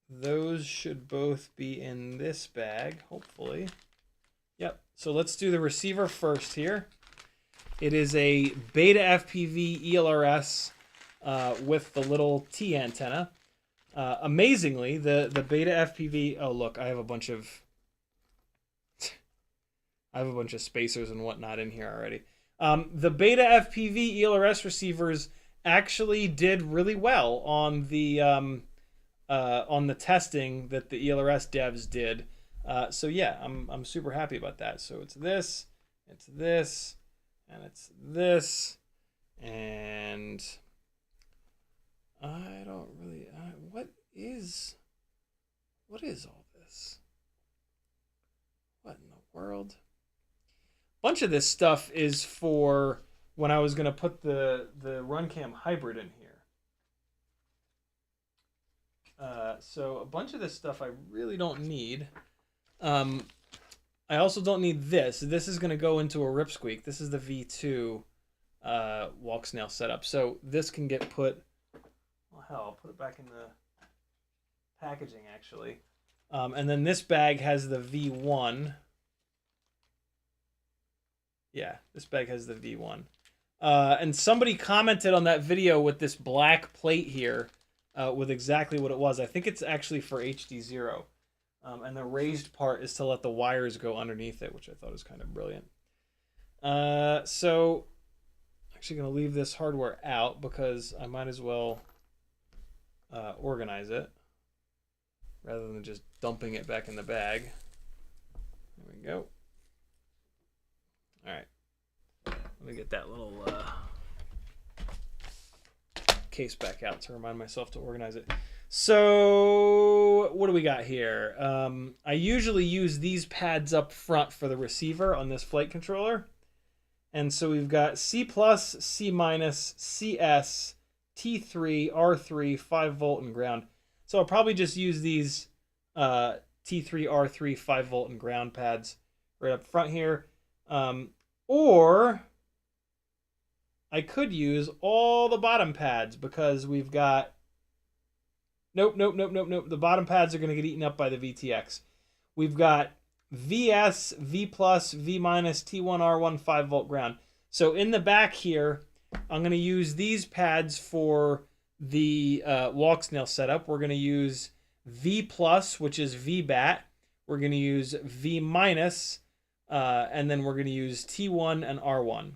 those should both be in this bag, hopefully. Yep, so let's do the receiver first here. It is a BetaFPV ELRS with the little T antenna. Amazingly, the BetaFPV. Oh, look, I have a bunch of spacers and whatnot in here already. The BetaFPV ELRS receivers actually did really well on the testing that the ELRS devs did. So yeah, I'm super happy about that. So it's this, and it's this, and I don't really. What is all this? What in the world? Bunch of this stuff is for when I was gonna put the RunCam hybrid in here. So a bunch of this stuff I really don't need. I also don't need this. This is gonna go into a ripsqueak. This is the V2 walk snail setup. So this can get put. Well, hell, I'll put it back in the packaging actually. And then this bag has the V1. Yeah, this bag has the V1. And somebody commented on that video with this black plate here with exactly what it was. I think it's actually for HD0. And the raised part is to let the wires go underneath it, which I thought was kind of brilliant. So I'm actually going to leave this hardware out because I might as well organize it rather than just dumping it back in the bag. There we go. All right. Let me get that little case back out to remind myself to organize it. So what do we got here? I usually use these pads up front for the receiver on this flight controller. And so we've got C+, C-, CS, T3, R3, 5 volt, and ground. So I'll probably just use these T3, R3, 5 volt, and ground pads right up front here. Or I could use all the bottom pads because we've got... Nope. The bottom pads are going to get eaten up by the VTX. We've got VS, V+, V-, T1, R1, 5 volt ground. So in the back here, I'm going to use these pads for the walk snail setup. We're going to use V+, which is VBAT. We're going to use V-, and then we're going to use T1 and R1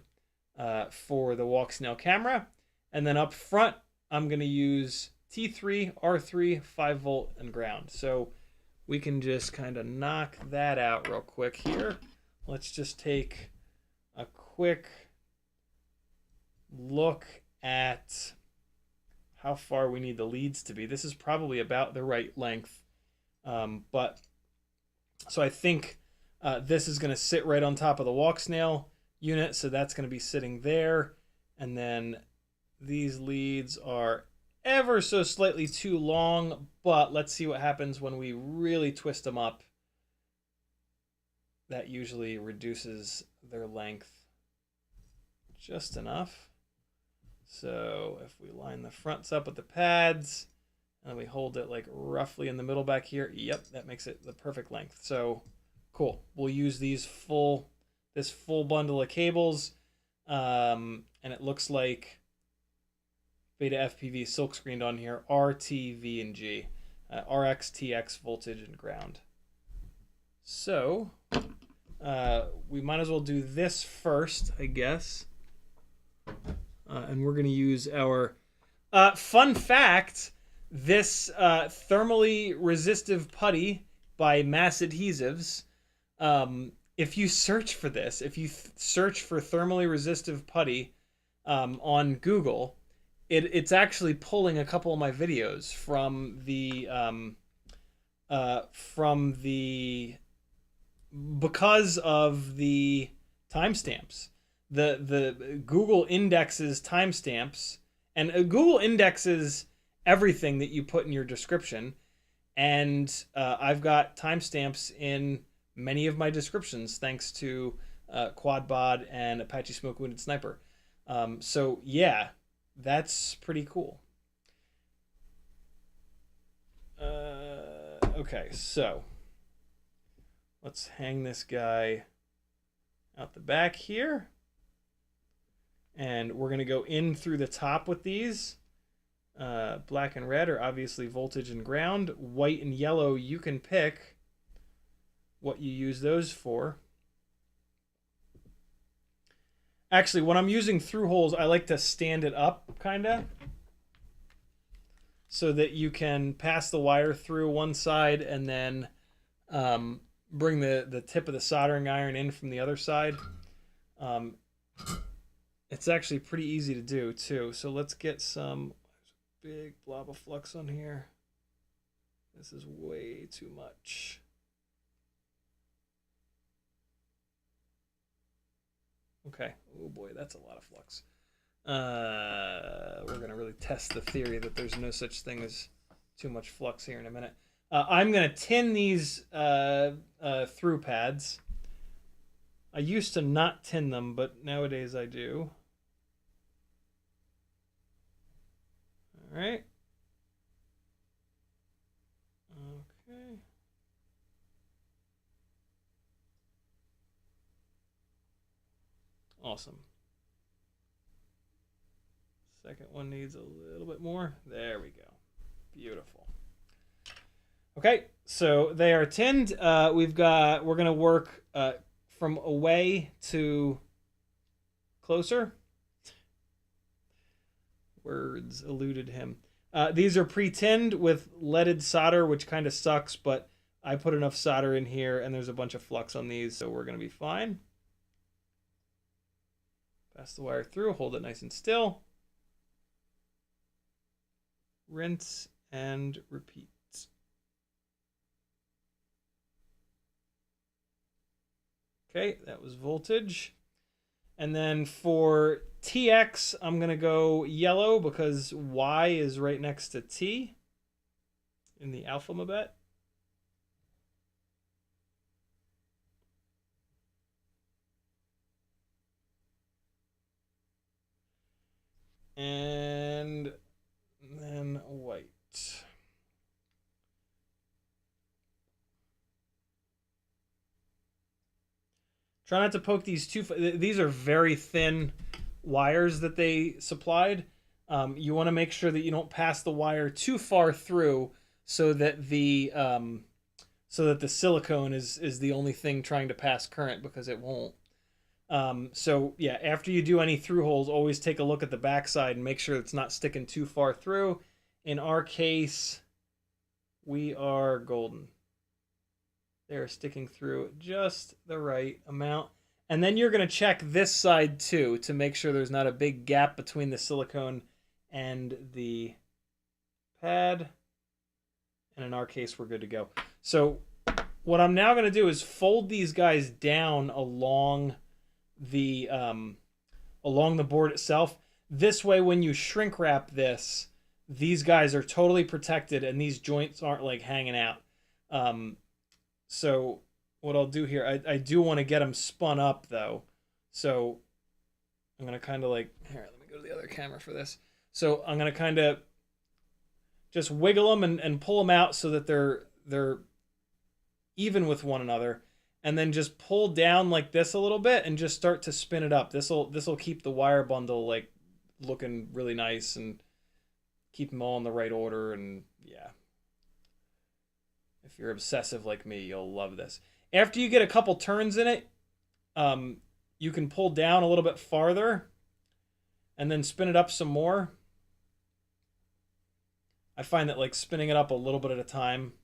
for the walk snail camera. And then up front, I'm going to use T3, R3, 5 volt, and ground. So we can just kind of knock that out real quick here. Let's just take a quick look at how far we need the leads to be. This is probably about the right length. So I think this is going to sit right on top of the walk snail. unit, so that's going to be sitting there. And then these leads are ever so slightly too long, but let's see what happens when we really twist them up. That usually reduces their length just enough. So if we line the fronts up with the pads and we hold it like roughly in the middle back here, yep, that makes it the perfect length. So cool. We'll use this full bundle of cables, and it looks like BetaFPV silkscreened on here, RT, V, and G, RX, TX, voltage, and ground. So we might as well do this first, I guess. And we're going to use our fun fact, this thermally resistive putty by Mass Adhesives. If you search for this, if you search for thermally resistive putty on Google, it's actually pulling a couple of my videos from the because of the timestamps. The Google indexes timestamps, and Google indexes everything that you put in your description, and I've got timestamps in many of my descriptions thanks to QuadBod and Apache Smoke Wounded Sniper. So yeah, that's pretty cool. Okay, so let's hang this guy out the back here. And we're going to go in through the top with these. Black and red are obviously voltage and ground. White and yellow, you can pick what you use those for. Actually, when I'm using through holes, I like to stand it up, kind of, so that you can pass the wire through one side and then bring the tip of the soldering iron in from the other side. It's actually pretty easy to do, too. So let's get some big blob of flux on here. This is way too much. Okay. Oh, boy, that's a lot of flux. We're going to really test the theory that there's no such thing as too much flux here in a minute. I'm going to tin these through pads. I used to not tin them, but nowadays I do. All right. Okay. Awesome. Second one needs a little bit more. There we go. Beautiful. Okay, so they are tinned. We're going to work from away to closer. Words eluded him. These are pre-tinned with leaded solder, which kind of sucks, but I put enough solder in here, and there's a bunch of flux on these, so we're going to be fine. Pass the wire through, hold it nice and still. Rinse and repeat. Okay, that was voltage. And then for TX, I'm going to go yellow because Y is right next to T in the alphabet. And then white. Try not to poke these too. These are very thin wires that they supplied. You want to make sure that you don't pass the wire too far through, so that the silicone is the only thing trying to pass current, because it won't. So yeah, after you do any through holes, always take a look at the backside and make sure it's not sticking too far through. In our case, we are golden. They're sticking through just the right amount. And then you're going to check this side too to make sure there's not a big gap between the silicone and the pad. And in our case, we're good to go. So what I'm now going to do is fold these guys down along the along the board itself. This way, when you shrink wrap this, these guys are totally protected and these joints aren't like hanging out. So what I'll do here, I do want to get them spun up though. So I'm going to kind of like, here, let me go to the other camera for this. So I'm going to kind of just wiggle them and pull them out so that they're even with one another. And then just pull down like this a little bit and just start to spin it up. This'll keep the wire bundle like looking really nice and keep them all in the right order. And yeah, if you're obsessive like me, you'll love this. After you get a couple turns in it, you can pull down a little bit farther and then spin it up some more. I find that like spinning it up a little bit at a time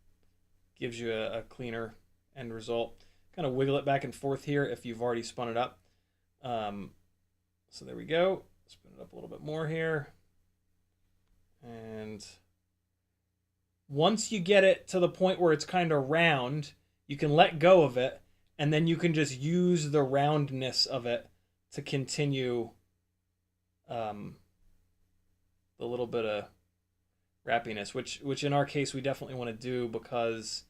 gives you a cleaner end result. Kind of wiggle it back and forth here if you've already spun it up. So there we go. Spin it up a little bit more here. And once you get it to the point where it's kind of round, you can let go of it, and then you can just use the roundness of it to continue the little bit of wrappiness, which in our case we definitely want to do because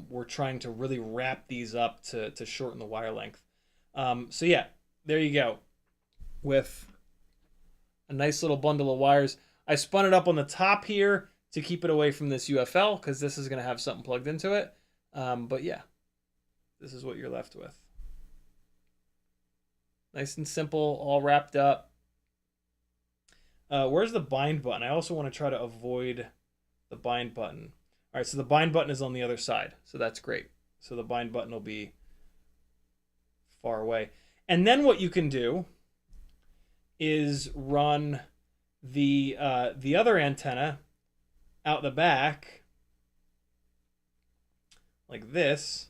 we're trying to really wrap these up to shorten the wire length. So yeah, there you go. With a nice little bundle of wires. I spun it up on the top here to keep it away from this UFL because this is going to have something plugged into it. But yeah, this is what you're left with. Nice and simple, all wrapped up. Where's the bind button? I also want to try to avoid the bind button. All right, so the bind button is on the other side, so that's great. So the bind button will be far away. And then what you can do is run the other antenna out the back like this.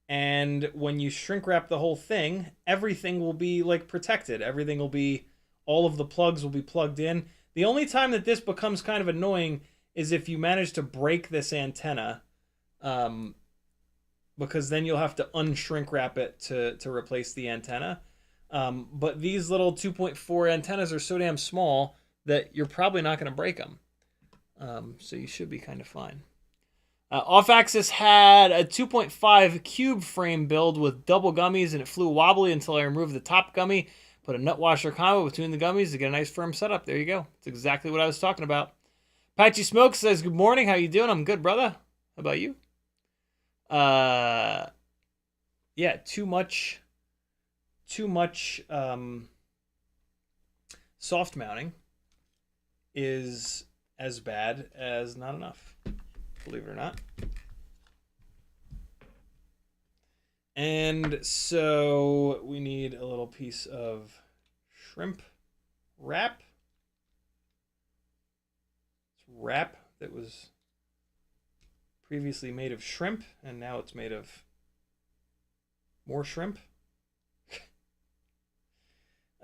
And when you shrink wrap the whole thing, everything will be like protected. Everything will be, all of the plugs will be plugged in. The only time that this becomes kind of annoying is if you manage to break this antenna, because then you'll have to unshrink wrap it to replace the antenna. But these little 2.4 antennas are so damn small that you're probably not going to break them. So you should be kind of fine. Off-axis had a 2.5 cube frame build with double gummies, and it flew wobbly until I removed the top gummy, put a nut washer combo between the gummies to get a nice firm setup. There you go. That's exactly what I was talking about. Apache Smoke says, good morning. How you doing? I'm good, brother. How about you? Yeah, too much soft mounting is as bad as not enough, believe it or not. And so we need a little piece of shrimp wrap. It's wrap that was previously made of shrimp, and now it's made of more shrimp.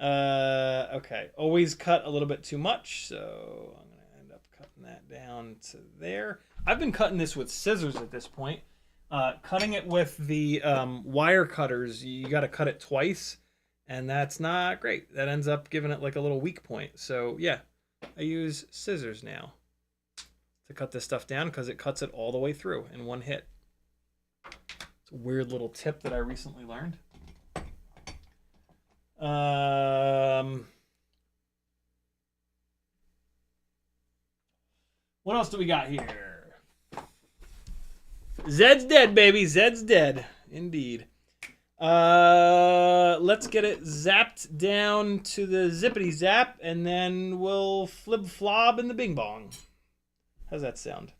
Okay, always cut a little bit too much, so I'm gonna end up cutting that down to there. I've been cutting this with scissors at this point. Cutting it with the wire cutters, you got to cut it twice, and that's not great. That ends up giving it like a little weak point. So yeah, I use scissors now to cut this stuff down because it cuts it all the way through in one hit. It's a weird little tip that I recently learned. What else do we got here? Zed's dead, baby. Zed's dead. Indeed. Let's get it zapped down to the zippity zap, and then we'll flip flob in the bing bong. How's that sound?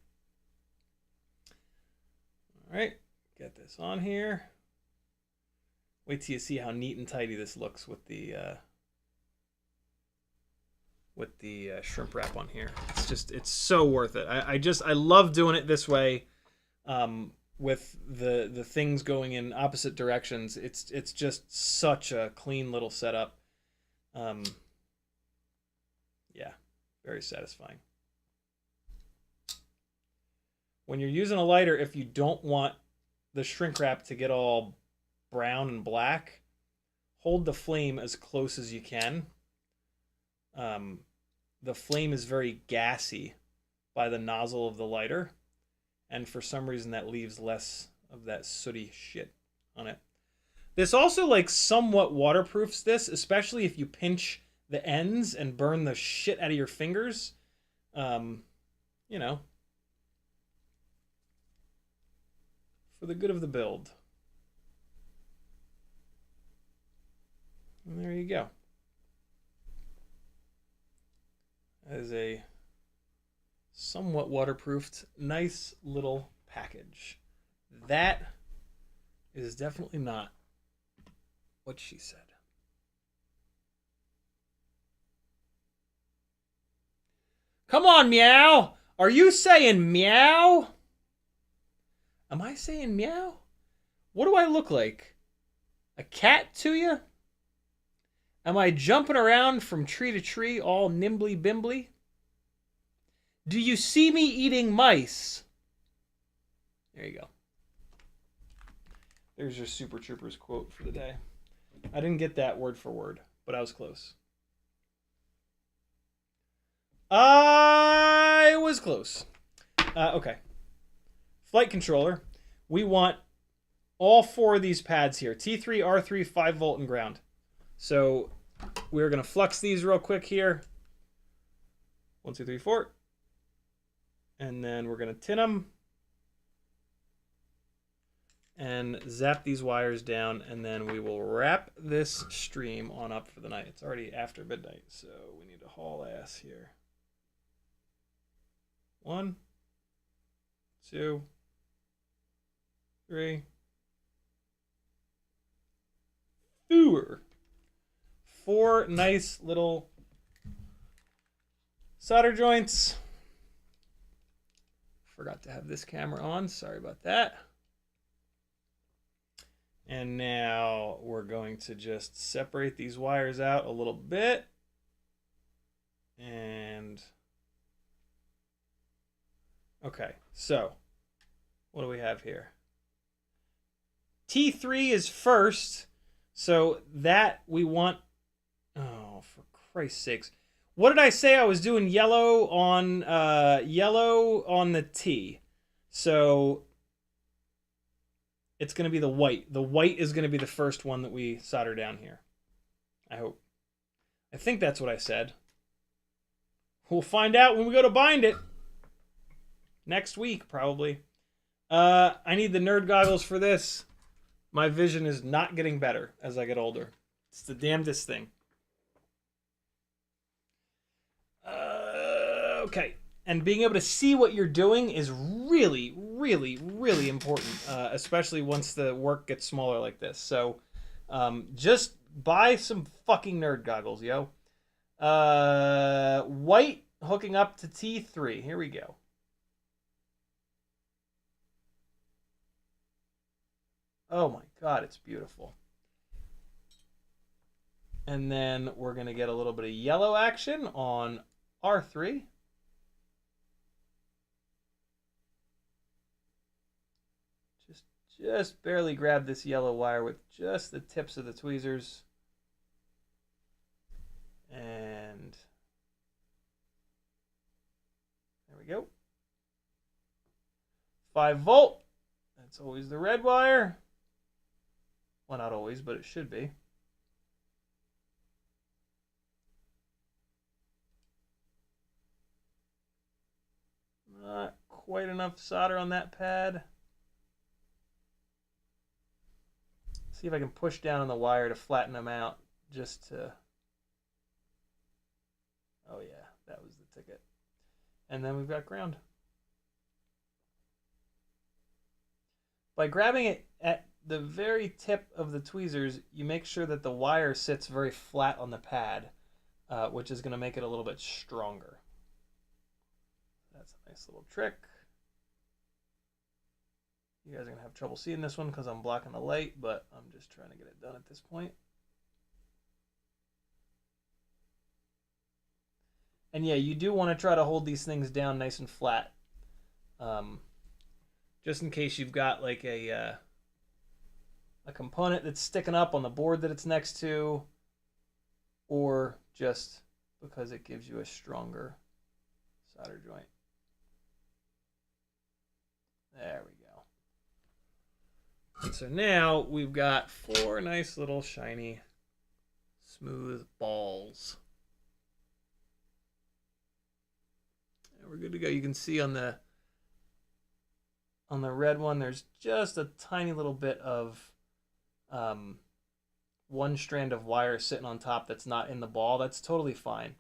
All right, get this on here. Wait till you see how neat and tidy this looks with the shrimp wrap on here. It's so worth it. I love doing it this way, with the things going in opposite directions. It's just such a clean little setup. Yeah, very satisfying. When you're using a lighter, if you don't want the shrink wrap to get all brown and black, hold the flame as close as you can. The flame is very gassy by the nozzle of the lighter, and for some reason that leaves less of that sooty shit on it. This also like somewhat waterproofs this, especially if you pinch the ends and burn the shit out of your fingers. You know, for the good of the build. And there you go. That is a somewhat waterproofed, nice little package. That is definitely not what she said. Come on, meow! Are you saying meow? Am I saying meow? What do I look like? A cat to you? Am I jumping around from tree to tree all nimbly bimbly? Do you see me eating mice? There you go. There's your Super Troopers quote for the day. I didn't get that word for word, but I was close. I was close. Okay. Flight controller. We want all 4 of these pads here. T3, R3, 5 volt, and ground. So we're going to flux these real quick here. 1, 2, 3, 4. And then we're going to tin them. And zap these wires down. And then we will wrap this stream on up for the night. It's already after midnight, so we need to haul ass here. 1, 2, 3, 4 nice little solder joints. Forgot to have this camera on. Sorry about that. And now we're going to just separate these wires out a little bit. And okay, so what do we have here? T3 is first, so that we want... Oh, for Christ's sakes. What did I say? I was doing yellow on the T. So it's going to be the white. The white is going to be the first one that we solder down here. I hope. I think that's what I said. We'll find out when we go to bind it. Next week, probably. I need the nerd goggles for this. My vision is not getting better as I get older. It's the damnedest thing. Okay. And being able to see what you're doing is really, really, really important, especially once the work gets smaller like this. So just buy some fucking nerd goggles, yo. White hooking up to T3. Here we go. Oh my God, it's beautiful. And then we're going to get a little bit of yellow action on R3. Just barely grab this yellow wire with just the tips of the tweezers. And there we go. 5 volt. That's always the red wire. Well, not always, but it should be. Not quite enough solder on that pad. See if I can push down on the wire to flatten them out just to... Oh yeah, that was the ticket. And then we've got ground. By grabbing it at the very tip of the tweezers, you make sure that the wire sits very flat on the pad, which is going to make it a little bit stronger. That's a nice little trick. You guys are going to have trouble seeing this one because I'm blocking the light, but I'm just trying to get it done at this point. And yeah, you do want to try to hold these things down nice and flat. Just in case you've got like a a component that's sticking up on the board that it's next to, or just because it gives you a stronger solder joint. There we go. And so now we've got 4 nice little shiny, smooth balls. And we're good to go. You can see on the red one, there's just a tiny little bit of one strand of wire sitting on top that's not in the ball. That's totally fine.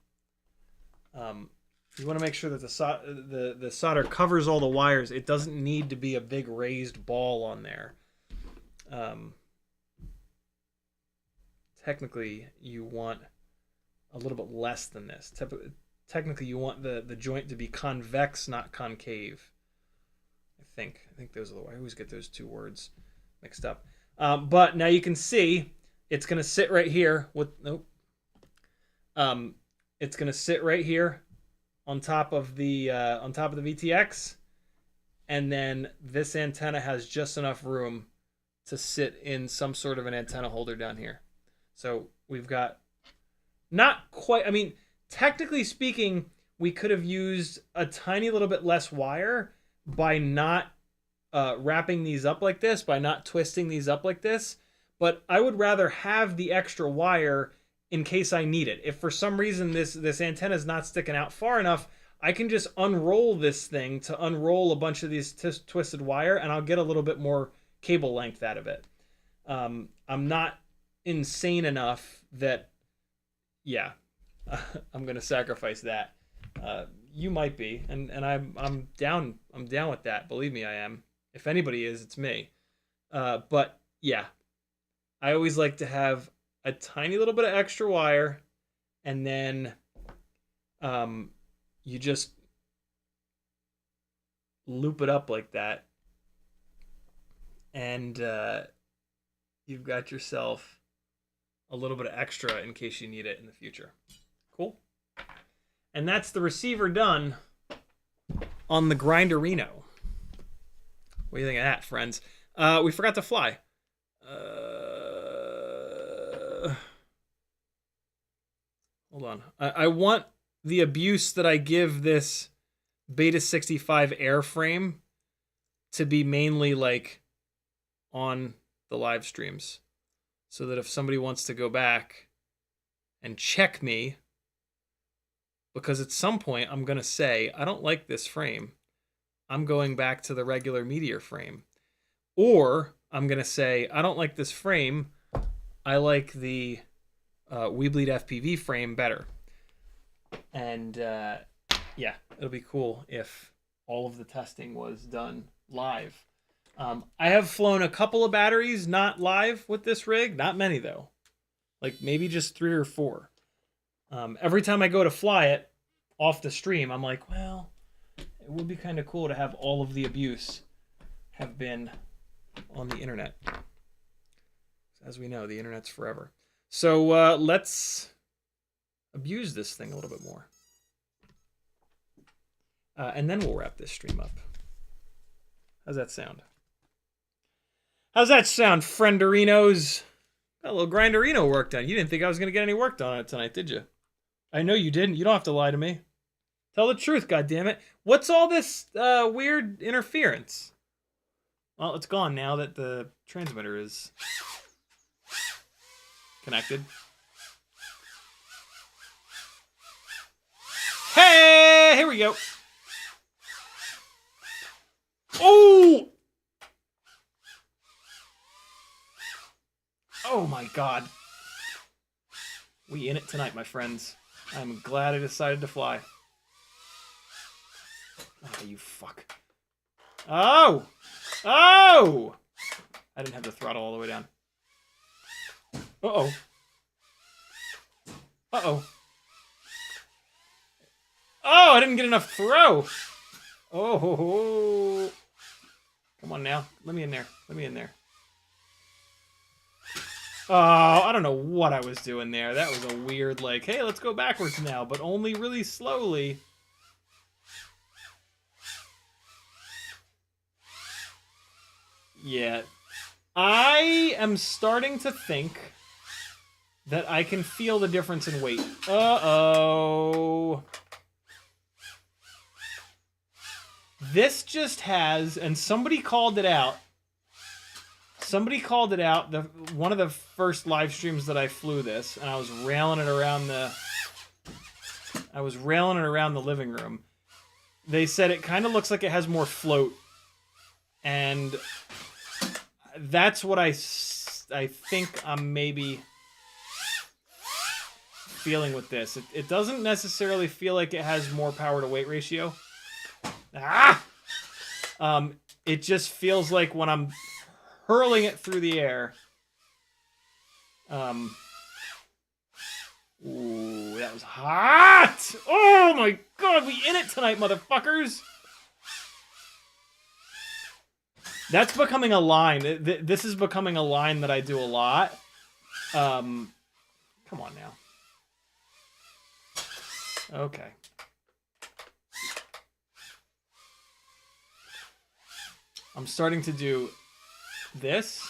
You want to make sure that the solder covers all the wires. It doesn't need to be a big raised ball on there. Technically, you want a little bit less than this. Technically, you want the joint to be convex, not concave. I think those are I always get those 2 words mixed up. But now you can see it's going to sit right here with it's going to sit right here on top of the VTX, and then this antenna has just enough room to sit in some sort of an antenna holder down here. So we've got not quite. I mean, technically speaking, we could have used a tiny little bit less wire by not wrapping these up like this, by not twisting these up like this. But I would rather have the extra wire in case I need it. If for some reason this antenna is not sticking out far enough, I can just unroll this thing to unroll a bunch of these twisted wire, and I'll get a little bit more cable length out of it. I'm not insane enough that, yeah, I'm gonna sacrifice that. You might be, and I'm down with that. Believe me, I am. If anybody is, it's me. But yeah, I always like to have a tiny little bit of extra wire, and then you just loop it up like that, and you've got yourself a little bit of extra in case you need it in the future. Cool. And that's the receiver done on the Grinderino. What do you think of that, friends? We forgot to fly. Hold on. I want the abuse that I give this Beta 65 airframe to be mainly like on the live streams, so that if somebody wants to go back and check me, because at some point I'm going to say, I don't like this frame, I'm going back to the regular Meteor frame. Or I'm going to say, I don't like this frame, I like the We Bleed FPV frame better. And yeah, it'll be cool if all of the testing was done live. I have flown a couple of batteries not live with this rig, not many though. Like maybe just 3 or 4. Every time I go to fly it off the stream, I'm like, well, it would be kind of cool to have all of the abuse have been on the internet. As we know, the internet's forever. So let's abuse this thing a little bit more. And then we'll wrap this stream up. How's that sound? How's that sound, frienderinos? Got a little Grinderino work done. You didn't think I was going to get any work done on it tonight, did you? I know you didn't. You don't have to lie to me. Tell the truth, goddammit. What's all this weird interference? Well, it's gone now that the transmitter is connected. Hey, here we go. Oh! Oh my god. We in it tonight, my friends. I'm glad I decided to fly. Oh, you fuck. Oh! Oh! I didn't have the throttle all the way down. Uh-oh. Uh-oh. Oh, I didn't get enough throw. Oh. Come on now. Let me in there. Let me in there. Oh, I don't know what I was doing there. That was a weird, like, hey, let's go backwards now, but only really slowly. Yeah. I am starting to think that I can feel the difference in weight. Uh-oh. This just has, and somebody called it out. Somebody called it out. One of the first live streams that I flew this, and I was railing it around the living room. They said it kind of looks like it has more float, and that's what I think I'm maybe feeling with this. It doesn't necessarily feel like it has more power to weight ratio. It just feels like when I'm hurling it through the air. Ooh, that was hot! Oh my god, we in it tonight, motherfuckers! That's becoming a line. This is becoming a line that I do a lot. Come on now. Okay. I'm starting to do this,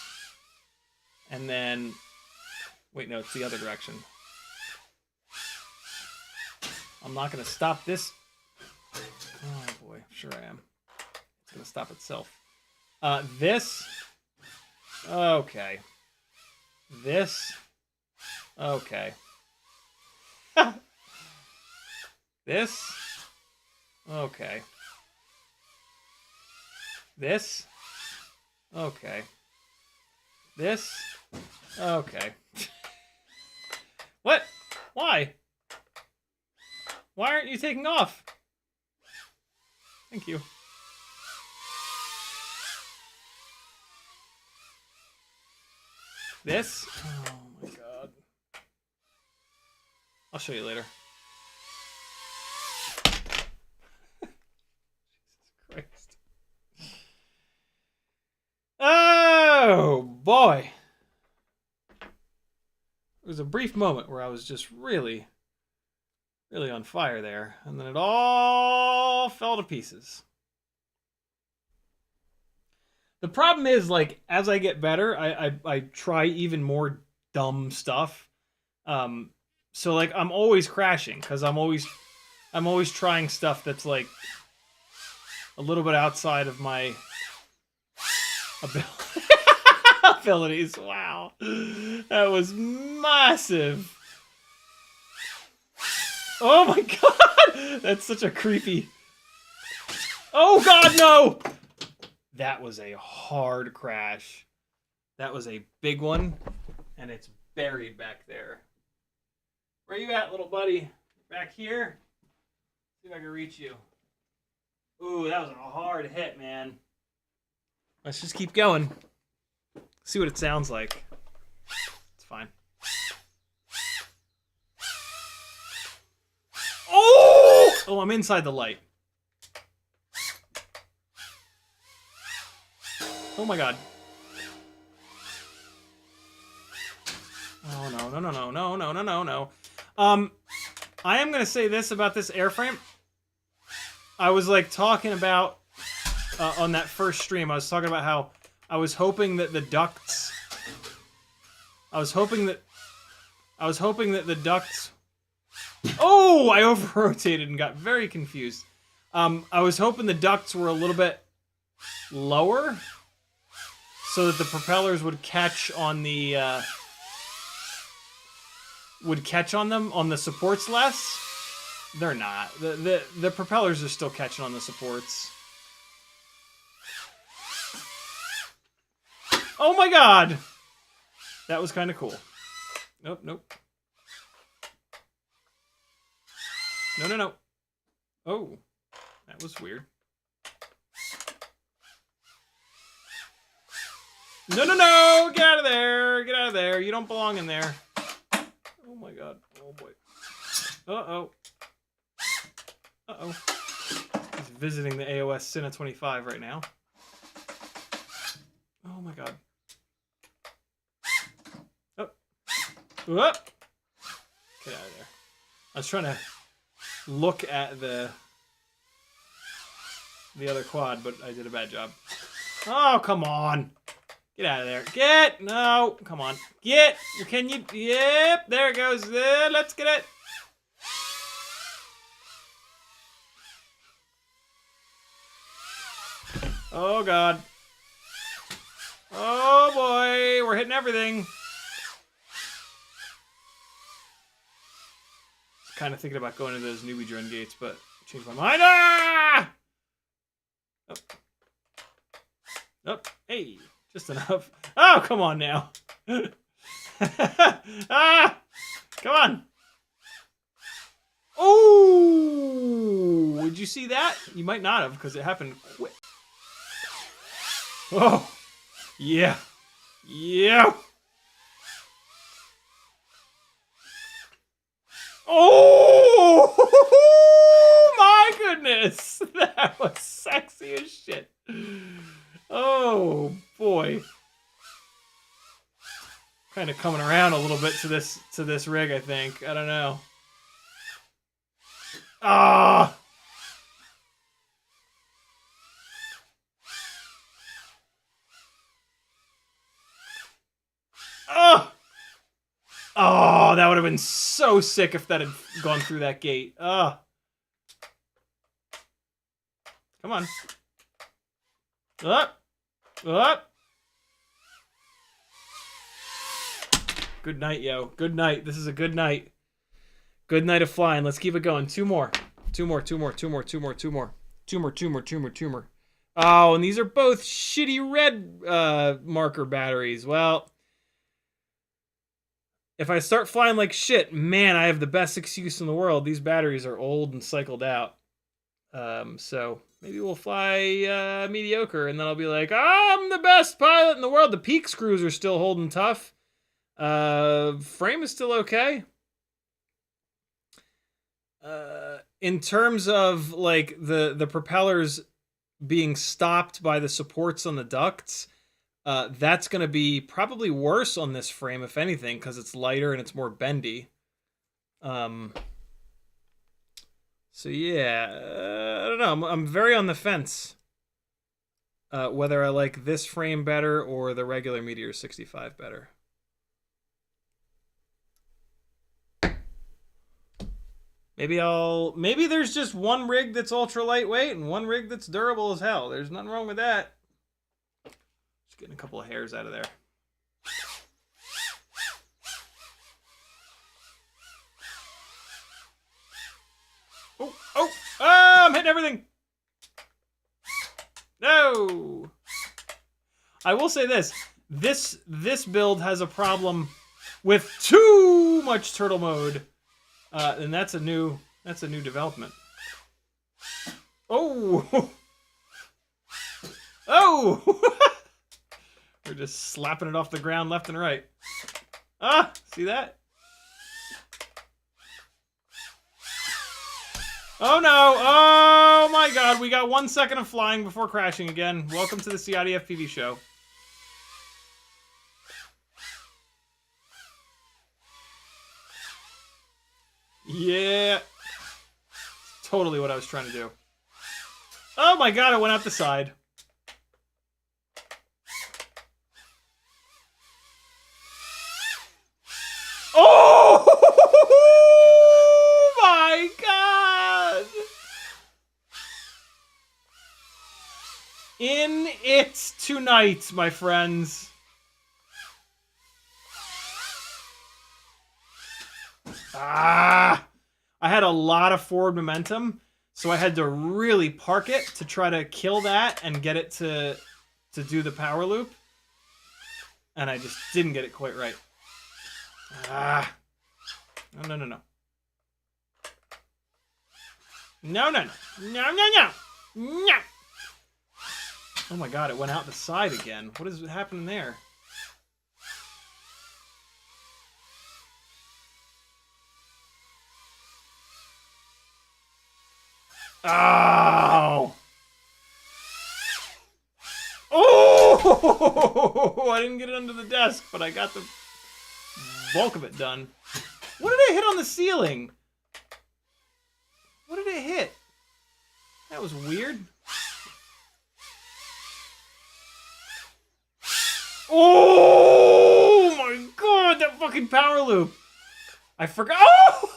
and then... Wait, no, it's the other direction. I'm not going to stop this. Oh boy, sure I am. It's going to stop itself. This. Okay. This. Okay. This. Okay. This. Okay. This. Okay. What? Why? Why aren't you taking off? Thank you. This? Oh my god. I'll show you later. Jesus Christ. Oh boy. There was a brief moment where I was just really on fire there, and then it all fell to pieces. The problem is, like, as I get better, I try even more dumb stuff. So like I'm always crashing because I'm always trying stuff that's like a little bit outside of my abilities. Wow, that was massive. Oh my god! That's such a creepy... Oh god, no! That was a hard crash. That was a big one, and it's buried back there. Where you at, little buddy? Back here? See if I can reach you. Ooh, that was a hard hit, man. Let's just keep going. See what it sounds like. It's fine. Oh, I'm inside the light. Oh my god. Oh no, no, no, no, no, no, no, no, no. I am gonna say this about this airframe. I was like talking about on that first stream, I was talking about how I was hoping that the ducts I was hoping that the ducts... Oh, I over-rotated and got very confused. I was hoping the ducts were a little bit lower so that the propellers would catch on the on the supports less. They're not. The propellers are still catching on the supports. Oh my god! That was kind of cool. Nope, nope. No, no, no. Oh, that was weird. No, no, no! Get out of there! Get out of there! You don't belong in there. Oh my god. Oh boy. Uh-oh. Uh-oh. He's visiting the AOS Cine 25 right now. Oh my god. Oh. Whoop! Get out of there. I was trying to look at the other quad, but I did a bad job. Oh, come on! Get out of there. Get! No! Come on. Get! Can you... Yep, there it goes. Let's get it. Oh, God. Oh, boy. We're hitting everything. Kind of thinking about going to those newbie drone gates, but changed my mind. Ah! Oh. Oh, hey. Just enough. Oh, come on now. Ah! Come on. Oh! Would you see that? You might not have, because it happened quick. Oh! Yeah. Yeah! Oh! My goodness! That was sexy as shit. Oh, boy. Kind of coming around a little bit to this rig, I think. I don't know. Ah! Oh! Oh, that would have been so sick if that had gone through that gate. Ah. Come on. Up. Up. Good night, yo. Good night. This is a good night. Good night of flying. Let's keep it going. Two more. Two more. Oh, and these are both shitty red marker batteries. Well, if I start flying like shit, man, I have the best excuse in the world. These batteries are old and cycled out. So maybe we'll fly mediocre, and then I'll be like, I'm the best pilot in the world. The peak screws are still holding tough. Frame is still okay. In terms of like the propellers being stopped by the supports on the ducts, that's going to be probably worse on this frame, if anything, because it's lighter and it's more bendy. So yeah, I don't know. I'm very on the fence whether I like this frame better or the regular Meteor 65 better. Maybe there's just one rig that's ultra lightweight and one rig that's durable as hell. There's nothing wrong with that. Just getting a couple of hairs out of there. Oh, I'm hitting everything. No. I will say this. This build has a problem with too much turtle mode. And that's a new development. Oh! Oh! We're just slapping it off the ground left and right. Ah! See that? Oh no! Oh my god, we got 1 second of flying before crashing again. Welcome to the CiottiFPV show. Yeah. Totally what I was trying to do. Oh my god, it went out the side. Oh my god! In it tonight, my friends. Ah! I had a lot of forward momentum, so I had to really park it to try to kill that and get it to do the power loop. And I just didn't get it quite right. Ah. No. No. Oh my god, it went out the side again. What is happening there? Oh! Oh! I didn't get it under the desk, but I got the bulk of it done. What did it hit on the ceiling? What did it hit? That was weird. Oh my god, that fucking power loop. I forgot. Oh!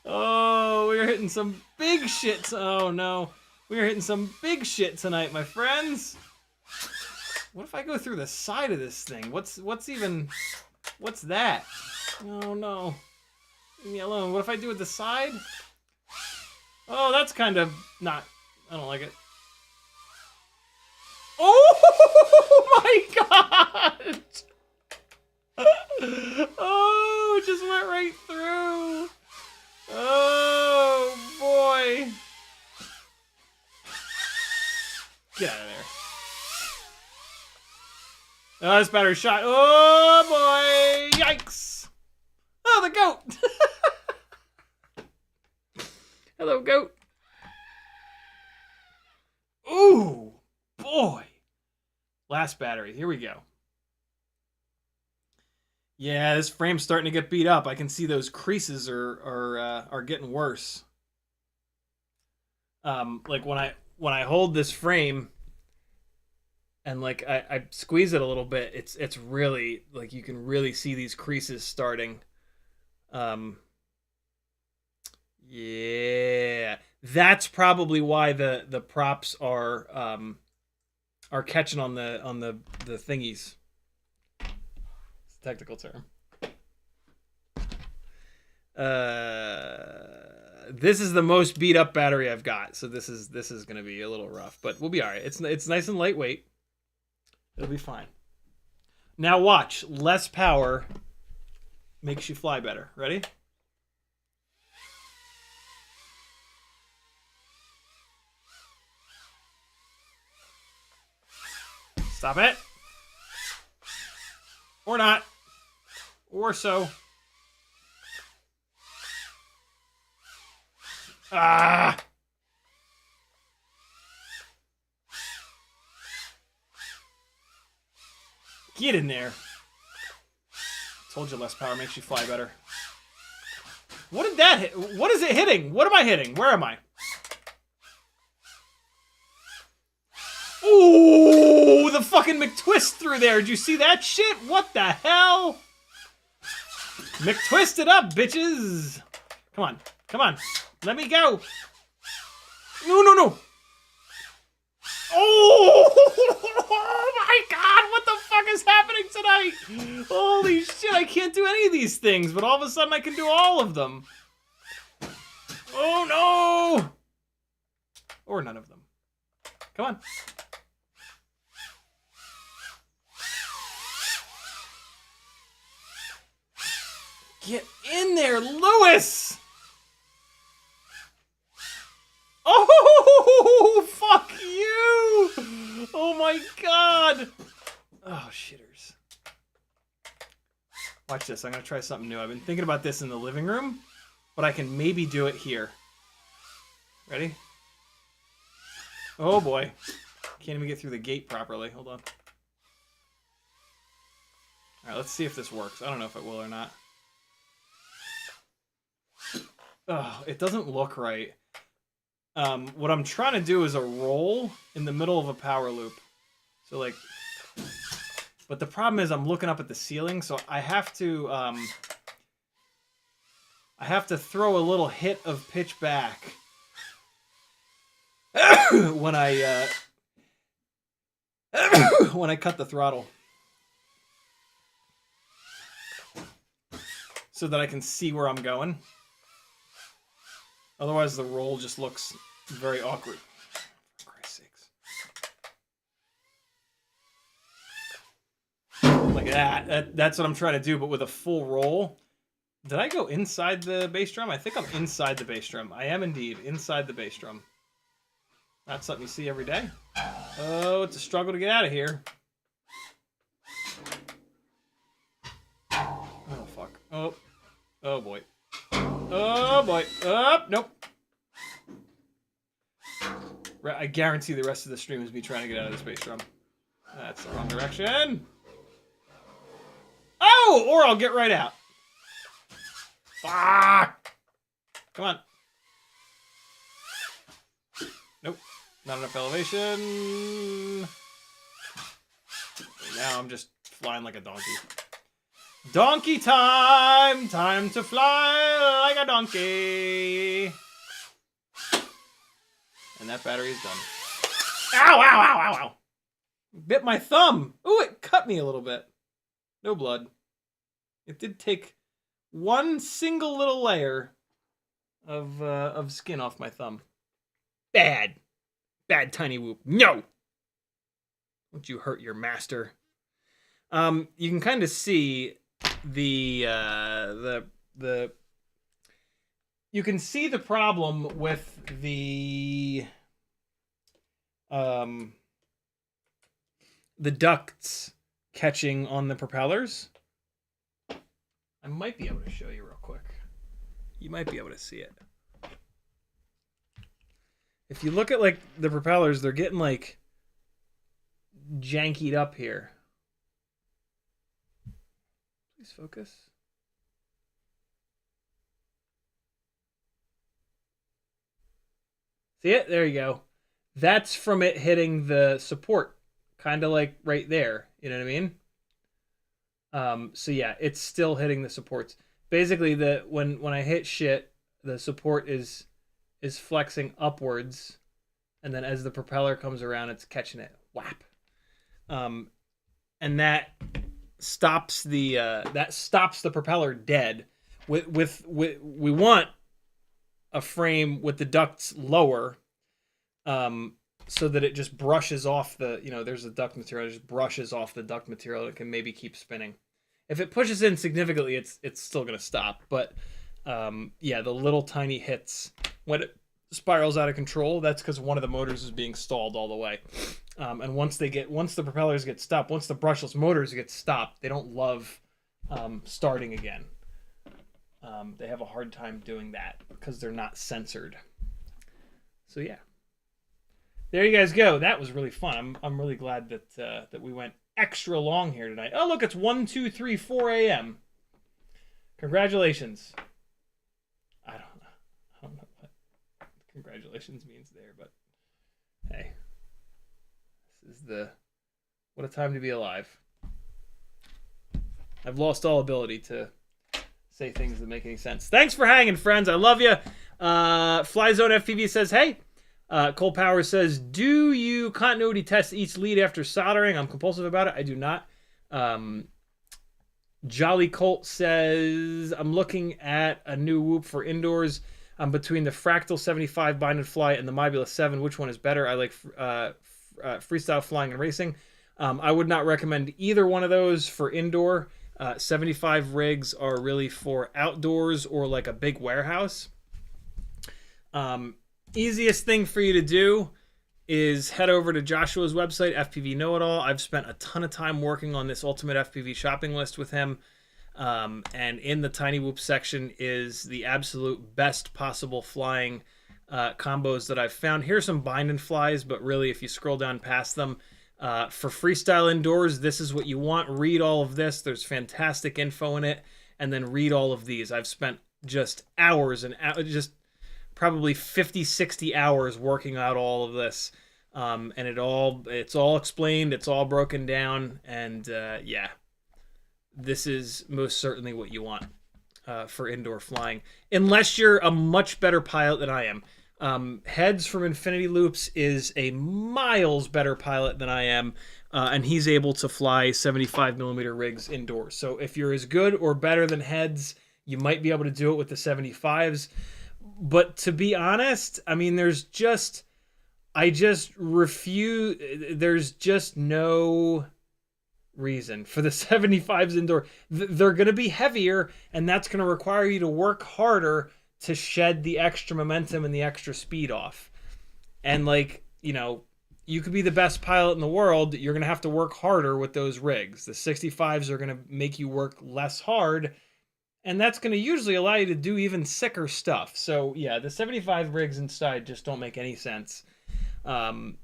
Oh, we are hitting some big shit. Oh no. We are hitting some big shit tonight, my friends. What if I go through the side of this thing? What's that? Oh no. Leave me alone. What if I do it the side? Oh, that's kind of not... I don't like it. Oh my god! Oh, it just went right through. Oh boy. Get out of there. Oh, this battery shot. Oh boy. Yikes. Oh, the goat. Hello, goat. Ooh, boy. Last battery. Here we go. Yeah, this frame's starting to get beat up. I can see those creases are getting worse. Like when I hold this frame and like I squeeze it a little bit, it's really like you can really see these creases starting. Yeah, that's probably why the props are catching on the thingies. It's a technical term. This is the most beat up battery I've got, so this is gonna be a little rough, but we'll be all right. It's nice and lightweight. It'll be fine. Now watch, less power makes you fly better. Ready? Stop it. Or not. Or so. Ah! Get in there. Told you less power makes you fly better. What did that hit? What is it hitting? What am I hitting? Where am I? Ooh, the fucking McTwist through there. Did you see that shit? What the hell? McTwist it up, bitches. Come on. Come on. Let me go. No, no, no. Oh my god, what the fuck is happening tonight? Holy shit, I can't do any of these things, but all of a sudden I can do all of them. Oh no! Or none of them. Come on. Get in there, Lewis! Oh, fuck you! Oh my god! Oh, shitters. Watch this, I'm gonna try something new. I've been thinking about this in the living room, but I can maybe do it here. Ready? Oh boy. Can't even get through the gate properly. Hold on. Alright, let's see if this works. I don't know if it will or not. Oh, it doesn't look right. What I'm trying to do is a roll in the middle of a power loop. So like, but the problem is I'm looking up at the ceiling, so I have to throw a little hit of pitch back when I when I cut the throttle, so that I can see where I'm going. Otherwise, the roll just looks very awkward. For Christ's sakes. Like that. That's what I'm trying to do, but with a full roll. Did I go inside the bass drum? I think I'm inside the bass drum. I am indeed inside the bass drum. That's something you see every day. Oh, it's a struggle to get out of here. Oh, fuck. Oh. Oh, boy. Oh boy. Nope. I guarantee the rest of the stream is me trying to get out of the space drum. That's the wrong direction. Oh! Or I'll get right out. Fuck! Come on. Nope. Not enough elevation. Now I'm just flying like a donkey. Donkey time! Time to fly like a donkey. And that battery is done. Ow, ow, ow, ow, ow. Bit my thumb. Ooh, it cut me a little bit. No blood. It did take one single little layer of skin off my thumb. Bad. Bad tiny whoop. No! Don't you hurt your master. You can kind of see you can see the problem with the ducts catching on the propellers. I might be able to show you real quick. You might be able to see it. If you look at like the propellers, they're getting like jankied up here. Please focus. See it? There you go. That's from it hitting the support. Kind of like right there. You know what I mean? So yeah, it's still hitting the supports. Basically, when I hit shit, the support is flexing upwards, and then as the propeller comes around, it's catching it. Whap. And that stops the propeller dead. We want a frame with the ducts lower, so that it just brushes off the, there's the duct material, it just brushes off the duct material. It can maybe keep spinning. If it pushes in significantly, it's still going to stop. But yeah, the little tiny hits when it spirals out of control, that's because one of the motors is being stalled all the way. And once the propellers get stopped, once the brushless motors get stopped, they don't love starting again. They have a hard time doing that because they're not censored. So yeah, there you guys go. That was really fun. I'm really glad that we went extra long here tonight. Oh look, it's 1, 2, 3, 4 a.m. Congratulations. I don't know what congratulations means there, but hey, this is what a time to be alive. I've lost all ability to say things that make any sense. Thanks for hanging, friends. I love you. Flyzone FPV says, hey. Cole Powers says, do you continuity test each lead after soldering? I'm compulsive about it. I do not. Jolly Colt says, I'm looking at a new whoop for indoors. Between the Fractal 75 Bind and Fly and the Mobula 7. Which one is better? I like freestyle flying and racing. I would not recommend either one of those for indoor. 75 rigs are really for outdoors or like a big warehouse. Easiest thing for you to do is head over to Joshua's website, FPV Know-It-All. I've spent a ton of time working on this Ultimate FPV shopping list with him. And in the Tiny Whoop section is the absolute best possible flying combos that I've found. Here's some bind and flies, but really if you scroll down past them, for freestyle indoors, this is what you want. Read all of this. There's fantastic info in it. And then read all of these. I've spent just hours and just probably 50, 60 hours working out all of this. And it's all explained. It's all broken down. And yeah, this is most certainly what you want for indoor flying. Unless you're a much better pilot than I am. Heads from Infinity Loops is a miles better pilot than I am. And he's able to fly 75mm rigs indoors. So if you're as good or better than Heads, you might be able to do it with the 75s. But to be honest, I mean, there's just no reason for the 75s indoor. They're going to be heavier, and that's going to require you to work harder to shed the extra momentum and the extra speed off. And like, you could be the best pilot in the world. You're going to have to work harder with those rigs. The 65s are going to make you work less hard. And that's going to usually allow you to do even sicker stuff. So, yeah, the 75 rigs inside just don't make any sense. The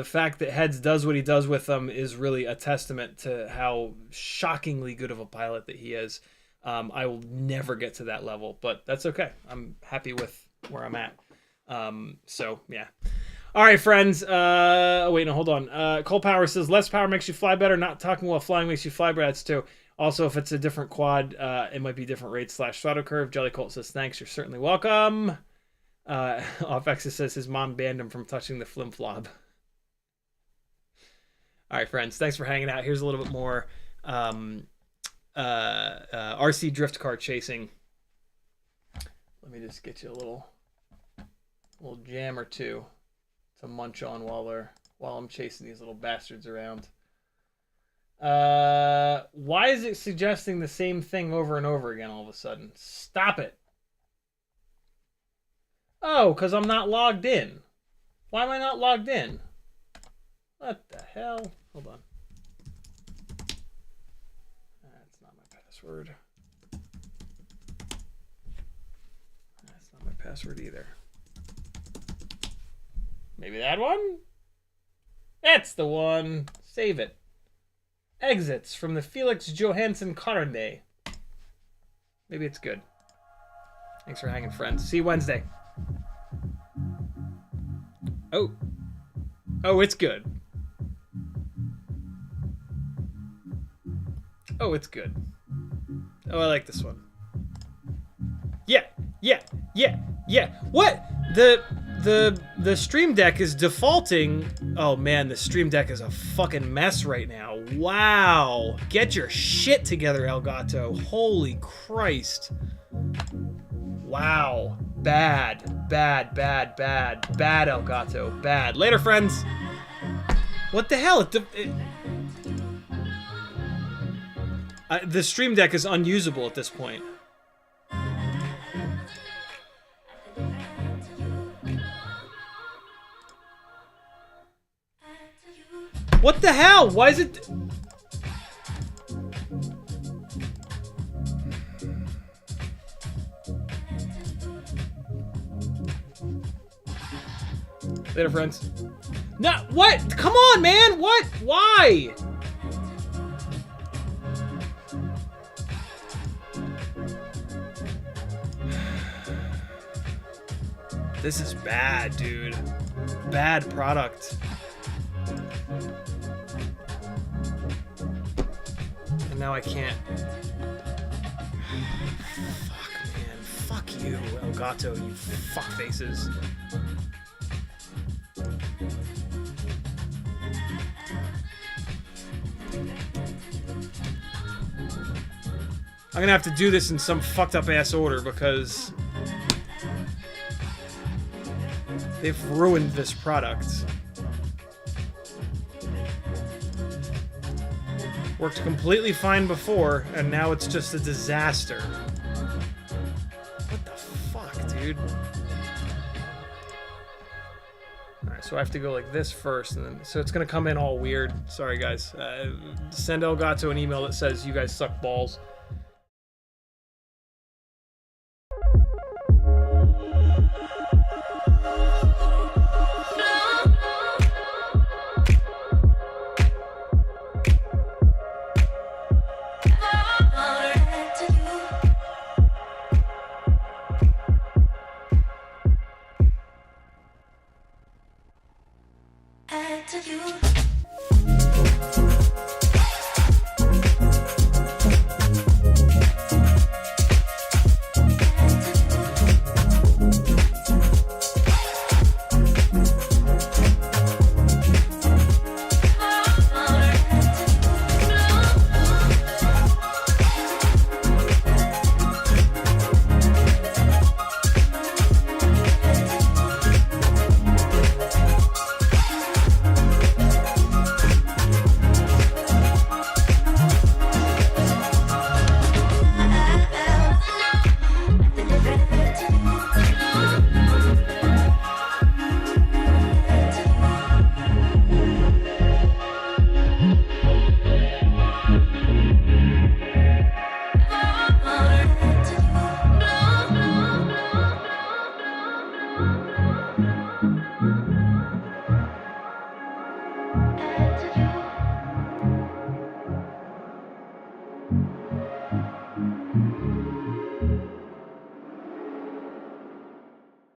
fact that Heads does what he does with them is really a testament to how shockingly good of a pilot that he is. I will never get to that level, but that's okay. I'm happy with where I'm at. So yeah. All right, friends. Wait, no, hold on. Cole Power says less power makes you fly better. Not talking while flying makes you fly better. That's too. Also, if it's a different quad, it might be different rates / throttle curve. Jelly Colt says thanks. You're certainly welcome. Offexus says his mom banned him from touching the flim flob. All right, friends. Thanks for hanging out. Here's a little bit more RC drift car chasing. Let me just get you a little jam or two to munch on while I'm chasing these little bastards around. Why is it suggesting the same thing over and over again all of a sudden? Stop it. Oh, because I'm not logged in. Why am I not logged in? What the hell? Hold on. That's not my password. That's not my password either. Maybe that one? That's the one. Save it. Exits from the Felix Johansson Carne. Maybe it's good. Thanks for hanging, friends. See you Wednesday. Oh. Oh, it's good. Oh, it's good. Oh, I like this one. Yeah. What? The Stream Deck is defaulting. Oh man, the Stream Deck is a fucking mess right now. Wow. Get your shit together, Elgato. Holy Christ. Wow. Bad, Elgato. Bad. Later, friends. What the hell? The Stream Deck is unusable at this point. What the hell? Why is it... Later, friends. No, what? Come on, man! What? Why? This is bad, dude. Bad product. And now I can't. Fuck, man. Fuck you, Elgato, you fuckfaces. I'm gonna have to do this in some fucked up ass order because they've ruined this product. Worked completely fine before, and now it's just a disaster. What the fuck, dude? Alright, so I have to go like this first, and then so it's gonna come in all weird. Sorry, guys. Send Elgato an email that says you guys suck balls. To you.